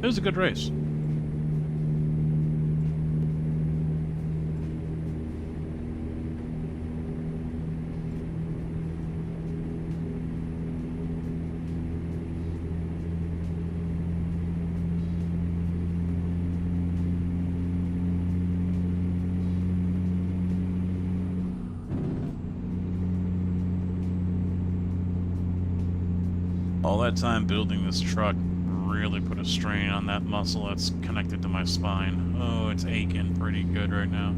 It was a good race. All that time building this truck really put a strain on that muscle that's connected to my spine. Oh, it's aching pretty good right now.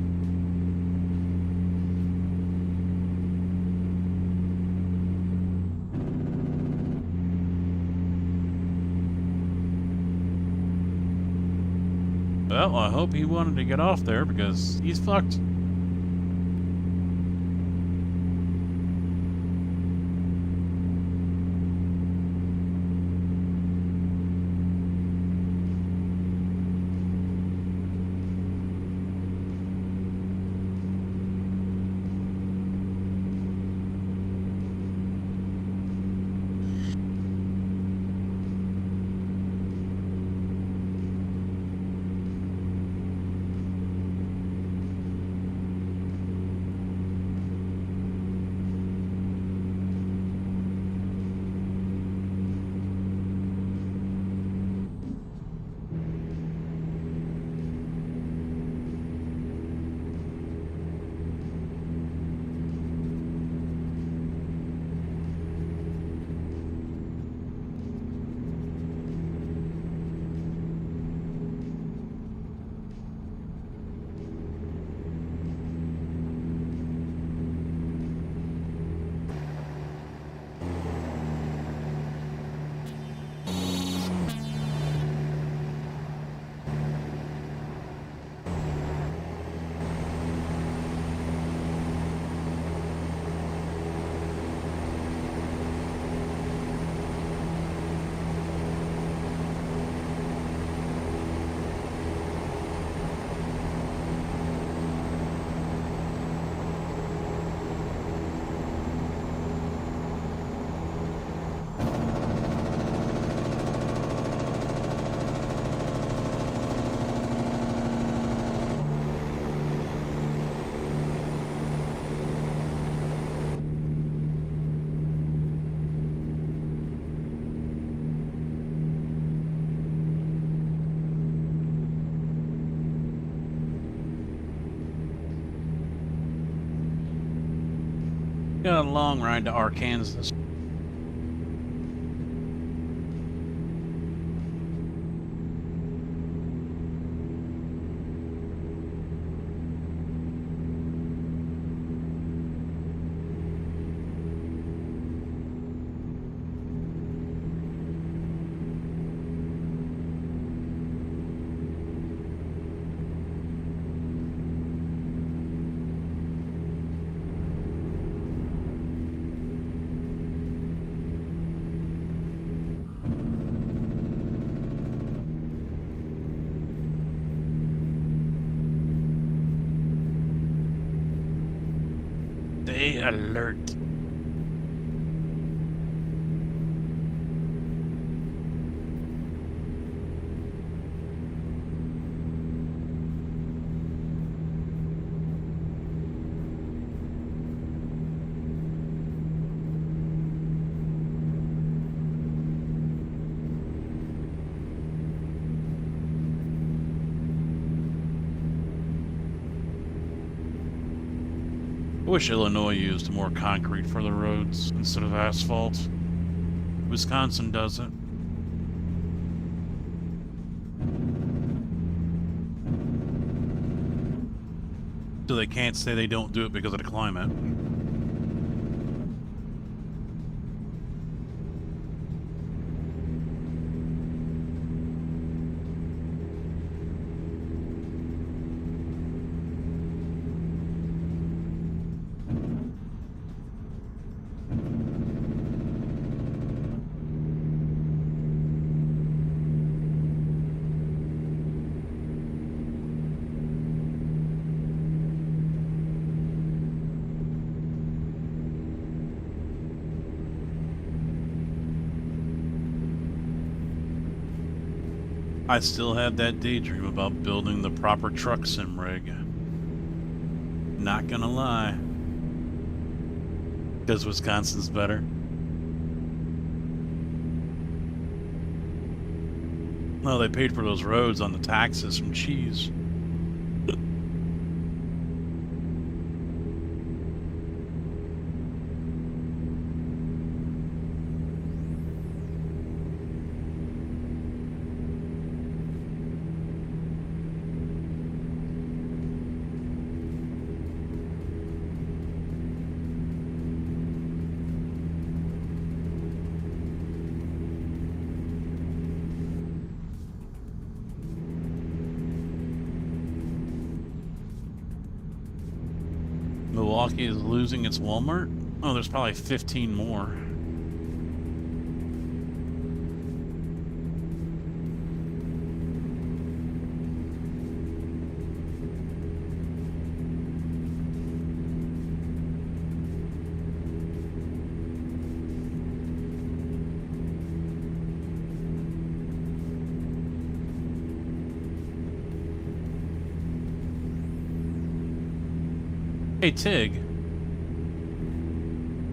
Well, I hope he wanted to get off there because he's fucked. Got a long ride to Arkansas. Stay alert. wish Illinois used more concrete for the roads instead of asphalt. Wisconsin doesn't. So they can't say they don't do it because of the climate. I still have that daydream about building the proper truck sim rig. Not gonna lie. Because Wisconsin's better. No, they paid for those roads on the taxes from cheese. Milwaukee is losing its Walmart? Oh, there's probably 15 more. Hey, Tig.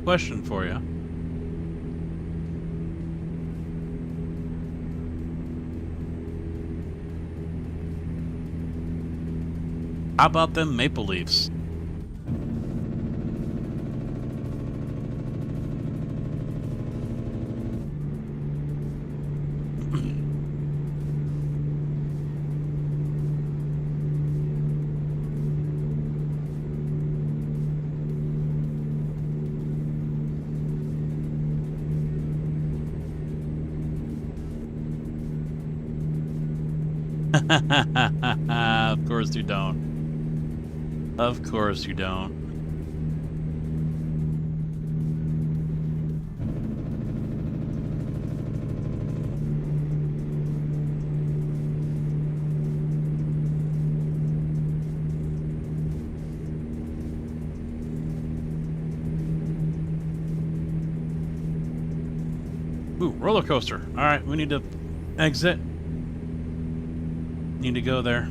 Question for you. How about them Maple Leafs? Of course you don't. Of course you don't. Ooh, roller coaster. All right, we need to exit. Need to go there.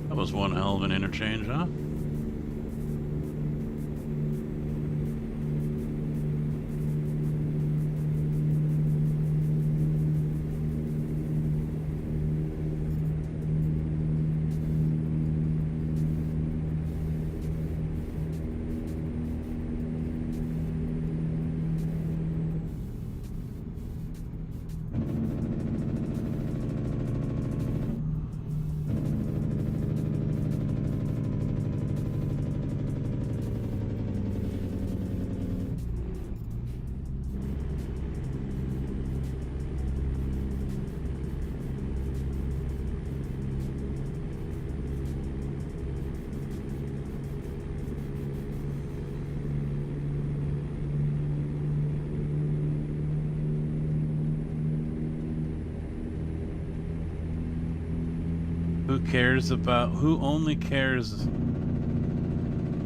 That was one hell of an interchange, huh? Who cares about... Who only cares...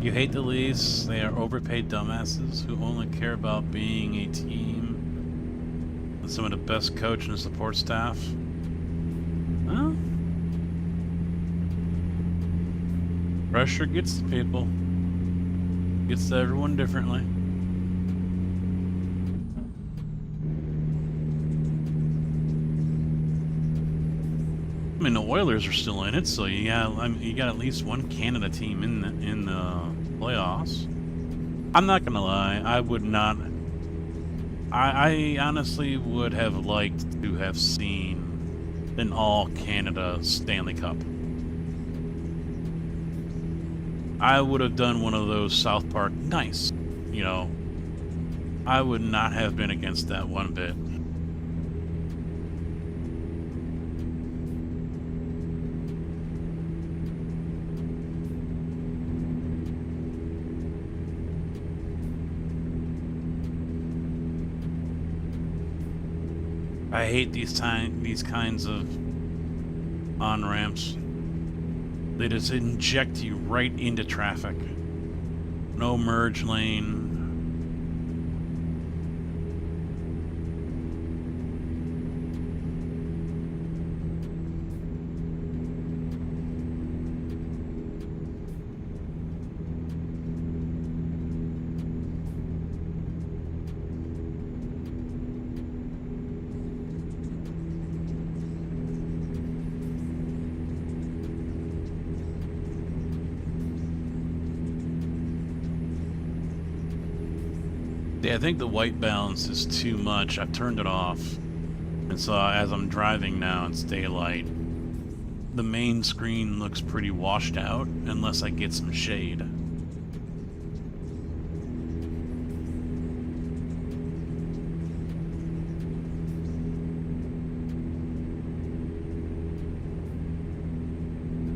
You hate the Leafs. They are overpaid dumbasses who only care about being a team with some of the best coach and support staff. Well, pressure gets to people. Gets to everyone differently. I mean, the Oilers are still in it, so you got at least one Canada team in the playoffs. I'm not gonna lie, I would not. I honestly would have liked to have seen an all Canada Stanley Cup. I would have done one of those South Park nice, you know. I would not have been against that one bit. I hate these kinds of on-ramps. They just inject you right into traffic. No merge lane. Yeah, I think the white balance is too much. I've turned it off. And so as I'm driving now, it's daylight. The main screen looks pretty washed out unless I get some shade.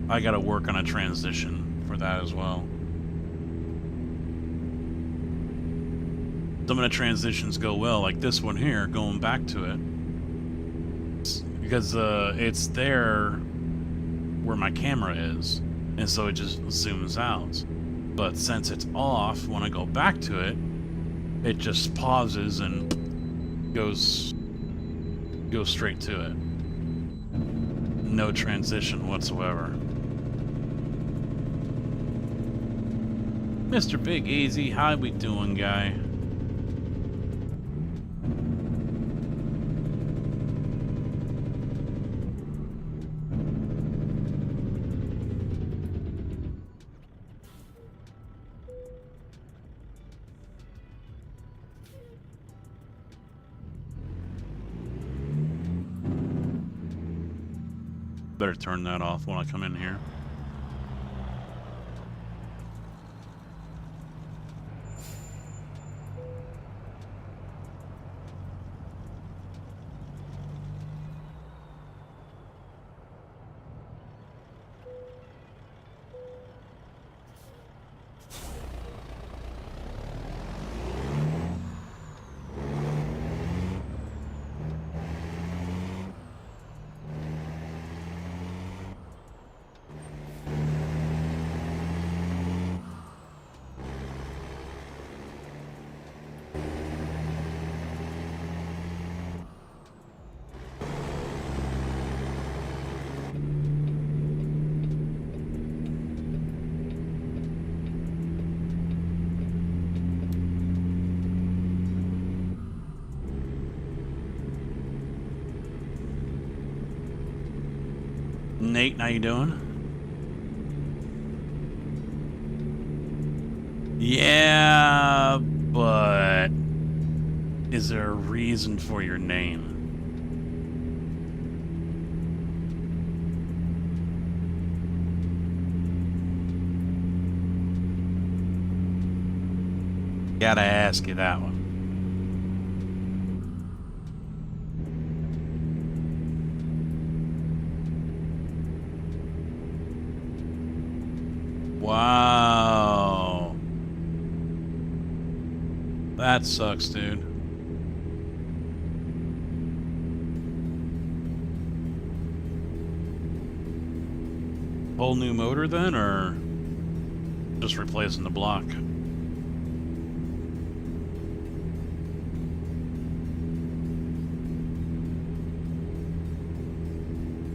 I gotta work on a transition for that as well. Some of the transitions go well, like this one here, going back to it. Because it's there where my camera is, and so it just zooms out. But since it's off, when I go back to it, it just pauses and goes straight to it. No transition whatsoever. Mr. Big Easy, how we doing, guy? Better turn that off when I come in here. Nate, how you doing? Yeah, but is there a reason for your name? Gotta ask you that one. Wow. That sucks, dude. Whole new motor then, or just replacing the block?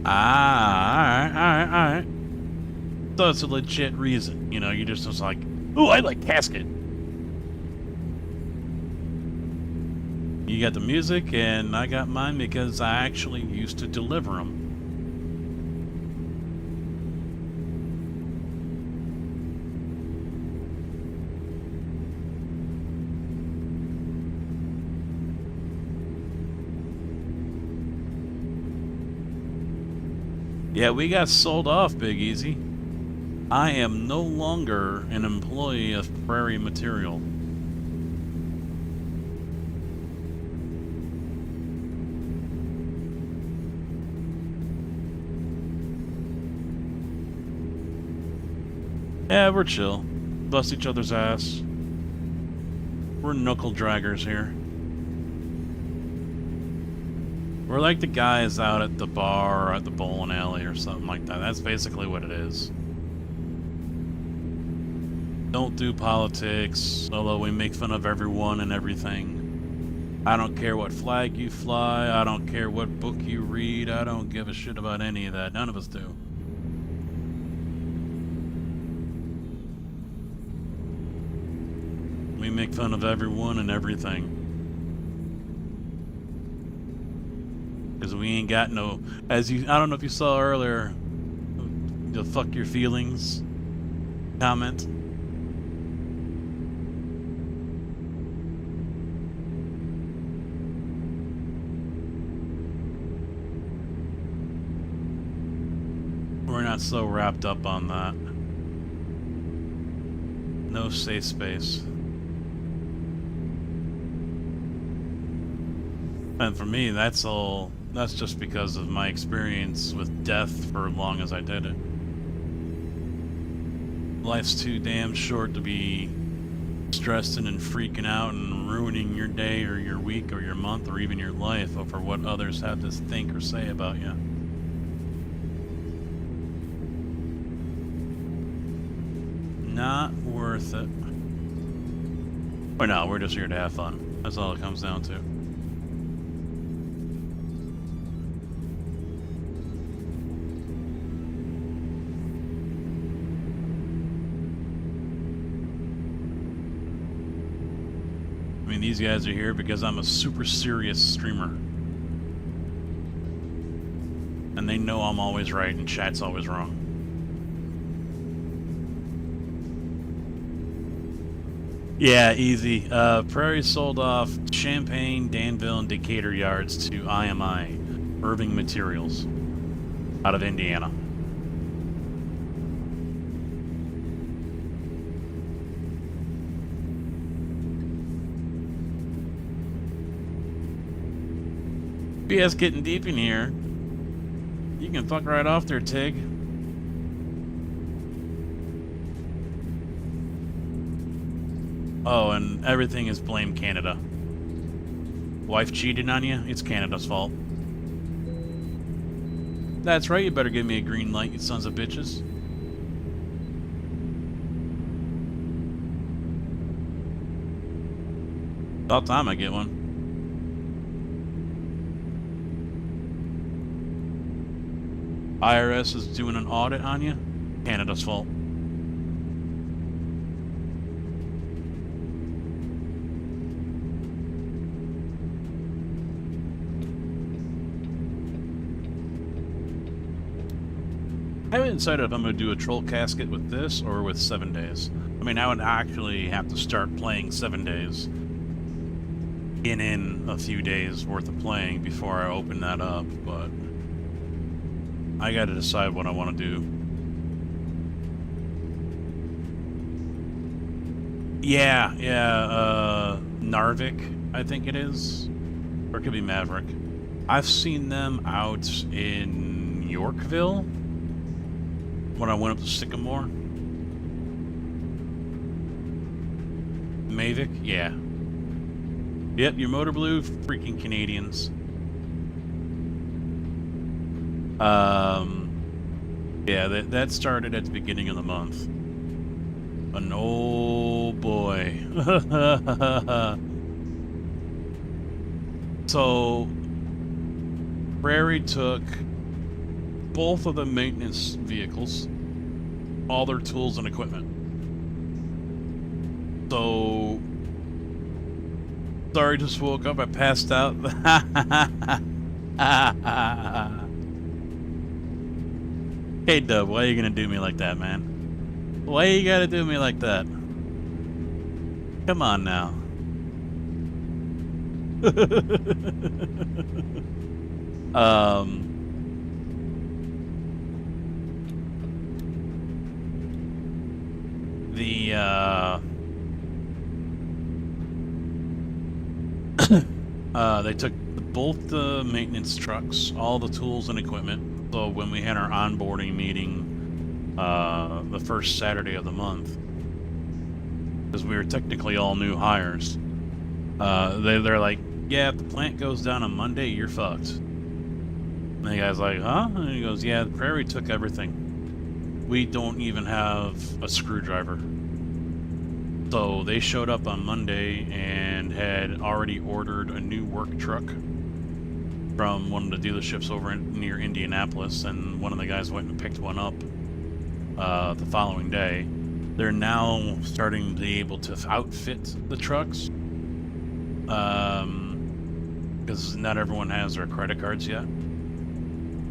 Alright. So it's a legit reason, you know, you just was like, ooh, I like casket. You got the music, and I got mine because I actually used to deliver them. Yeah, we got sold off, Big Easy. I am no longer an employee of Prairie Material. Yeah, we're chill. Bust each other's ass. We're knuckle draggers here. We're like the guys out at the bar or at the bowling alley or something like that. That's basically what it is. Don't do politics, although we make fun of everyone and everything. I don't care what flag you fly. I don't care what book you read. I don't give a shit about any of that. None of us do. We make fun of everyone and everything. Because we ain't got no, I don't know if you saw earlier, the fuck your feelings comment. We're not so wrapped up on that. No safe space. And for me, that's just because of my experience with death for as long as I did it. Life's too damn short to be stressing and freaking out and ruining your day or your week or your month or even your life over what others have to think or say about you. Not worth it. Or no, we're just here to have fun. That's all it comes down to. I mean, these guys are here because I'm a super serious streamer. And they know I'm always right and chat's always wrong. Yeah, easy. Prairie sold off Champaign, Danville, and Decatur yards to IMI, Irving Materials, out of Indiana. BS getting deep in here. You can fuck right off there, Tig. Oh, and everything is blame Canada. Wife cheated on you? It's Canada's fault. That's right, you better give me a green light, you sons of bitches. About time I get one. IRS is doing an audit on you? Canada's fault. I haven't decided if I'm going to do a troll casket with this or with 7 days. I mean, I would actually have to start playing 7 days. In a few days worth of playing before I open that up, but I got to decide what I want to do. Yeah, Narvik, I think it is. Or it could be Maverick. I've seen them out in Yorkville when I went up to Sycamore. Mavic, yeah. Yep, your Motor Blue, freaking Canadians. Yeah, that started at the beginning of the month. An old boy. So, Prairie took both of the maintenance vehicles, all their tools and equipment. So, sorry, just woke up. I passed out. Hey, Dub, why are you gonna do me like that, man? Why you gotta do me like that? Come on now. They took both the maintenance trucks, all the tools and equipment. So when we had our onboarding meeting, the first Saturday of the month, because we were technically all new hires, they're like, yeah, if the plant goes down on Monday, you're fucked. And the guy's like, huh? And he goes, yeah, the Prairie took everything. We don't even have a screwdriver. So they showed up on Monday and had already ordered a new work truck from one of the dealerships over near Indianapolis, and one of the guys went and picked one up the following day. They're now starting to be able to outfit the trucks because not everyone has their credit cards yet.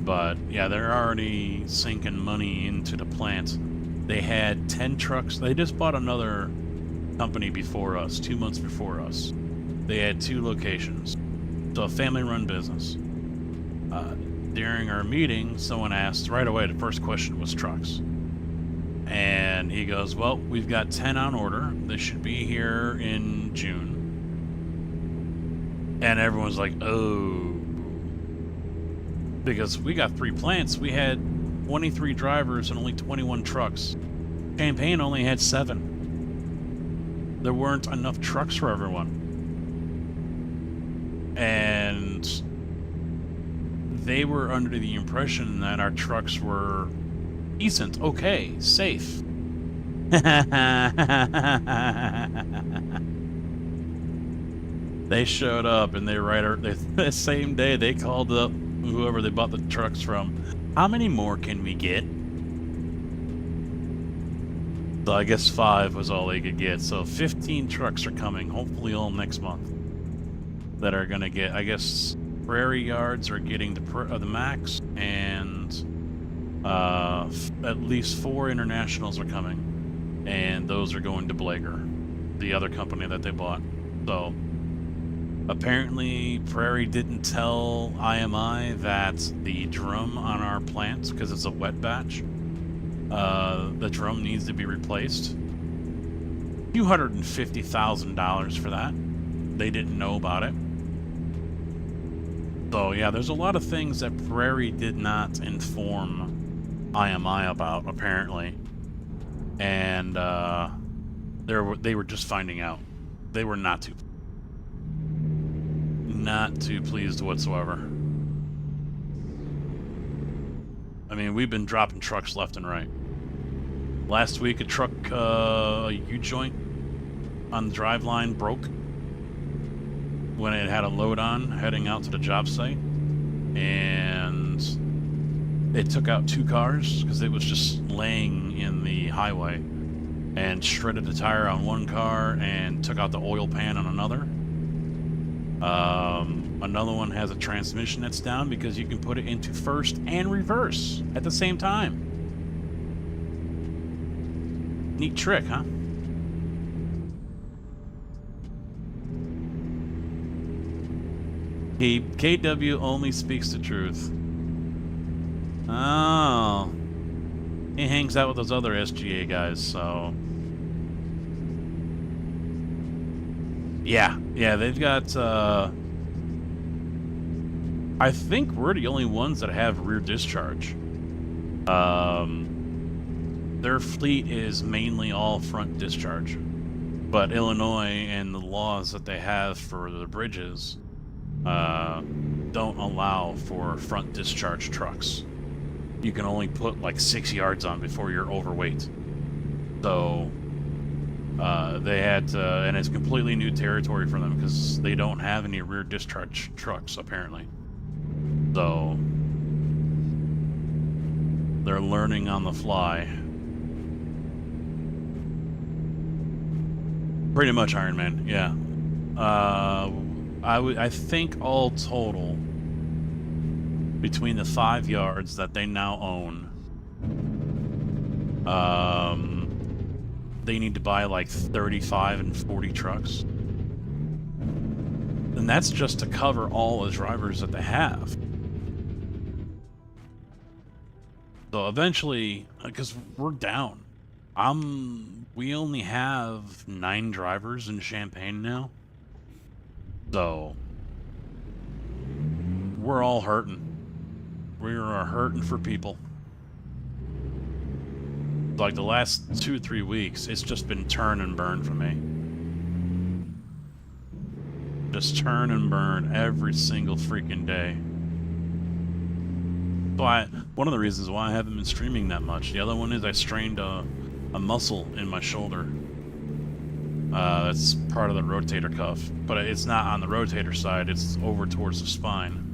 But yeah, they're already sinking money into the plant. They had 10 trucks. They just bought another company before us, 2 months before us. They had 2 locations. So a family-run business. During our meeting, someone asked right away, the first question was trucks. And he goes, well, we've got 10 on order. They should be here in June. And everyone's like, oh. Because we got 3 plants. We had 23 drivers and only 21 trucks. Champaign only had 7. There weren't enough trucks for everyone. And they were under the impression that our trucks were decent, okay, safe. They showed up and the same day they called up whoever they bought the trucks from. How many more can we get? So I guess 5 was all they could get. So 15 trucks are coming, hopefully all next month, that are going to get, I guess, Prairie Yards are getting the Max, and at least 4 internationals are coming, and those are going to Blager, the other company that they bought. So apparently Prairie didn't tell IMI that the drum on our plant, because it's a wet batch, the drum needs to be replaced. $250,000 for that. They didn't know about it. So yeah, there's a lot of things that Prairie did not inform IMI about, apparently. And they were just finding out. They were not too pleased whatsoever. I mean, we've been dropping trucks left and right. Last week, a truck, a U-joint on the driveline broke when it had a load on heading out to the job site, and it took out 2 cars because it was just laying in the highway, and shredded the tire on one car and took out the oil pan on another. Another one has a transmission that's down because you can put it into first and reverse at the same time. Neat trick, huh? KW only speaks the truth. Oh. He hangs out with those other SGA guys, so... Yeah, they've got, I think we're the only ones that have rear discharge. Their fleet is mainly all front discharge. But Illinois and the laws that they have for the bridges don't allow for front discharge trucks. you can only put like 6 yards on before you're overweight. So they had to, and it's completely new territory for them because they don't have any rear discharge trucks apparently. So they're learning on the fly. Pretty much Iron Man, yeah. I think all total, between the 5 yards that they now own, they need to buy like 35 and 40 trucks. And that's just to cover all the drivers that they have. So eventually, because we're down, we only have 9 drivers in Champaign now. So we're all hurting. We are hurting for people. Like the last 2-3 weeks, it's just been turn and burn for me. Just turn and burn every single freaking day. So one of the reasons why I haven't been streaming that much. The other one is I strained a muscle in my shoulder. That's part of the rotator cuff, but it's not on the rotator side, it's over towards the spine.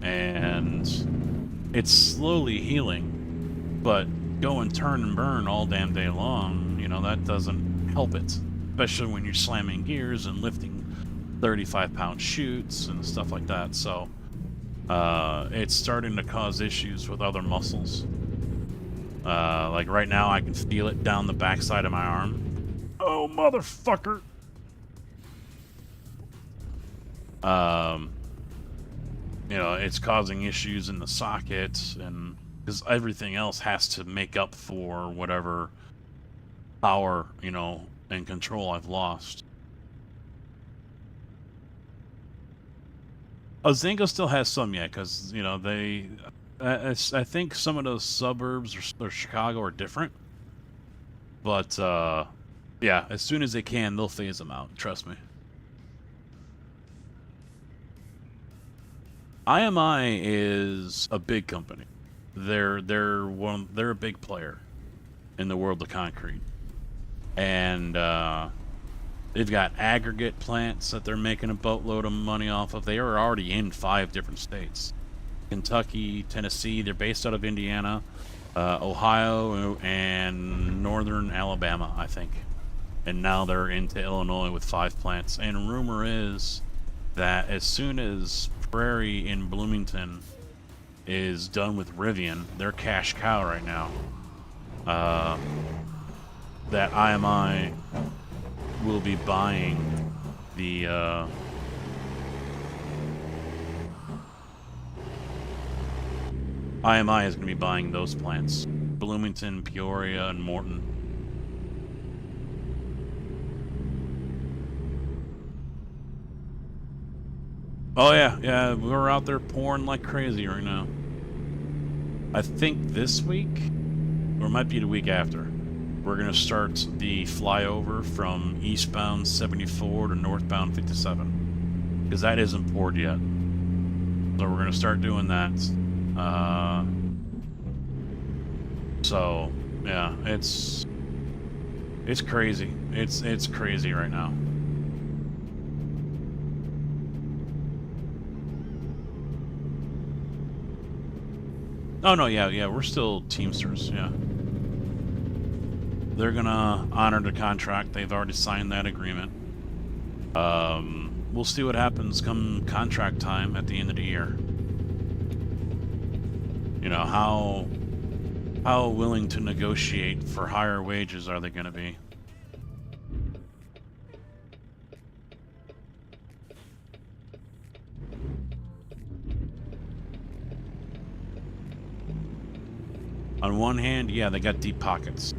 And it's slowly healing, but going turn and burn all damn day long, you know, that doesn't help it. Especially when you're slamming gears and lifting 35-pound chutes and stuff like that. So, it's starting to cause issues with other muscles. Like right now I can feel it down the backside of my arm. Oh, motherfucker! You know, it's causing issues in the sockets, and because everything else has to make up for whatever power, you know, and control I've lost. Zingo still has some yet, because, you know, I think some of those suburbs or Chicago are different. But, yeah, as soon as they can, they'll phase them out. Trust me. IMI is a big company. They're a big player in the world of concrete, and they've got aggregate plants that they're making a boatload of money off of. They are already in 5 different states: Kentucky, Tennessee. They're based out of Indiana, Ohio, and northern Alabama, I think. And now they're into Illinois with 5 plants. And rumor is that as soon as Prairie in Bloomington is done with Rivian, their cash cow right now, that IMI will be buying the IMI is going to be buying those plants: Bloomington, Peoria, and Morton. Oh yeah, we're out there pouring like crazy right now. I think this week, or it might be the week after, we're gonna start the flyover from eastbound 74 to northbound 57, because that isn't poured yet. So we're gonna start doing that. So yeah, it's crazy. It's crazy right now. Oh no, yeah, we're still Teamsters, yeah. They're gonna honor the contract. They've already signed that agreement. We'll see what happens come contract time at the end of the year. You know, how willing to negotiate for higher wages are they gonna be? On one hand, yeah, they got deep pockets.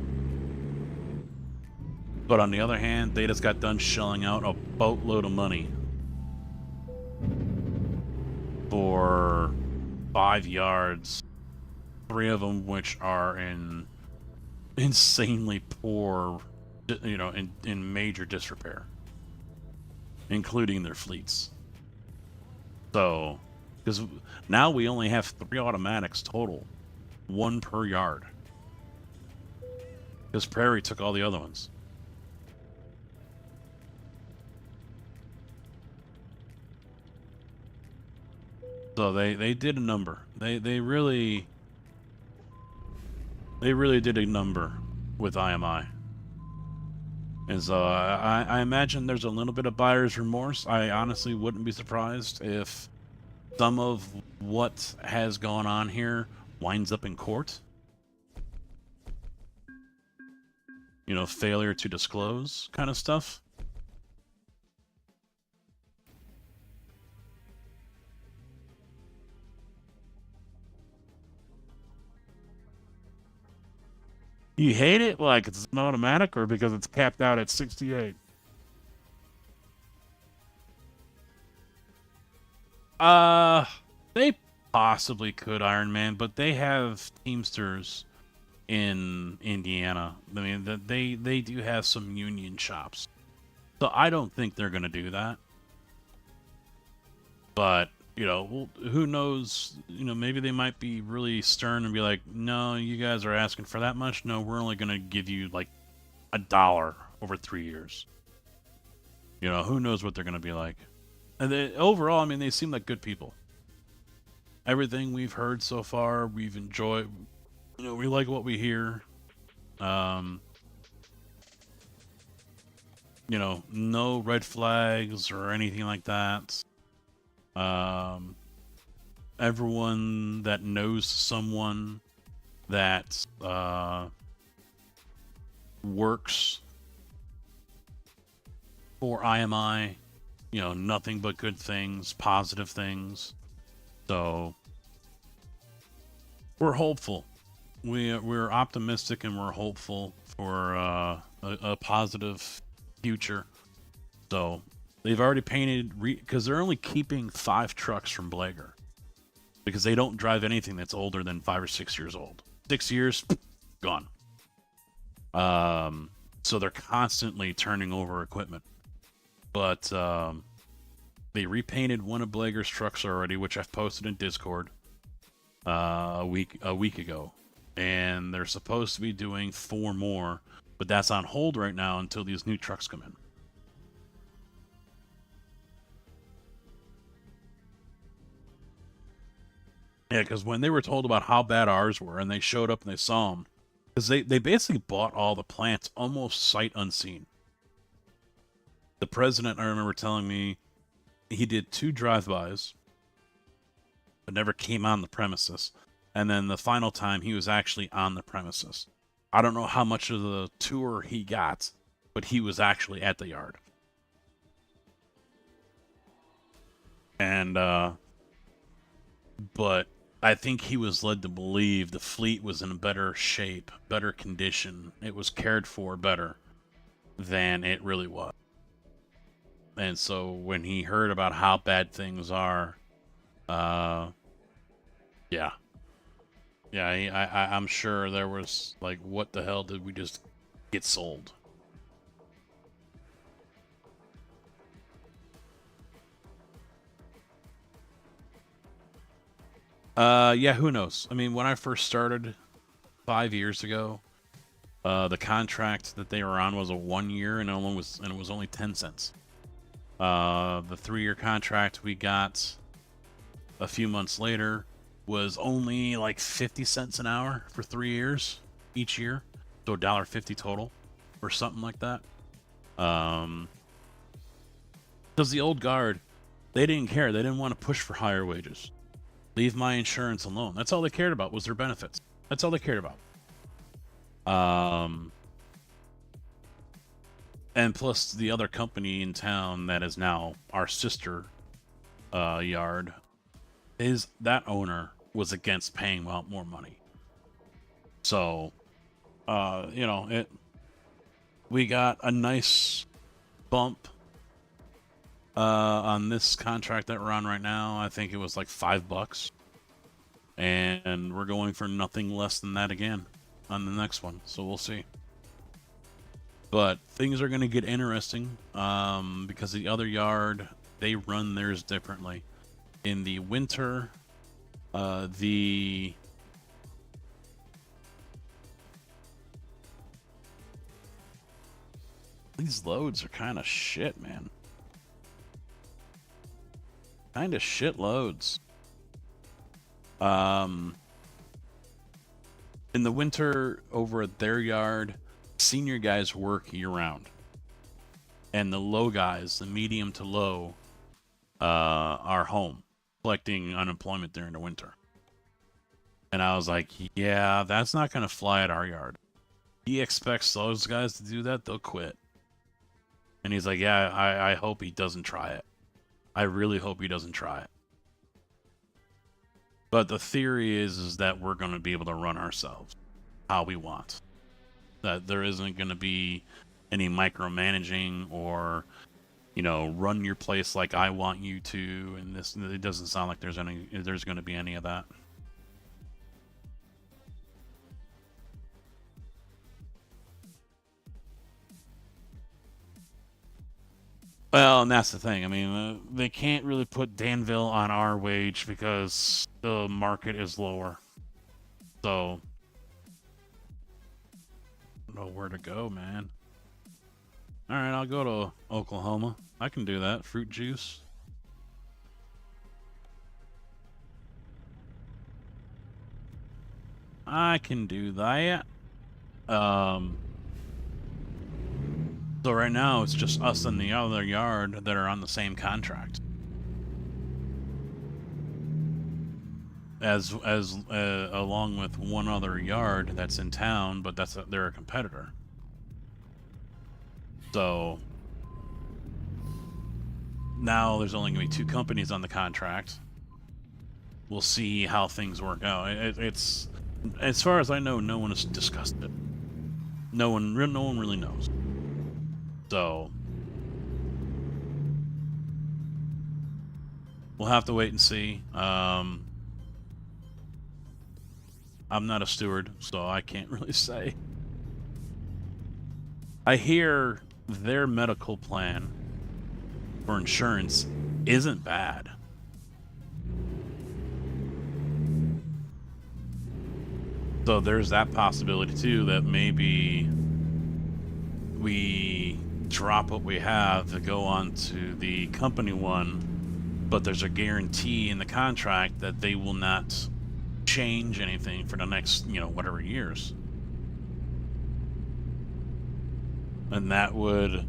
But on the other hand, they just got done shelling out a boatload of money for 5 yards, 3 of them which are in insanely poor, you know, in major disrepair, including their fleets. So, because now we only have 3 automatics total. 1 per yard. Because Prairie took all the other ones. So they did a number. They really did a number with IMI. And so I imagine there's a little bit of buyer's remorse. I honestly wouldn't be surprised if some of what has gone on here winds up in court. You know, failure to disclose kind of stuff. You hate it? Like it's an automatic or because it's capped out at 68? They possibly could, Iron Man, but they have Teamsters in Indiana. I mean, they do have some union shops. So I don't think they're going to do that. But, you know, who knows? You know, maybe they might be really stern and be like, no, you guys are asking for that much. No, we're only going to give you like $1 over 3 years. You know, who knows what they're going to be like. And overall, I mean, they seem like good people. Everything we've heard so far, we've enjoyed. You know, we like what we hear. You know, no red flags or anything like that. Everyone that knows someone that works for IMI, you know, nothing but good things, positive things. So we're hopeful. We're optimistic and we're hopeful for a positive future. So they've already painted because they're only keeping 5 trucks from Blager because they don't drive anything that's older than 5 or 6 years old. 6 years, gone. So they're constantly turning over equipment. But they repainted one of Blager's trucks already, which I've posted in Discord a week ago. And they're supposed to be doing 4 more, but that's on hold right now until these new trucks come in. Yeah, because when they were told about how bad ours were, and they showed up and they saw them, because they basically bought all the plants almost sight unseen. The president, I remember telling me, he did 2 drive-bys, but never came on the premises. And then the final time, he was actually on the premises. I don't know how much of the tour he got, but he was actually at the yard. And, but I think he was led to believe the fleet was in better shape, better condition. It was cared for better than it really was. And so when he heard about how bad things are, yeah. Yeah, I'm sure there was like, what the hell did we just get sold? Yeah, who knows? I mean, when I first started 5 years ago, the contract that they were on was a 1 year, and it was only 10 cents. The 3-year contract we got a few months later was only like 50 cents an hour for 3 years each year, so $1.50 total or something like that. Because the old guard, they didn't care. They didn't want to push for higher wages. Leave my insurance alone. That's all they cared about was their benefits. That's all they cared about. And plus the other company in town that is now our sister yard, that owner was against paying out more money. So, you know, we got a nice bump on this contract that we're on right now. I think it was like $5, and we're going for nothing less than that again on the next one. So we'll see. But things are going to get interesting because the other yard, they run theirs differently. In the winter, the These loads are kind of shit, man. Kind of shit loads. In the winter, over at their yard, senior guys work year-round. And the low guys, the medium to low, are home, collecting unemployment during the winter. And I was like, yeah, that's not going to fly at our yard. He expects those guys to do that, they'll quit. And he's like, yeah, I hope he doesn't try it. I really hope he doesn't try it. But the theory is that we're going to be able to run ourselves how we want. That there isn't going to be any micromanaging or, you know, run your place like I want you to. And this, it doesn't sound like there's going to be any of that. Well, and that's the thing. I mean, they can't really put Danville on our wage because the market is lower. So, I don't know where to go, man. Alright, I'll go to Oklahoma. I can do that. Fruit juice. I can do that. So right now, it's just us and the other yard that are on the same contract. As along with one other yard that's in town, but they're a competitor. So now there's only going to be 2 companies on the contract. We'll see how things work out. It's, as far as I know, no one has discussed it. No one really knows. So we'll have to wait and see. I'm not a steward, so I can't really say. I hear their medical plan for insurance isn't bad. So there's that possibility too, that maybe we drop what we have to go on to the company one, but there's a guarantee in the contract that they will not change anything for the next, you know, whatever years. And that would,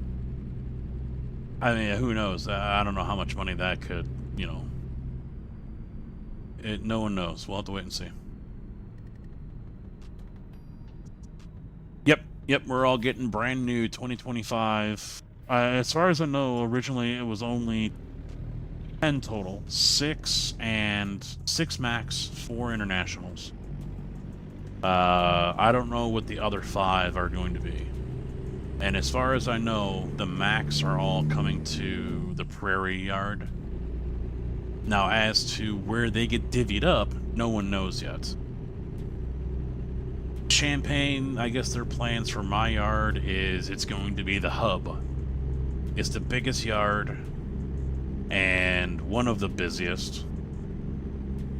I mean, who knows? I don't know how much money that could, you know. No one knows. We'll have to wait and see. Yep, we're all getting brand new 2025. As far as I know, originally it was only 10 total. 6 max, 4 internationals. I don't know what the other 5 are going to be. And as far as I know, the max are all coming to the Prairie Yard. Now, as to where they get divvied up, no one knows yet. Champaign, I guess their plans for my yard is it's going to be the hub. It's the biggest yard and one of the busiest.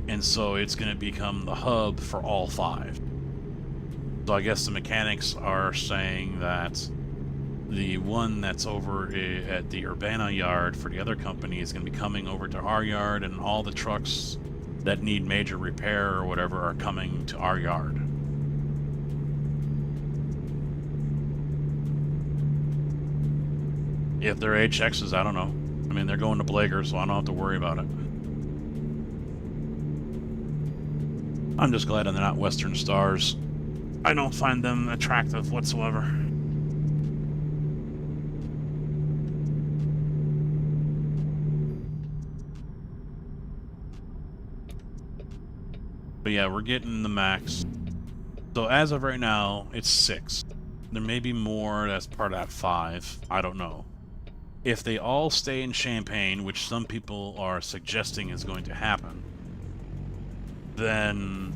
And so it's going to become the hub for all 5. So I guess the mechanics are saying that the one that's over at the Urbana yard for the other company is going to be coming over to our yard, and all the trucks that need major repair or whatever are coming to our yard. If they're HXs, I don't know. I mean, they're going to Blager, so I don't have to worry about it. I'm just glad they're not Western Stars. I don't find them attractive whatsoever. But yeah, we're getting the max. So as of right now, it's 6. There may be more that's part of that 5. I don't know. If they all stay in Champaign, which some people are suggesting is going to happen, then...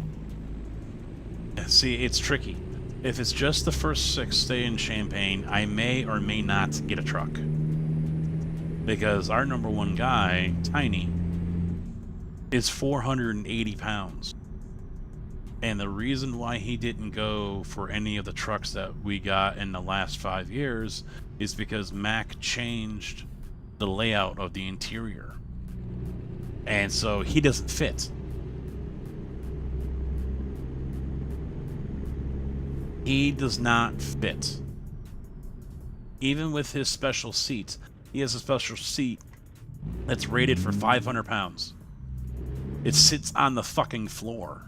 See, it's tricky. If it's just the first 6 stay in Champaign, I may or may not get a truck. Because our number 1 guy, Tiny, is 480 pounds. And the reason why he didn't go for any of the trucks that we got in the last 5 years is because Mack changed the layout of the interior. And so he doesn't fit. He does not fit. Even with his special seat, he has a special seat that's rated for 500 pounds. It sits on the fucking floor.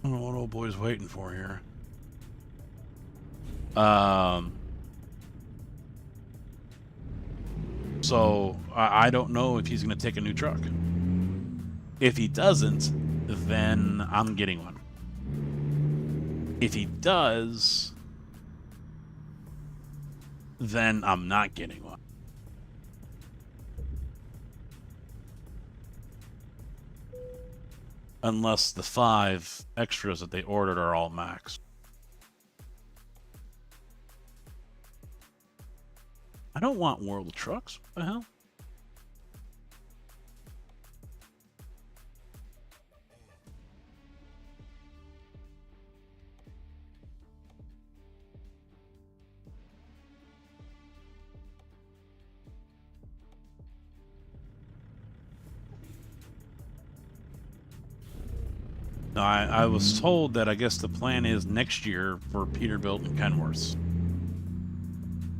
I don't know what old boy's waiting for here. So I don't know if he's going to take a new truck. If he doesn't, then I'm getting one. If he does, then I'm not getting one. Unless the 5 extras that they ordered are all max. I don't want World of Trucks. What the hell? No, I was told that I guess the plan is next year for Peterbilt and Kenworth.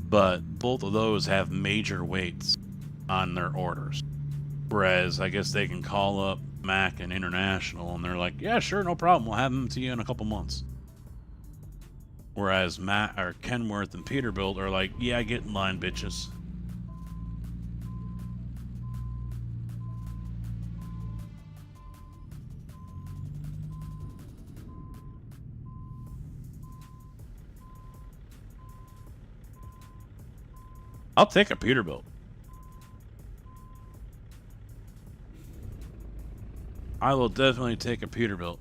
But both of those have major weights on their orders. Whereas I guess they can call up Mack and International and they're like, yeah, sure, no problem. We'll have them to you in a couple months. Whereas Kenworth and Peterbilt are like, yeah, get in line, bitches. I'll take a Peterbilt. I will definitely take a Peterbilt.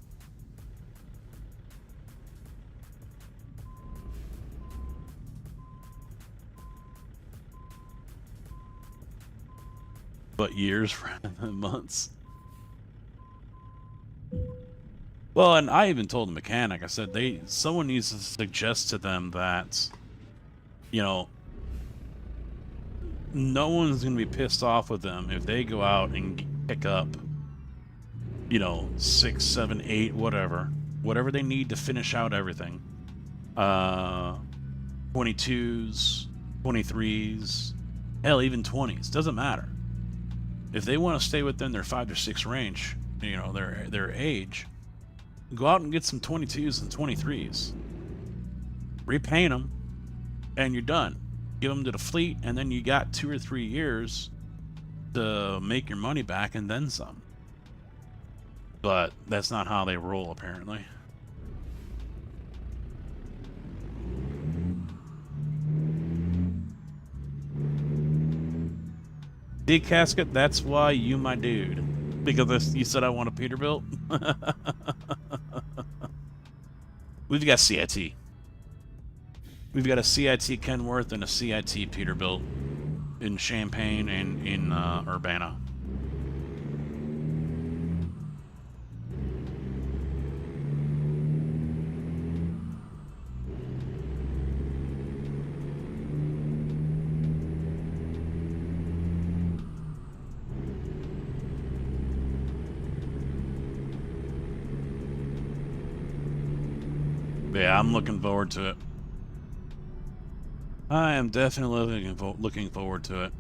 But years rather than months. Well, and I even told the mechanic, I said, someone needs to suggest to them that, you know, no one's going to be pissed off with them if they go out and pick up, you know, 6, 7, 8, whatever they need to finish out everything. 22s, 23s, hell, even 20s, doesn't matter. If they want to stay within their 5 to 6 range, you know, their age, go out and get some 22s and 23s. Repaint them, and you're done. Give them to the fleet, and then you got 2 or 3 years to make your money back and then some. But that's not how they roll, apparently. Dig Casket, that's why you my dude. Because you said I want a Peterbilt? We've got CIT. We've got a CIT Kenworth and a CIT Peterbilt in Champaign and in Urbana. Yeah, I'm looking forward to it. I am definitely looking forward to it.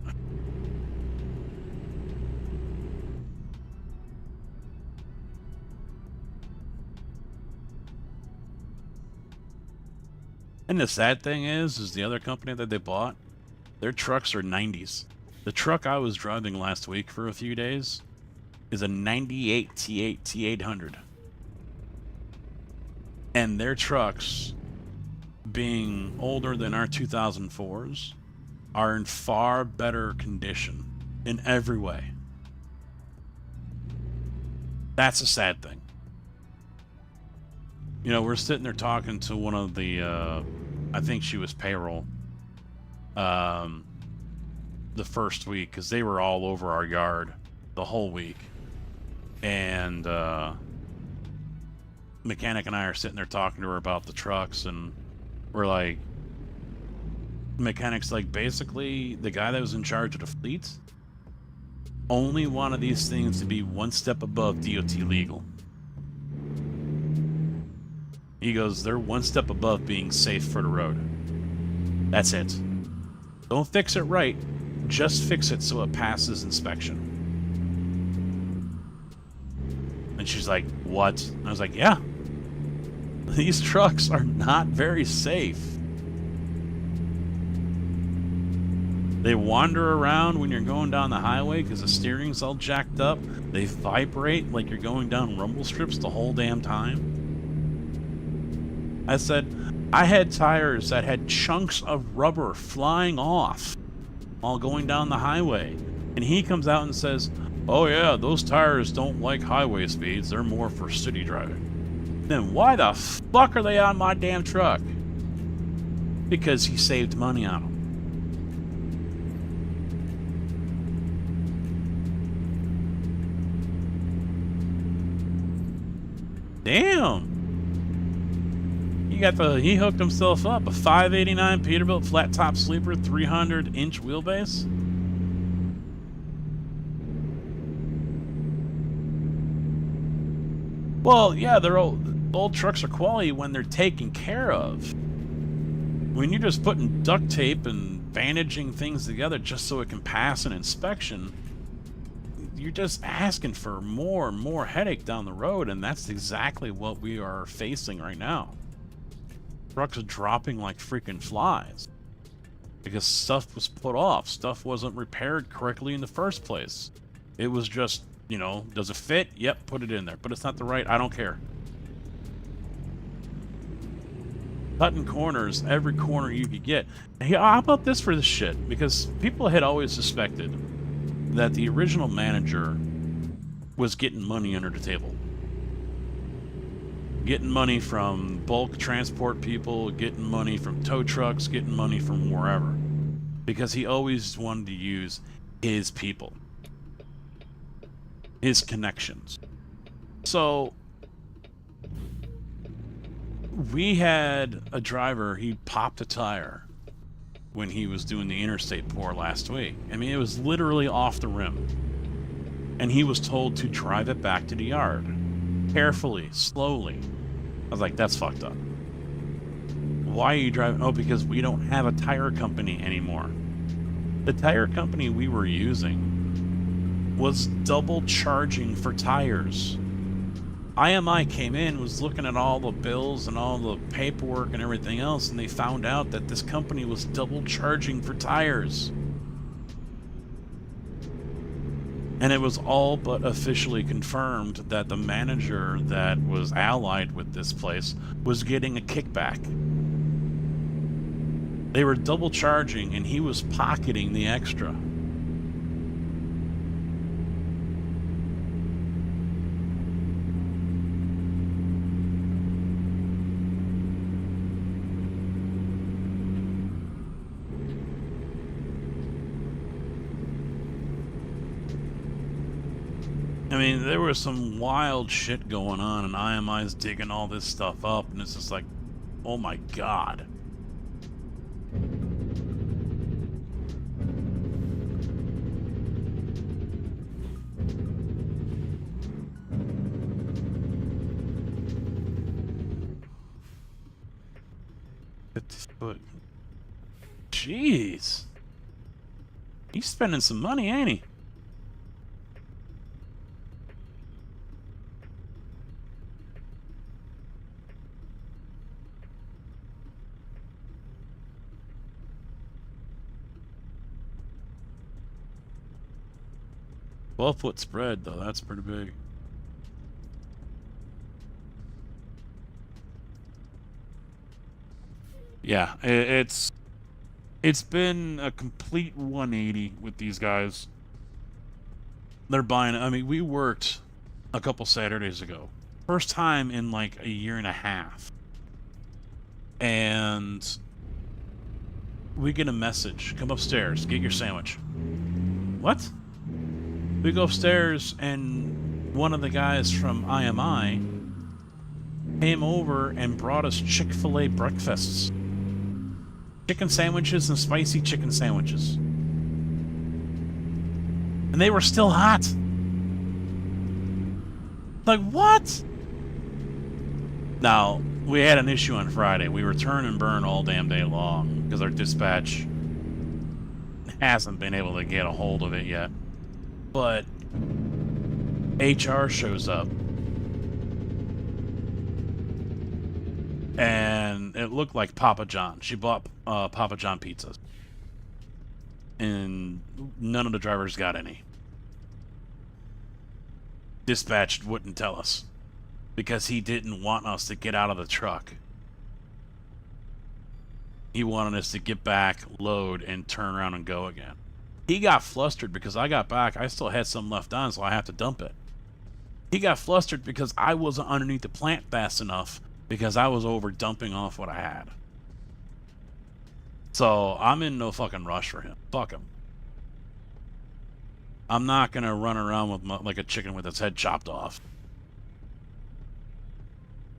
And the sad thing is the other company that they bought, their trucks are 90s. The truck I was driving last week for a few days is a 98 T8 T800. And their trucks, being older than our 2004s, are in far better condition in every way. That's a sad thing. You know, we're sitting there talking to one of the, I think she was payroll, the first week, because they were all over our yard the whole week. And mechanic and I are sitting there talking to her about the trucks, and we're like, mechanic's like, basically the guy that was in charge of the fleet only wanted these things to be one step above DOT legal. He goes, they're one step above being safe for the road. That's it. Don't fix it right, just fix it so it passes inspection. And she's like, what? And I was like, yeah. These trucks are not very safe. They wander around when you're going down the highway because the steering's all jacked up. They vibrate like you're going down rumble strips the whole damn time. I said, I had tires that had chunks of rubber flying off while going down the highway. And he comes out and says, oh yeah, those tires don't like highway speeds. They're more for city driving. Then why the fuck are they on my damn truck? Because he saved money on them. Damn. He hooked himself up a 589 Peterbilt flat top sleeper, 300-inch wheelbase. Well, yeah, they're old trucks are quality when they're taken care of. When you're just putting duct tape and bandaging things together just so it can pass an inspection, you're just asking for more and more headache down the road, and that's exactly what we are facing right now. Trucks are dropping like freaking flies because stuff was put off. Stuff wasn't repaired correctly in the first place. It was just, you know, does it fit? Yep, put it in there. But it's not the right, I don't care. Cutting corners, every corner you could get. Hey, how about this for this shit? Because people had always suspected that the original manager was getting money under the table. Getting money from bulk transport people, getting money from tow trucks, getting money from wherever. Because he always wanted to use his people. His connections. So, we had a driver, he popped a tire when he was doing the interstate pour last week. I mean, it was literally off the rim. And he was told to drive it back to the yard. Carefully, slowly. I was like, that's fucked up. Why are you driving? Oh, because we don't have a tire company anymore. The tire company we were using was double charging for tires. IMI came in, was looking at all the bills and all the paperwork and everything else, and they found out that this company was double charging for tires. And it was all but officially confirmed that the manager that was allied with this place was getting a kickback. They were double charging and he was pocketing the extra. I mean, there was some wild shit going on, and IMI's digging all this stuff up, and it's just like, oh my god. But, jeez. He's spending some money, ain't he? Foot spread, though. That's pretty big. Yeah, it's been a complete 180 with these guys. They're buying. I mean, we worked a couple Saturdays ago. First time in like a year and a half. And we get a message. Come upstairs. Get your sandwich. What? We go upstairs and one of the guys from IMI came over and brought us Chick-fil-A breakfasts. Chicken sandwiches and spicy chicken sandwiches. And they were still hot. Like, what? Now, we had an issue on Friday. We were turn and burn all damn day long because our dispatch hasn't been able to get a hold of it yet. But HR shows up. And it looked like Papa John. She bought Papa John pizzas. And none of the drivers got any. Dispatch wouldn't tell us. Because he didn't want us to get out of the truck. He wanted us to get back, load, and turn around and go again. He got flustered because I got back. I still had some left on, so I have to dump it. He got flustered because I wasn't underneath the plant fast enough because I was over dumping off what I had. So I'm in no fucking rush for him. Fuck him. I'm not gonna run around with like a chicken with its head chopped off.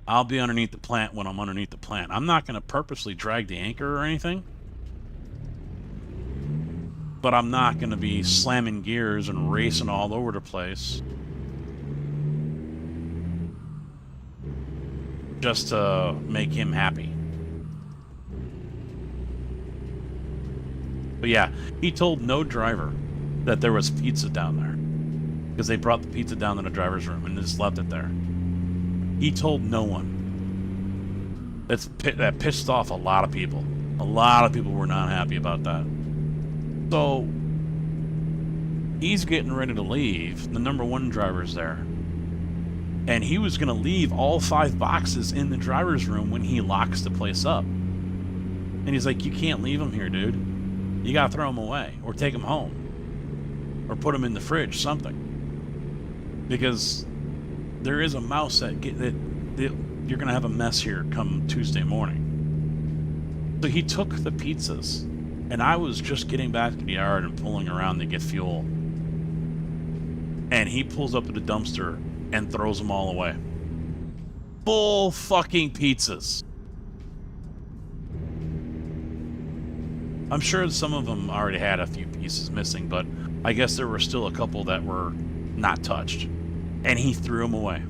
I'll be underneath the plant when I'm underneath the plant. I'm not gonna purposely drag the anchor or anything. But I'm not gonna be slamming gears and racing all over the place just to make him happy. But yeah, he told no driver that there was pizza down there. Because they brought the pizza down to the driver's room and just left it there. He told no one. That pissed off a lot of people. A lot of people were not happy about that. So, he's getting ready to leave. The number one driver's there. And he was going to leave all 5 boxes in the driver's room when he locks the place up. And he's like, you can't leave them here, dude. You got to throw them away. Or take them home. Or put them in the fridge, something. Because there is a mouse that you're going to have a mess here come Tuesday morning. So he took the pizzas. And I was just getting back to the yard and pulling around to get fuel. And he pulls up to the dumpster and throws them all away. Full fucking pizzas. I'm sure some of them already had a few pieces missing, but I guess there were still a couple that were not touched. And he threw them away.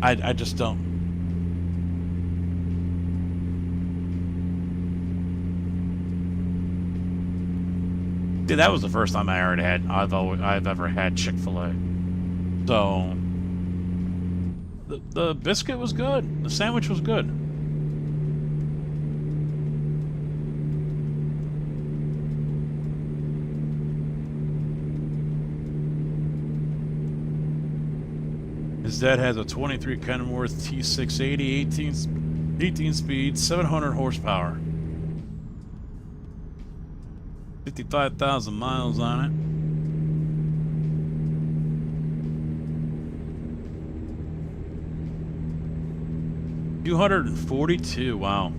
I just don't. Dude, that was the first time I've ever had Chick-fil-A. So the biscuit was good. The sandwich was good. His dad has a 23 Kenworth T680, 18 speed, 700 horsepower. 55,000 miles on it. 242, wow.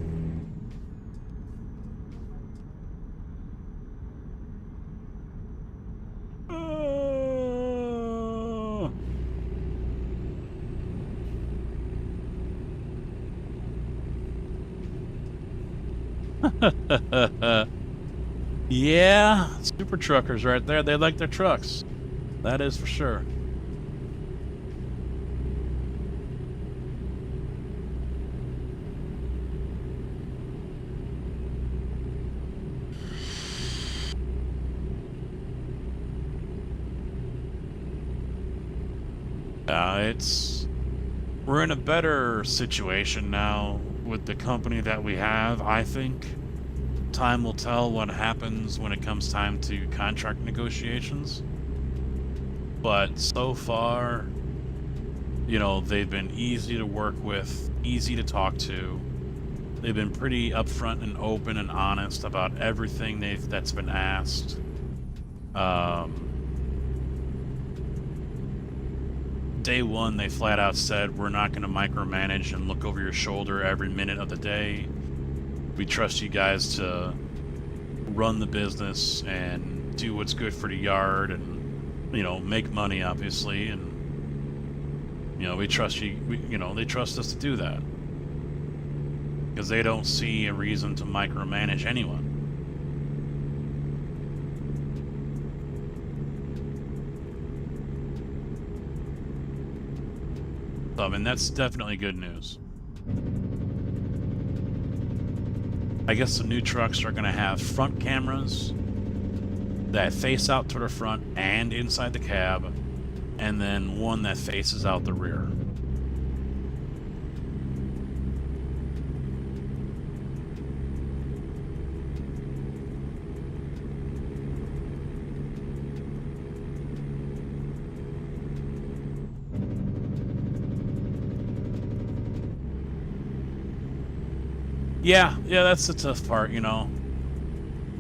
Yeah, super truckers right there. They like their trucks. That is for sure. We're in a better situation now with the company that we have, I think. Time will tell what happens when it comes time to contract negotiations. But so far, you know, they've been easy to work with, easy to talk to. They've been pretty upfront and open and honest about everything that's been asked. Day one, they flat out said, we're not going to micromanage and look over your shoulder every minute of the day. We trust you guys to run the business and do what's good for the yard and, you know, make money, obviously. And, you know, we trust you, you know, they trust us to do that. Because they don't see a reason to micromanage anyone. So, I mean, that's definitely good news. I guess the new trucks are going to have front cameras that face out to the front and inside the cab, and then one that faces out the rear. Yeah, that's the tough part, you know.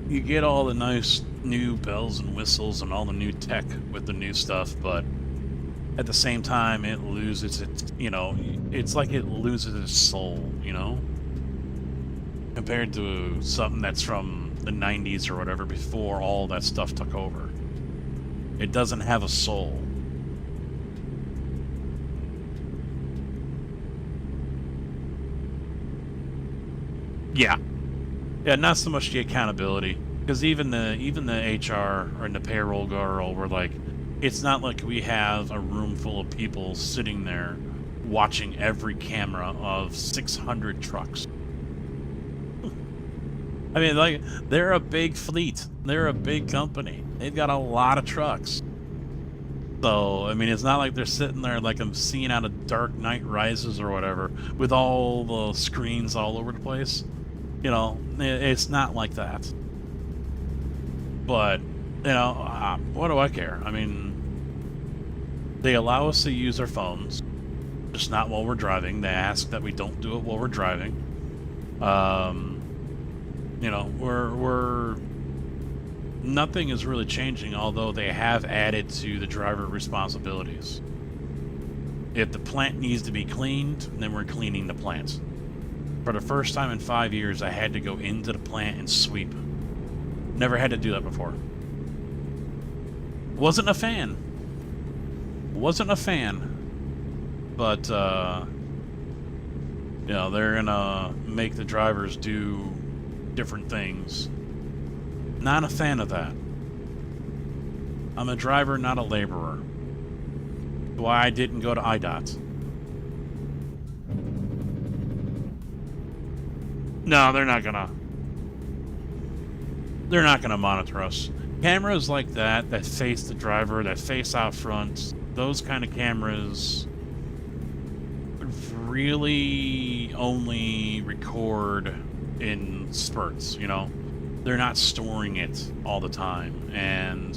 You get all the nice new bells and whistles and all the new tech with the new stuff, but at the same time, it loses its, you know, it's like it loses its soul, you know? Compared to something that's from the 90s or whatever, before all that stuff took over. It doesn't have a soul. Yeah, not so much the accountability, because even the HR or the payroll girl were like, it's not like we have a room full of people sitting there watching every camera of 600 trucks. I mean, like, they're a big fleet, they're a big company, they've got a lot of trucks. So, I mean, it's not like they're sitting there like I'm seeing out of Dark Knight Rises or whatever, with all the screens all over the place. You know, it's not like that. But, you know, what do I care? I mean, they allow us to use our phones, just not while we're driving. They ask that we don't do it while we're driving. You know, nothing is really changing, although they have added to the driver responsibilities. If the plant needs to be cleaned, then we're cleaning the plant. For the first time in 5 years, I had to go into the plant and sweep. Never had to do that before. Wasn't a fan. But, you know, they're gonna make the drivers do different things. Not a fan of that. I'm a driver, not a laborer. Why I didn't go to IDOT. No, they're not gonna monitor us. Cameras like that face the driver, that face out front, those kind of cameras really only record in spurts, you know? They're not storing it all the time, and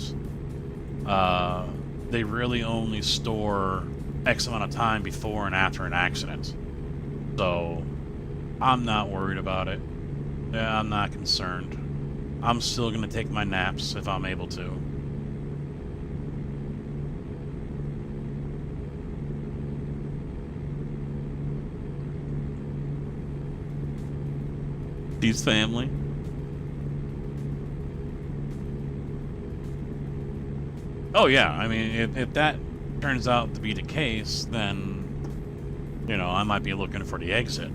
they really only store X amount of time before and after an accident. So I'm not worried about it. Yeah, I'm not concerned. I'm still going to take my naps if I'm able to. He's family. Oh yeah, I mean, if that turns out to be the case, then, you know, I might be looking for the exit.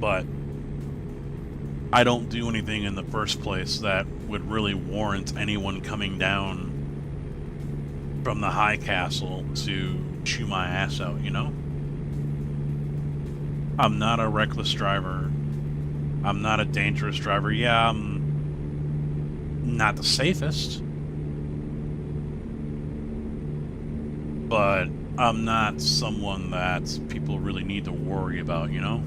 But I don't do anything in the first place that would really warrant anyone coming down from the high castle to chew my ass out, you know? I'm not a reckless driver. I'm not a dangerous driver. Yeah, I'm not the safest. But I'm not someone that people really need to worry about, you know?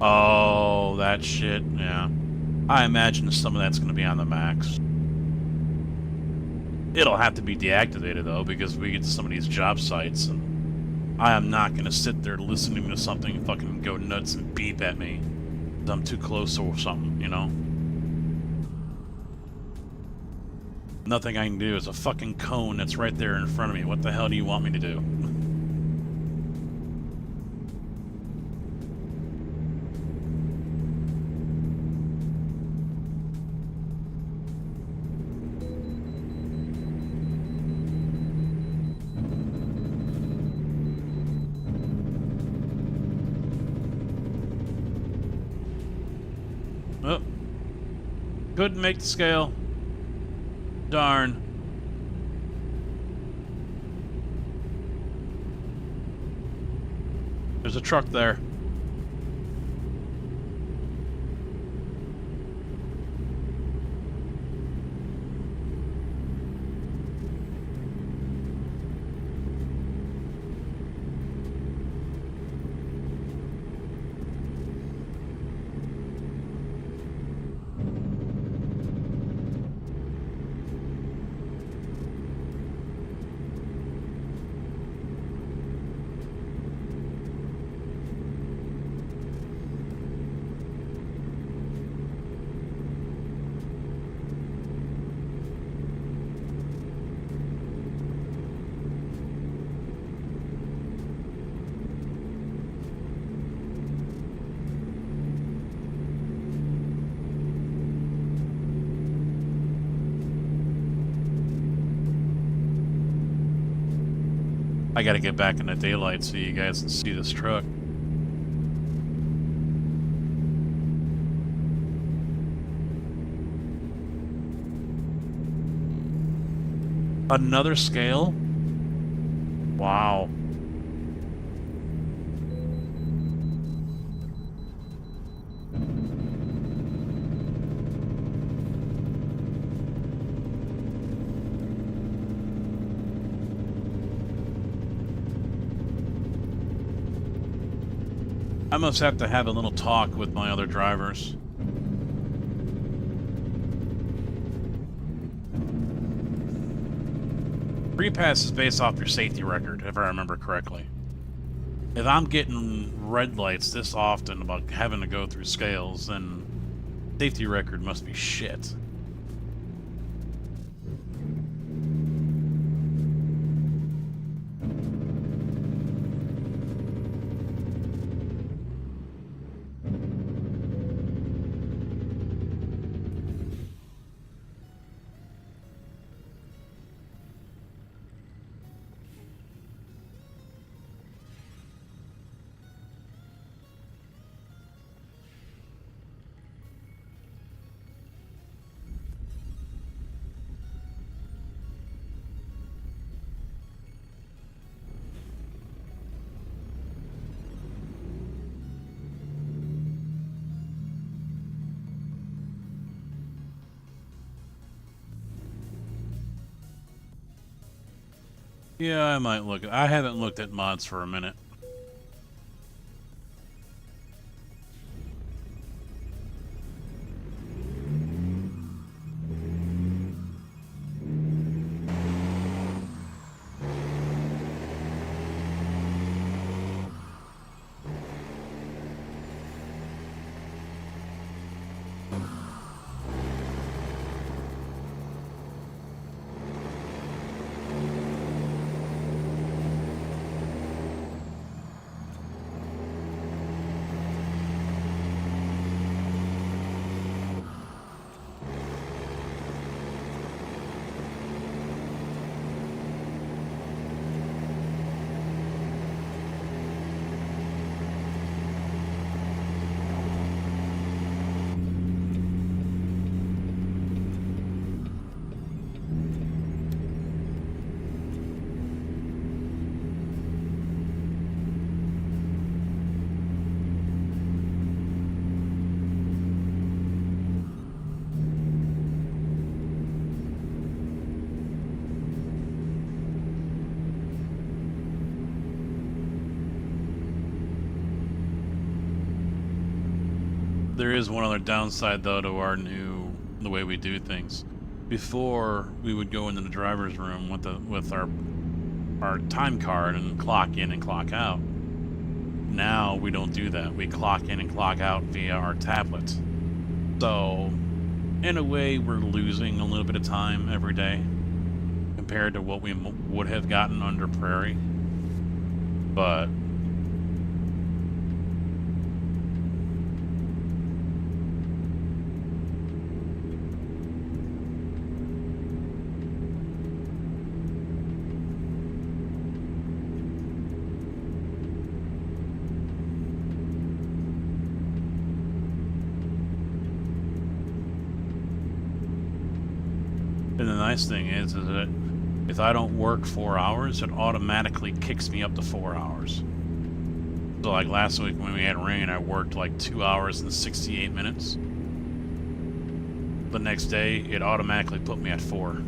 Oh, that shit, yeah. I imagine some of that's going to be on the max. It'll have to be deactivated, though, because we get to some of these job sites, and I am not going to sit there listening to something fucking go nuts and beep at me I'm too close or something, you know? Nothing I can do. Is a fucking cone that's right there in front of me. What the hell do you want me to do? Oh. Couldn't make the scale. Darn. There's a truck there. I gotta get back in the daylight so you guys can see this truck. Another scale? Wow. I must have to have a little talk with my other drivers. Free pass is based off your safety record, if I remember correctly. If I'm getting red lights this often about having to go through scales, then safety record must be shit. Yeah, I might look. I haven't looked at mods for a minute. There is one other downside, though, to the way we do things. Before, we would go into the driver's room with our time card and clock in and clock out. now we don't do that. We clock in and clock out via our tablet. So, in a way, we're losing a little bit of time every day compared to what we would have gotten under Prairie. But and the nice thing is that if I don't work 4 hours, it automatically kicks me up to 4 hours. So like last week when we had rain, I worked like 2 hours and 68 minutes. The next day, it automatically put me at 4.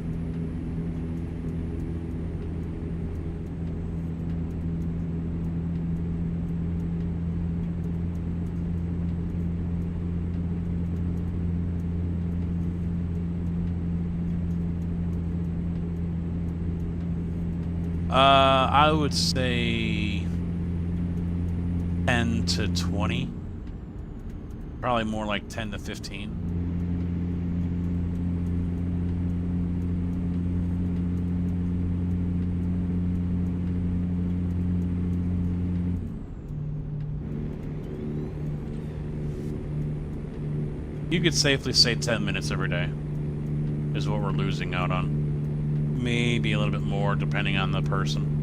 I would say 10 to 20. Probably more like 10 to 15. You could safely say 10 minutes every day is what we're losing out on. Maybe a little bit more depending on the person.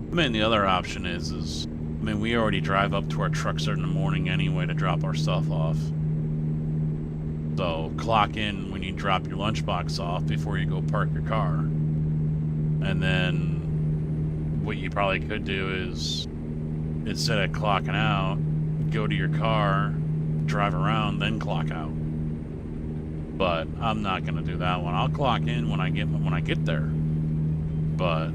I mean, the other option is I mean, we already drive up to our truck start in the morning anyway to drop our stuff off. So clock in when you drop your lunchbox off before you go park your car. And then what you probably could do is, instead of clocking out, go to your car, drive around, then clock out. But I'm not gonna do that one. I'll clock in when I get there. But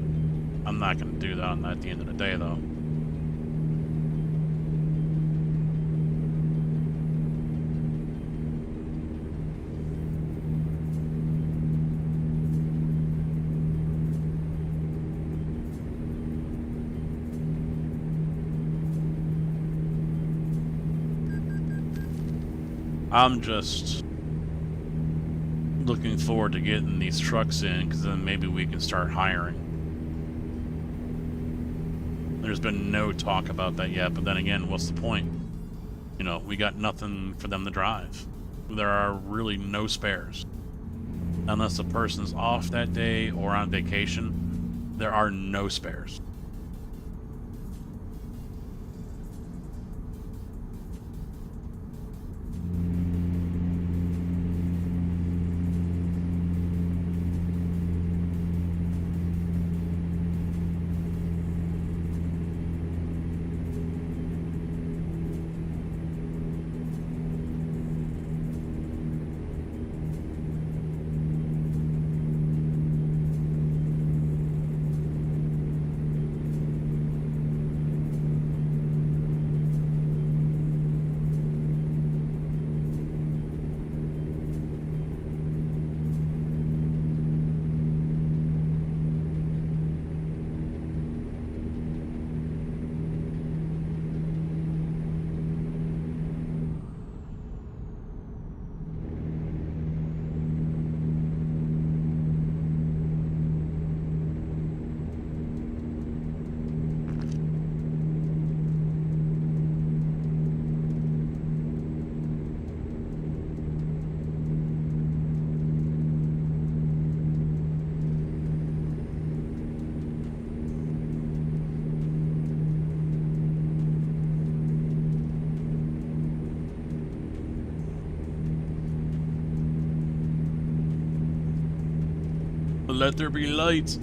I'm not gonna do that at the end of the day, though. I'm just looking forward to getting these trucks in, because then maybe we can start hiring. There's been no talk about that yet, but then again, what's the point? You know, we got nothing for them to drive. There are really no spares. Unless the person's off that day or on vacation, there are no spares. Let there be light.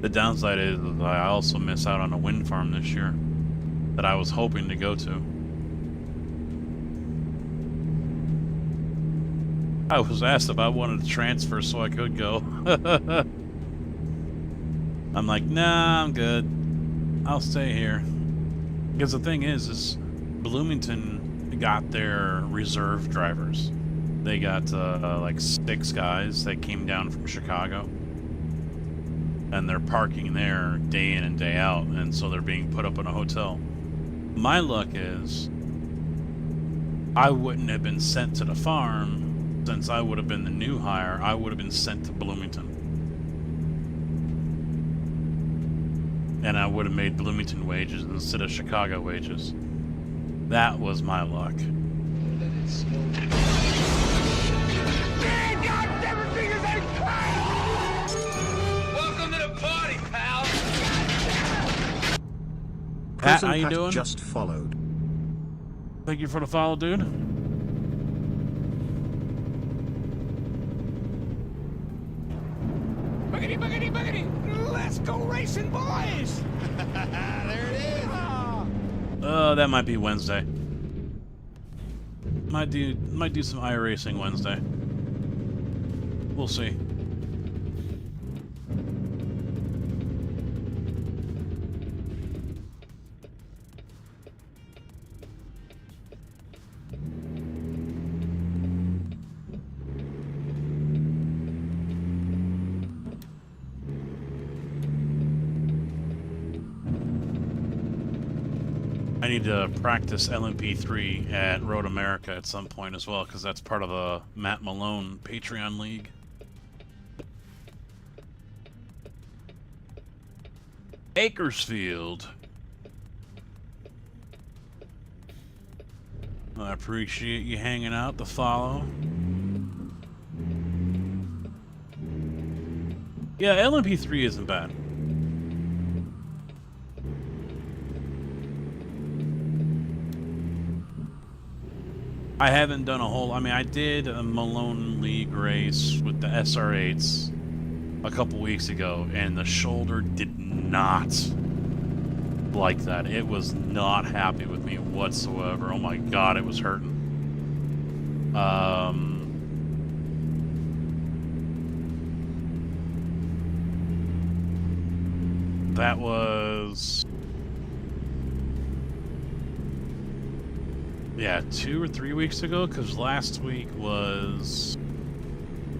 The downside is I also miss out on a wind farm this year that I was hoping to go to. I was asked if I wanted to transfer so I could go. I'm like, nah, I'm good. I'll stay here. Because the thing is Bloomington got their reserve drivers. They got like 6 guys that came down from Chicago. And they're parking there day in and day out, and so they're being put up in a hotel. My luck is I wouldn't have been sent to the farm. Since I would have been the new hire, I would have been sent to Bloomington. And I would have made Bloomington wages instead of Chicago wages. That was my luck. Welcome to the party, pal. Pat, Prison how you Pat doing? just followed. Thank you for the follow, dude. Buggity, buggity, buggity. Let's go racing, boys. There it is. That might be Wednesday. Might do some iRacing Wednesday. We'll see. I need to practice LMP3 at Road America at some point as well, because that's part of the Matt Malone Patreon League. Bakersfield. I appreciate you hanging out, the follow. Yeah, LMP3 isn't bad. I haven't done a whole... I mean, I did a Malone League race with the SR8s a couple weeks ago, and the shoulder did not like that. It was not happy with me whatsoever. Oh my god, it was hurting. That was... yeah, 2 or 3 weeks ago, because last week was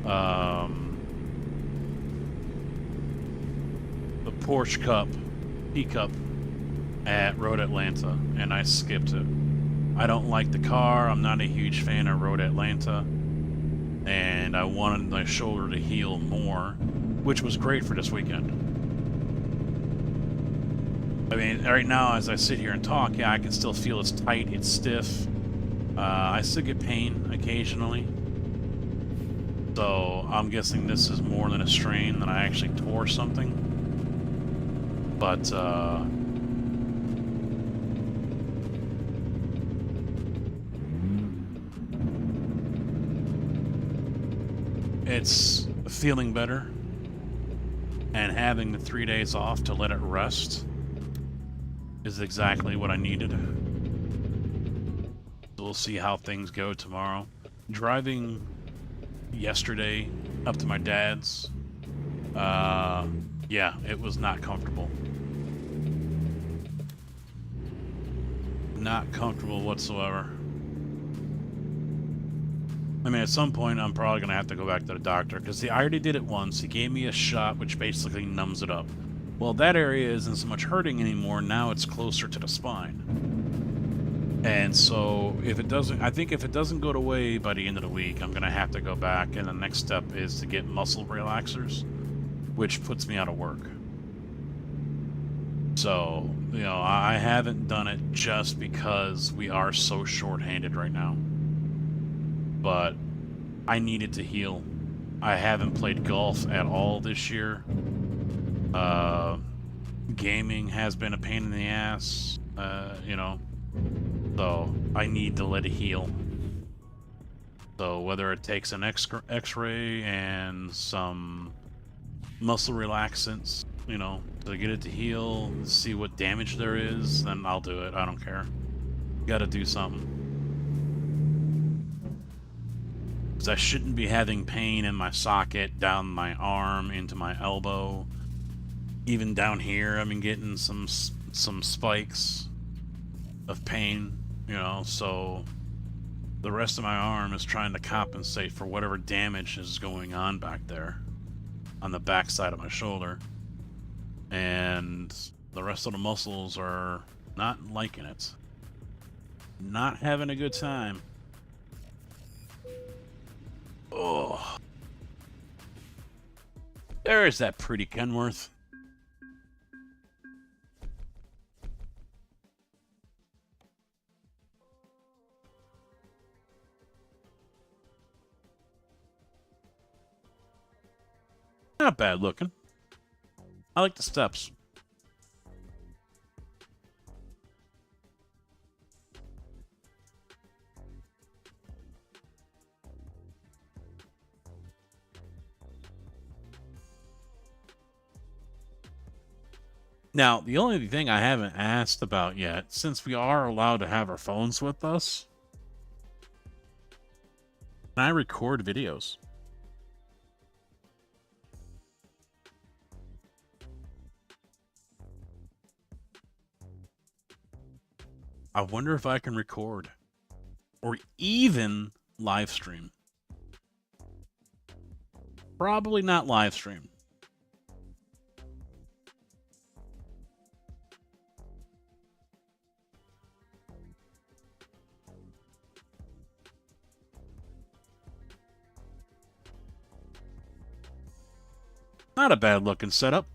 the Porsche Cup, P-Cup at Road Atlanta, and I skipped it. I don't like the car. I'm not a huge fan of Road Atlanta, and I wanted my shoulder to heal more, which was great for this weekend. I mean, right now, as I sit here and talk, yeah, I can still feel it's tight, it's stiff. I still get pain occasionally. So, I'm guessing this is more than a strain, than I actually tore something. But, it's feeling better. And having the 3 days off to let it rest is exactly what I needed. So we'll see how things go tomorrow. Driving yesterday up to my dad's, yeah, it was not comfortable. Not comfortable whatsoever. I mean, at some point, I'm probably going to have to go back to the doctor, because I already did it once. He gave me a shot, which basically numbs it up. Well, that area isn't so much hurting anymore. Now it's closer to the spine. And so, if it doesn't, I think if it doesn't go away by the end of the week, I'm going to have to go back, and the next step is to get muscle relaxers, which puts me out of work. So, you know, I haven't done it just because we are so short-handed right now. But I needed to heal. I haven't played golf at all this year. Gaming has been a pain in the ass, you know, so I need to let it heal. So whether it takes an x-ray and some muscle relaxants you know, to get it to heal, see what damage there is, then I'll do it. I don't care. Gotta do something. Because I shouldn't be having pain in my socket, down my arm, into my elbow. Even down here, I've been getting some spikes of pain, you know, so the rest of my arm is trying to compensate for whatever damage is going on back there on the back side of my shoulder. And the rest of the muscles are not liking it. Not having a good time. Oh. There's that pretty Kenworth. Not bad looking. I like the steps. Now, the only thing I haven't asked about yet, since we are allowed to have our phones with us, can I record videos? I wonder if I can record or even live stream. Probably not live stream. Not a bad looking setup.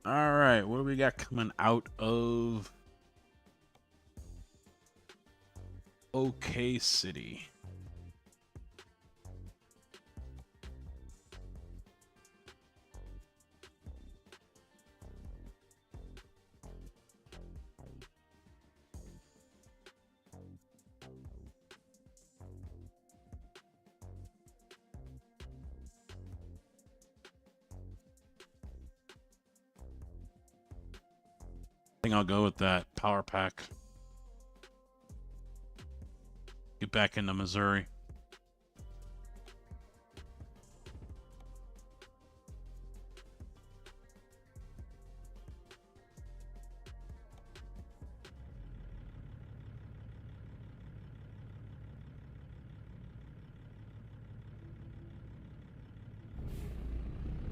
Alright, what do we got coming out of OK City? I think I'll go with that power pack. Get back into Missouri.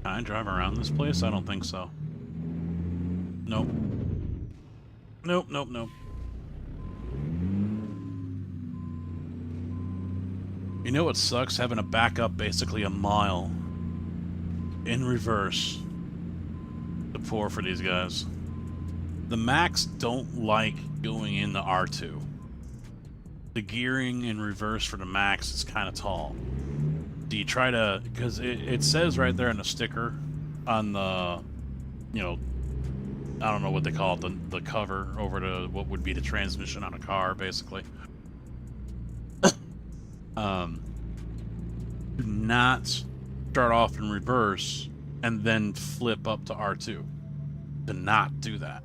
Can I drive around this place? I don't think so. Nope. Nope, nope, nope. You know what sucks? Having to back up basically a mile in reverse to pour for these guys. The Macs don't like going into R2. The gearing in reverse for the Macs is kind of tall. Do you try to... Because it says right there in the sticker on the, you know, I don't know what they call it, the cover over to what would be the transmission on a car, basically. Do not start off in reverse and then flip up to R2. Do not do that.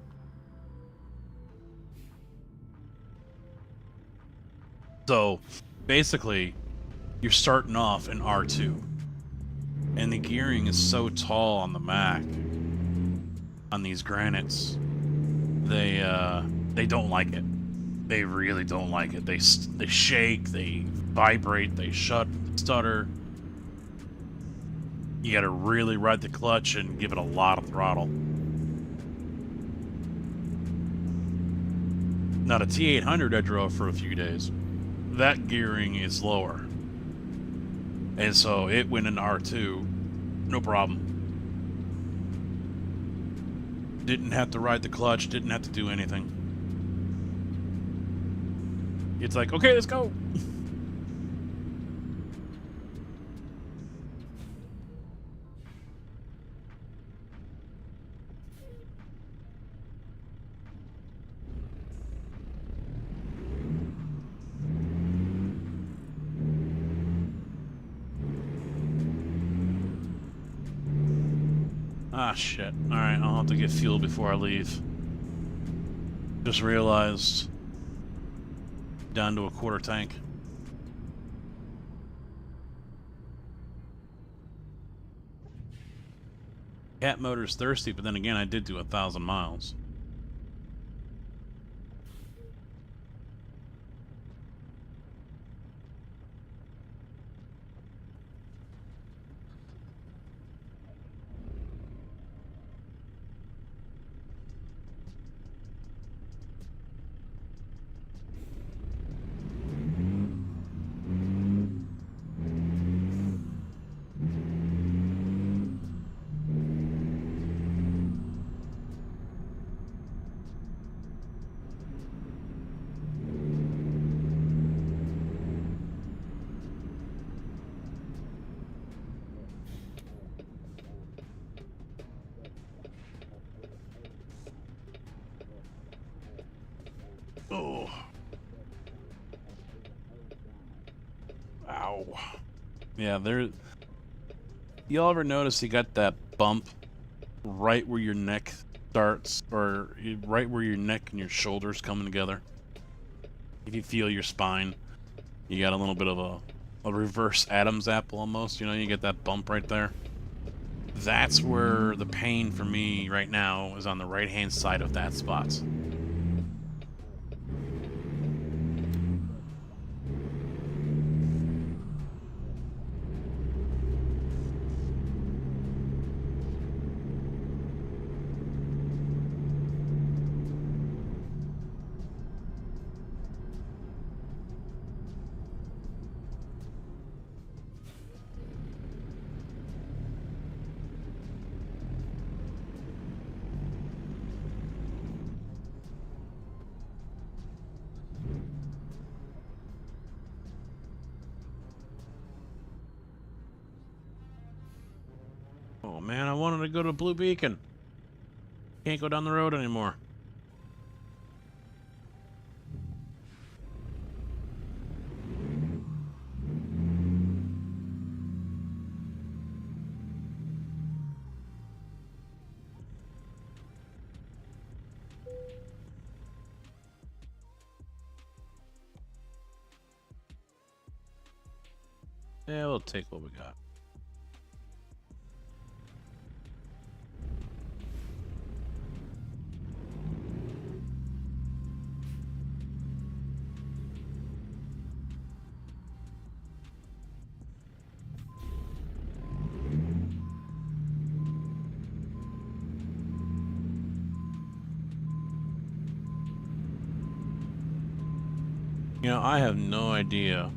So, basically, you're starting off in R2. And the gearing is so tall on the Mac, on these granites, they don't like it. They really don't like it. They shake, they vibrate, they stutter. You gotta really ride the clutch and give it a lot of throttle. Now the T800 I drove for a few days, that gearing is lower. And so it went into R2, no problem. Didn't have to ride the clutch, didn't have to do anything. It's like, okay, let's go. Ah, shit. Alright, I'll have to get fuel before I leave. Just realized... down to a quarter tank. Cat motor's thirsty, but then again, I did do 1,000 miles. Oh. Ow. Yeah, there... Y'all ever notice you got that bump right where your neck starts, or right where your neck and your shoulders coming together? If you feel your spine, you got a little bit of a reverse Adam's apple almost, you know, you get that bump right there. That's where the pain for me right now is, on the right-hand side of that spot. Oh man, I wanted to go to Blue Beacon. Can't go down the road anymore. Yeah, we'll take what we got. You know, I have no idea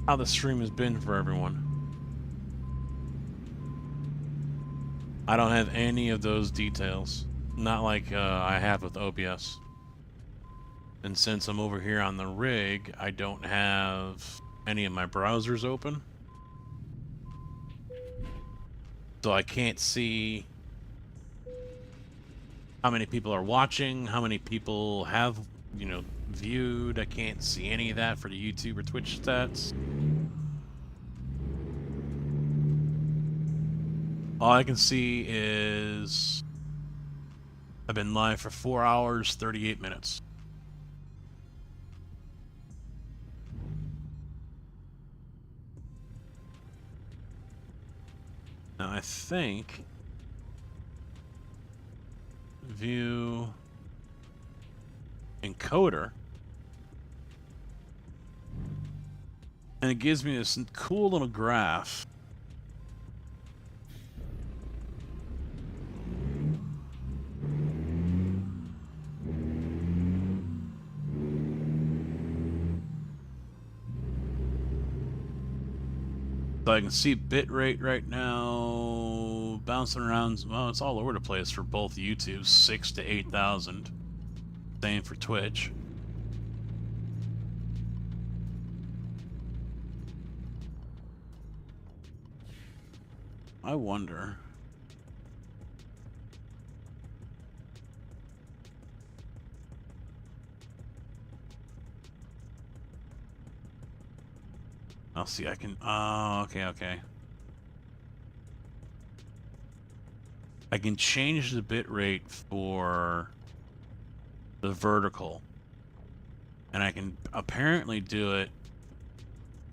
how the stream has been for everyone. I don't have any of those details. Not like I have with OBS. And since I'm over here on the rig, I don't have any of my browsers open. So I can't see how many people are watching, how many people have, you know, viewed. I can't see any of that for the YouTube or Twitch stats. All I can see is I've been live for 4 hours, 38 minutes. Now I think view encoder, and it gives me this cool little graph. So I can see bitrate right now bouncing around. Well, it's all over the place for both YouTube, 6,000 to 8,000. Same for Twitch. I wonder. I'll see. I can. Oh, okay, okay. I can change the bitrate for the vertical, and I can apparently do it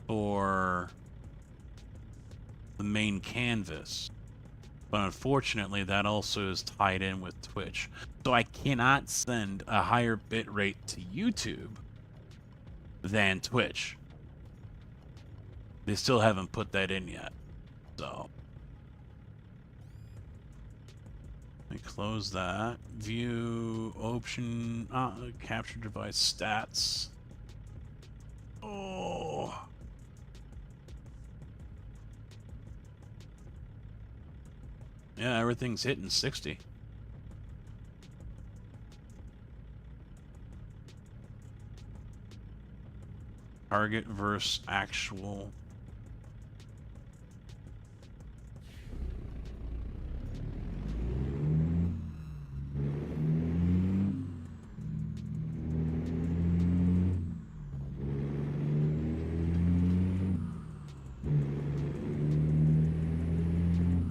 for the main canvas, but unfortunately that also is tied in with Twitch, so I cannot send a higher bitrate to YouTube than Twitch. They still haven't put that in yet, so let me close that. View option, capture device stats. Oh. Yeah, everything's hitting 60. Target versus actual.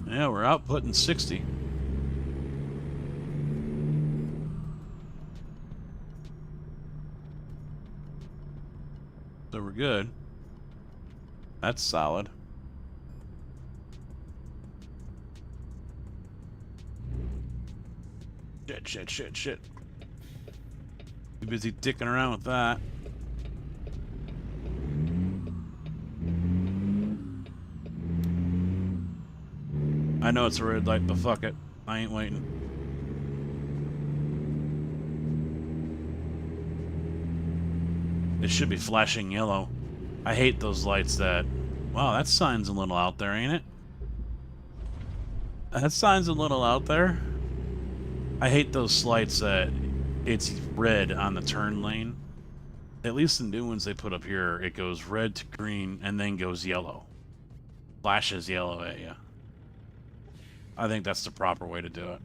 Yeah, we're outputting 60. So we're good. That's solid. Shit. Too busy dicking around with that. I know it's a red light, but fuck it. I ain't waiting. It should be flashing yellow. I hate those lights that... Wow, that sign's a little out there, ain't it? That sign's a little out there. I hate those lights that it's red on the turn lane. At least the new ones they put up here, it goes red to green and then goes yellow. Flashes yellow at you. I think that's the proper way to do it.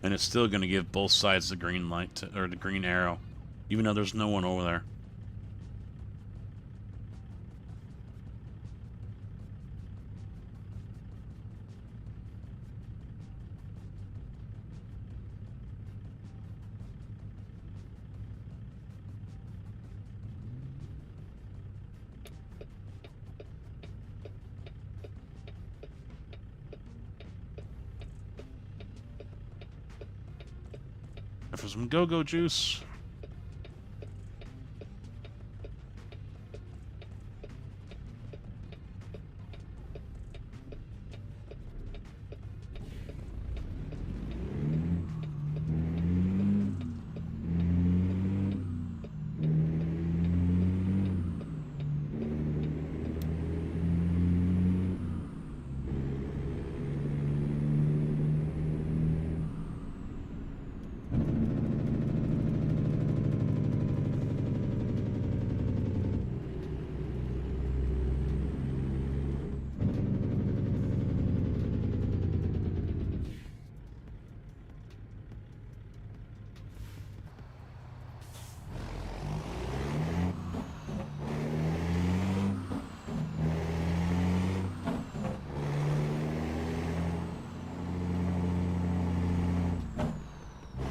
And it's still going to give both sides the green light, or the green arrow, even though there's no one over there. For some go-go juice.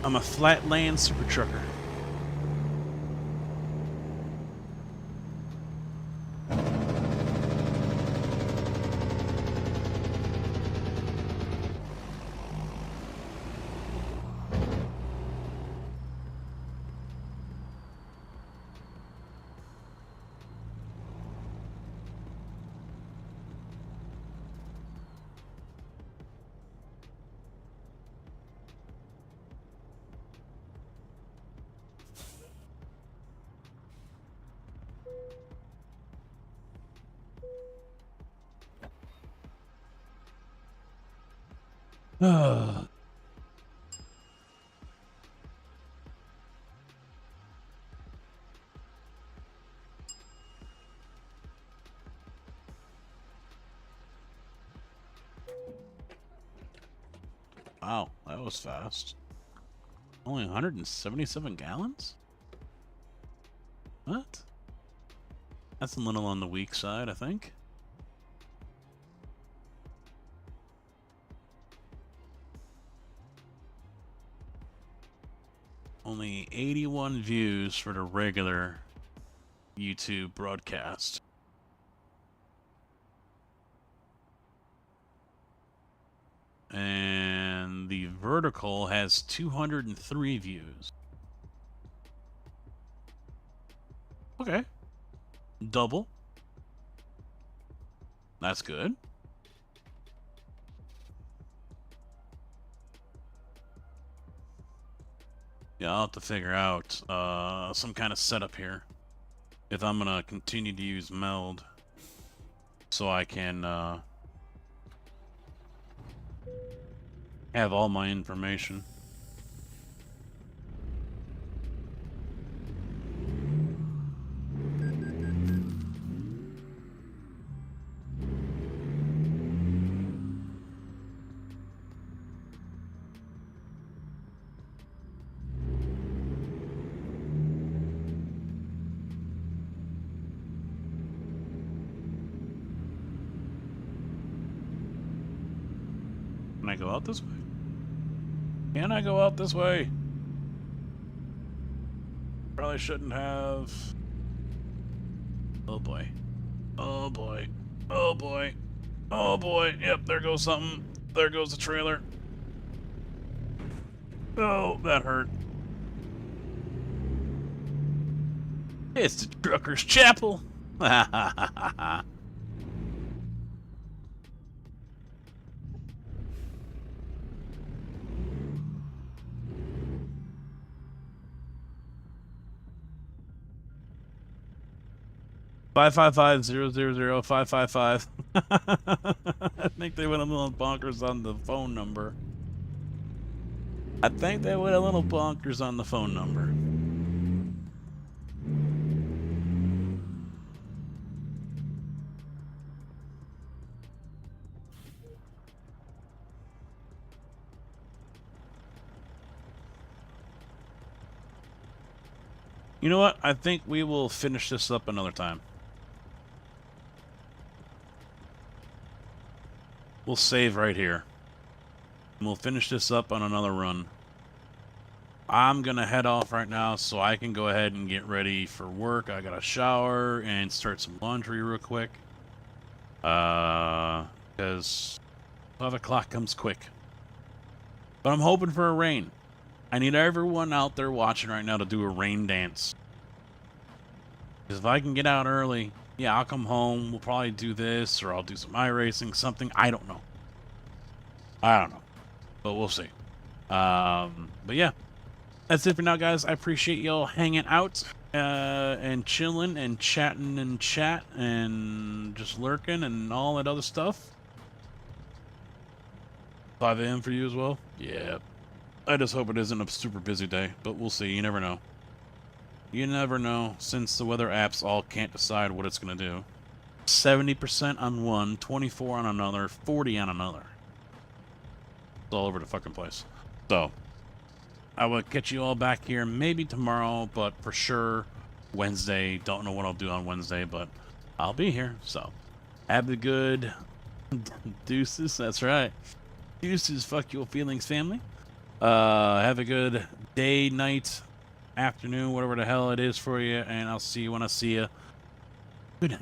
I'm a flatland super trucker. That was fast. Only 177 gallons? What? That's a little on the weak side, I think. Only 81 views for the regular YouTube broadcast. And the vertical has 203 views. Okay. Double. That's good. Yeah, I'll have to figure out some kind of setup here if I'm gonna continue to use Meld so I can have all my information. Can I go out this way? Can I go out this way? Probably shouldn't have. Oh boy. Oh boy. Oh boy. Oh boy. Yep, there goes something. There goes the trailer. Oh, that hurt. It's the Trucker's Chapel. Ha ha ha ha ha. Five 555 I think they went a little bonkers on the phone number. I think they went a little bonkers on the phone number. You know what? I think we will finish this up another time. We'll save right here. And we'll finish this up on another run. I'm gonna head off right now so I can go ahead and get ready for work. I gotta shower and start some laundry real quick. Because 5 o'clock comes quick. But I'm hoping for a rain. I need everyone out there watching right now to do a rain dance. Because if I can get out early, yeah, I'll come home. We'll probably do this, or I'll do some iRacing, something. I don't know. But we'll see. But yeah, that's it for now, guys. I appreciate y'all hanging out and chilling and chatting and chat and just lurking and all that other stuff. 5 a.m. for you as well? Yeah. I just hope it isn't a super busy day, but we'll see. You never know. You never know, since the weather apps all can't decide what it's going to do. 70% on one, 24 on another, 40 on another. It's all over the fucking place. So, I will catch you all back here maybe tomorrow, but for sure Wednesday. Don't know what I'll do on Wednesday, but I'll be here. So, have a good deuces. That's right. Deuces, fuck your feelings, family. Have a good day, night, afternoon, whatever the hell it is for you, and I'll see you when I see you. Good night.